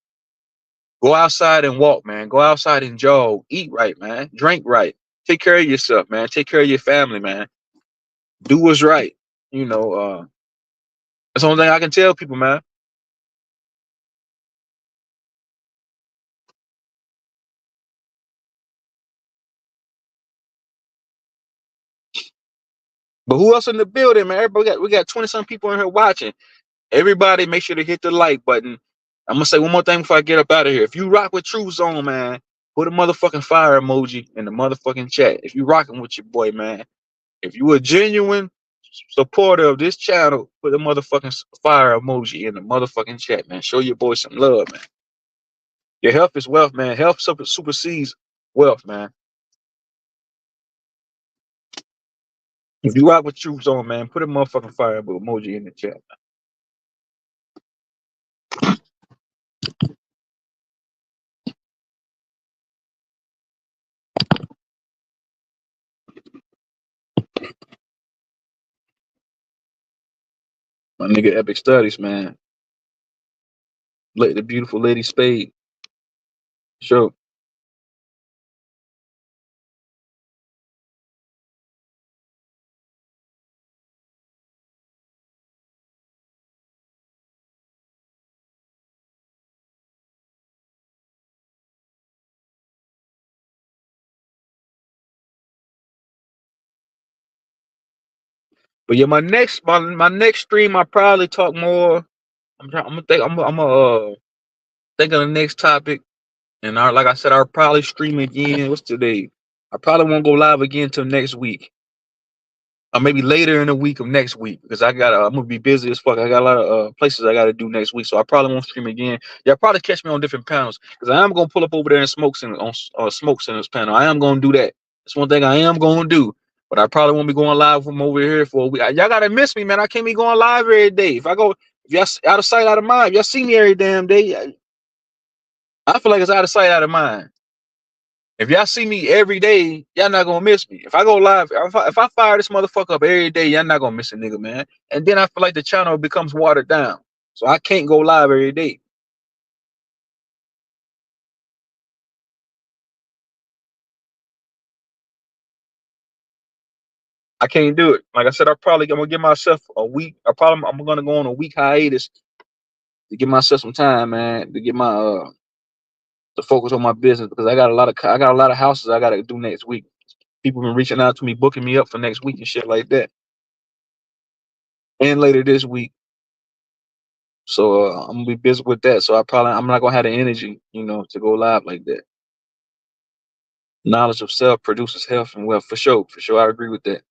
go outside and walk, man. Go outside and jog. Eat right, man. Drink right. Take care of yourself, man. Take care of your family, man. Do what's right. You know, that's the only thing I can tell people, man. But who else in the building, man? We got 20 some people in here watching. Everybody make sure to hit the like button. I'm gonna say one more thing before I get up out of here. If you rock with True Zone, man, put a motherfucking fire emoji in the motherfucking chat. If you rocking with your boy, man. If you a genuine supporter of this channel, put a motherfucking fire emoji in the motherfucking chat, man. Show your boy some love, man. Your health is wealth, man. Health supersedes wealth, man. If you rock with True Zone, man, put a motherfucking fire emoji in the chat. My nigga Epic Studies, man. Let the beautiful lady Spade. Sure. But yeah, my next stream, I probably talk more. I'm gonna think of the next topic, and like I said, I'll probably stream again. What's today? I probably won't go live again till next week, or maybe later in the week of next week, because I'm gonna be busy as fuck. I got a lot of places I gotta do next week, so I probably won't stream again. Y'all probably catch me on different panels, because I am gonna pull up over there and Smoke Center's panel. I am gonna do that. That's one thing I am gonna do. But I probably won't be going live from over here for a week. Y'all gotta miss me, man. I can't be going live every day. If y'all out of sight, out of mind. If y'all see me every damn day, I feel like it's out of sight, out of mind. If y'all see me every day, y'all not gonna miss me. If I go live, if I fire this motherfucker up every day, y'all not gonna miss a nigga, man. And then I feel like the channel becomes watered down. So I can't go live every day. I can't do it. Like I said, I'm gonna give myself a week. I'm gonna go on a week hiatus to give myself some time, man, to get my to focus on my business, because I got a lot of houses I gotta do next week. People been reaching out to me, booking me up for next week and shit like that, and later this week. So I'm gonna be busy with that. So I'm not gonna have the energy, to go live like that. Knowledge of self produces health and wealth, for sure. For sure, I agree with that.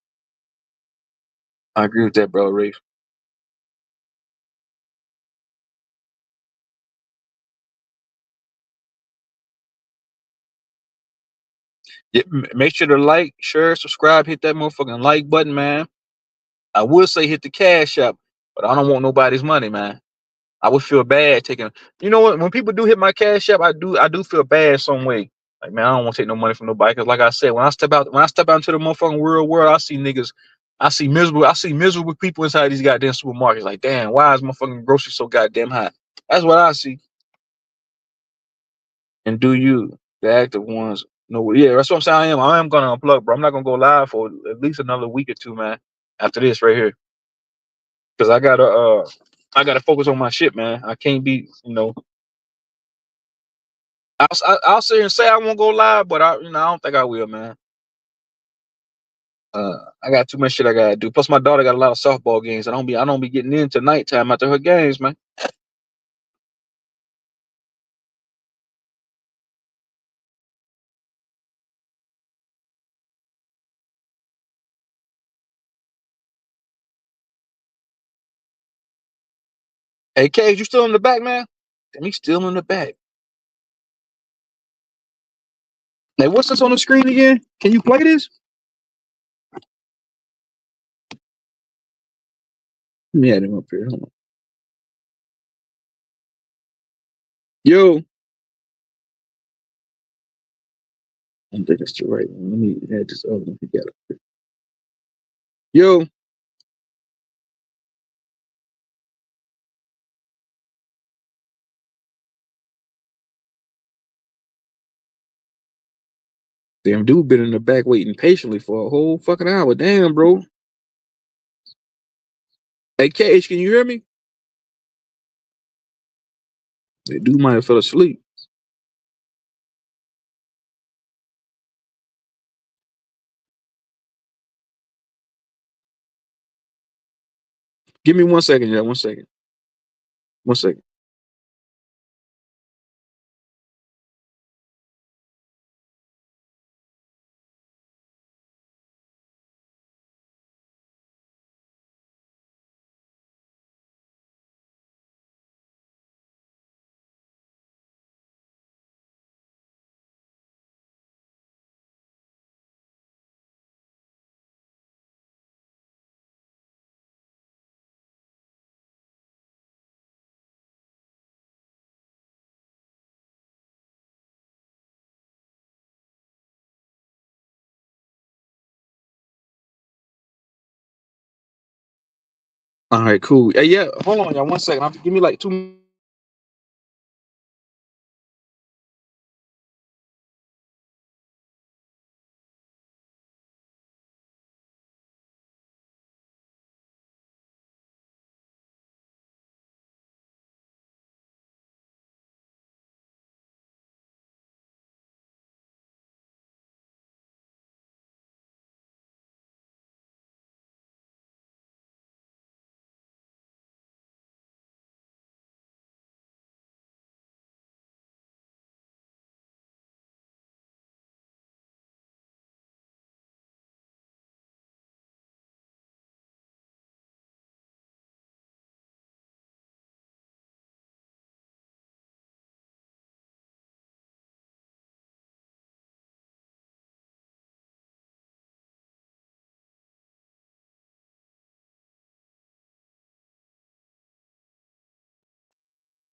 I agree with that, bro, Rafe. Yeah, make sure to like, share, subscribe, hit that motherfucking like button, man. I would say hit the cash app, but I don't want nobody's money, man. I would feel bad taking. You know what? When people do hit my cash app, I do feel bad some way. Like, man, I don't want to take no money from nobody. Cause like I said, when I step out into the motherfucking real world, I see niggas. I see miserable people inside these goddamn supermarkets. Like, damn, why is motherfucking grocery so goddamn high? That's what I see. And do you, the active ones, know? Yeah, that's what I'm saying. I am gonna unplug, bro. I'm not gonna go live for at least another week or two, man. After this right here, because I gotta focus on my shit, man. I can't be, I'll sit here and say I won't go live, but I don't think I will, man. I got too much shit I gotta do. Plus, my daughter got a lot of softball games. I don't be getting into nighttime after her games, man. Hey, Cage, you still in the back, man? Damn, he's still in the back. Hey, what's this on the screen again? Can you play this? Let me add him up here. Hold on. Yo. I don't think that's the right one. Let me add this other one together. Yo. Damn dude been in the back waiting patiently for a whole fucking hour. Damn, bro. Hey, Cage, can you hear me? The dude might have fell asleep. Give me 1 second, yeah. 1 second. 1 second. All right, cool. Hey, yeah, hold on, y'all. 1 second. Give me like 2.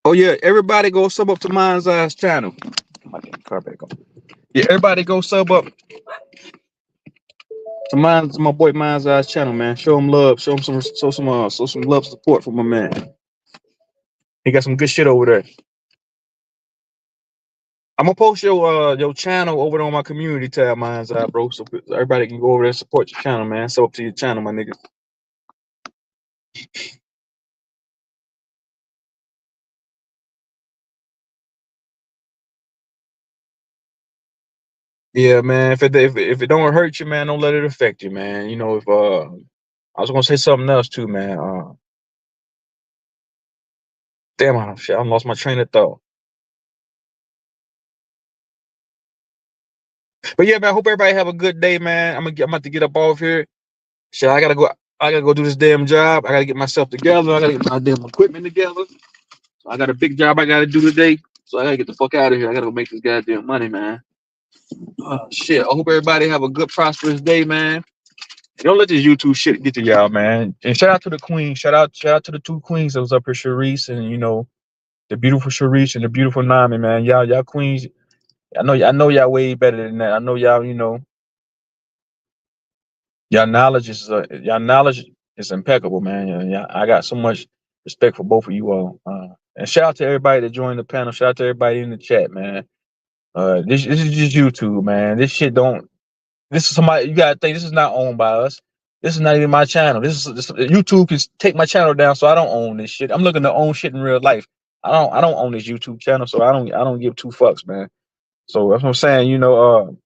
Oh, yeah, everybody go sub up to Mind's Eyes channel. My damn car back on. Yeah, everybody go sub up to my boy Mind's Eyes channel, man. Show him love. Show him some love support for my man. He got some good shit over there. I'm gonna post your channel over there on my community tab, Mind's Eye, bro. So everybody can go over there and support your channel, man. Sub up to your channel, my nigga. Yeah, man. If it don't hurt you, man, don't let it affect you, man. You know, if I was gonna say something else too, man. Damn, I lost my train of thought. But yeah, man, I hope everybody have a good day, man. I'm about to get up off here. Shit, I gotta go do this damn job. I gotta get myself together. I gotta get my damn equipment together. So I got a big job I gotta do today. So I gotta get the fuck out of here. I gotta go make this goddamn money, man. Shit. I hope everybody have a good, prosperous day, man. Don't let this YouTube shit get to y'all, man. And shout out to the queen. Shout out to the 2 queens that was up here, Sharice and the beautiful Sharice and the beautiful Nami, man. Y'all queens. I know y'all way better than that. I know y'all. Y'all knowledge is impeccable, man. Yeah, I got so much respect for both of you all. And shout out to everybody that joined the panel. Shout out to everybody in the chat, man. This is just YouTube, man. This is somebody, you gotta think this is not owned by us. This is not even my channel. This YouTube can take my channel down, so I don't own this shit. I'm looking to own shit in real life. I don't own this YouTube channel, so I don't give 2 fucks, man. So that's what I'm saying.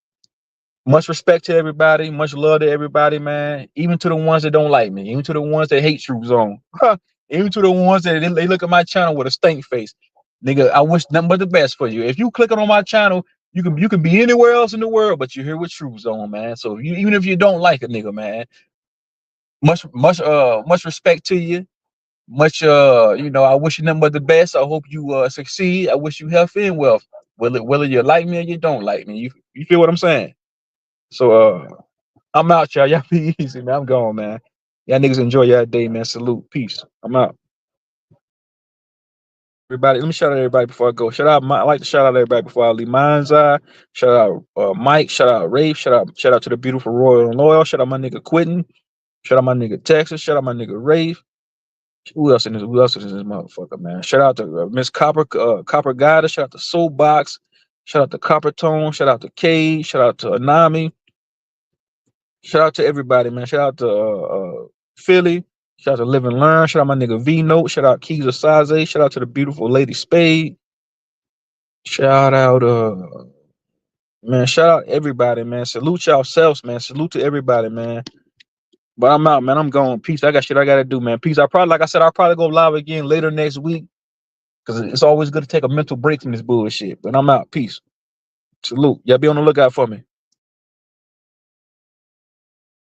Much respect to everybody, much love to everybody, man. Even to the ones that don't like me, even to the ones that hate True Zone, even to the ones that they look at my channel with a stink face. Nigga, I wish nothing but the best for you. If you clicking on my channel, you can be anywhere else in the world, but you're here with True Zone, man. So even if you don't like a nigga, man, much respect to you. Much you know, I wish you nothing but the best. I hope you succeed. I wish you health and wealth. Whether you like me or you don't like me. You feel what I'm saying? So I'm out, y'all. Y'all be easy, man. I'm gone, man. Y'all niggas enjoy your day, man. Salute. Peace. I'm out. Everybody, let me shout out everybody before I go. I like to shout out everybody before I leave. Mine's shout out Mike, shout out Rafe, shout out to the beautiful Royal and Loyal, shout out my nigga Quentin, shout out my nigga Texas, shout out my nigga Rafe. Who else is in this motherfucker, man? Shout out to Miss Copper Guide, shout out to Soulbox, shout out to Copper Tone, shout out to K, shout out to Anami, shout out to everybody, man. Shout out to Philly. Shout out to Live and Learn. Shout out my nigga V Note. Shout out Keys of Saze. Shout out to the beautiful Lady Spade. Shout out man. Shout out everybody, man. Salute yourselves, man. Salute to everybody, man. But I'm out, man. I'm going. Peace. I got shit I gotta do, man. Peace. Like I said, I'll probably go live again later next week. Cause it's always good to take a mental break from this bullshit. But I'm out. Peace. Salute. Y'all be on the lookout for me.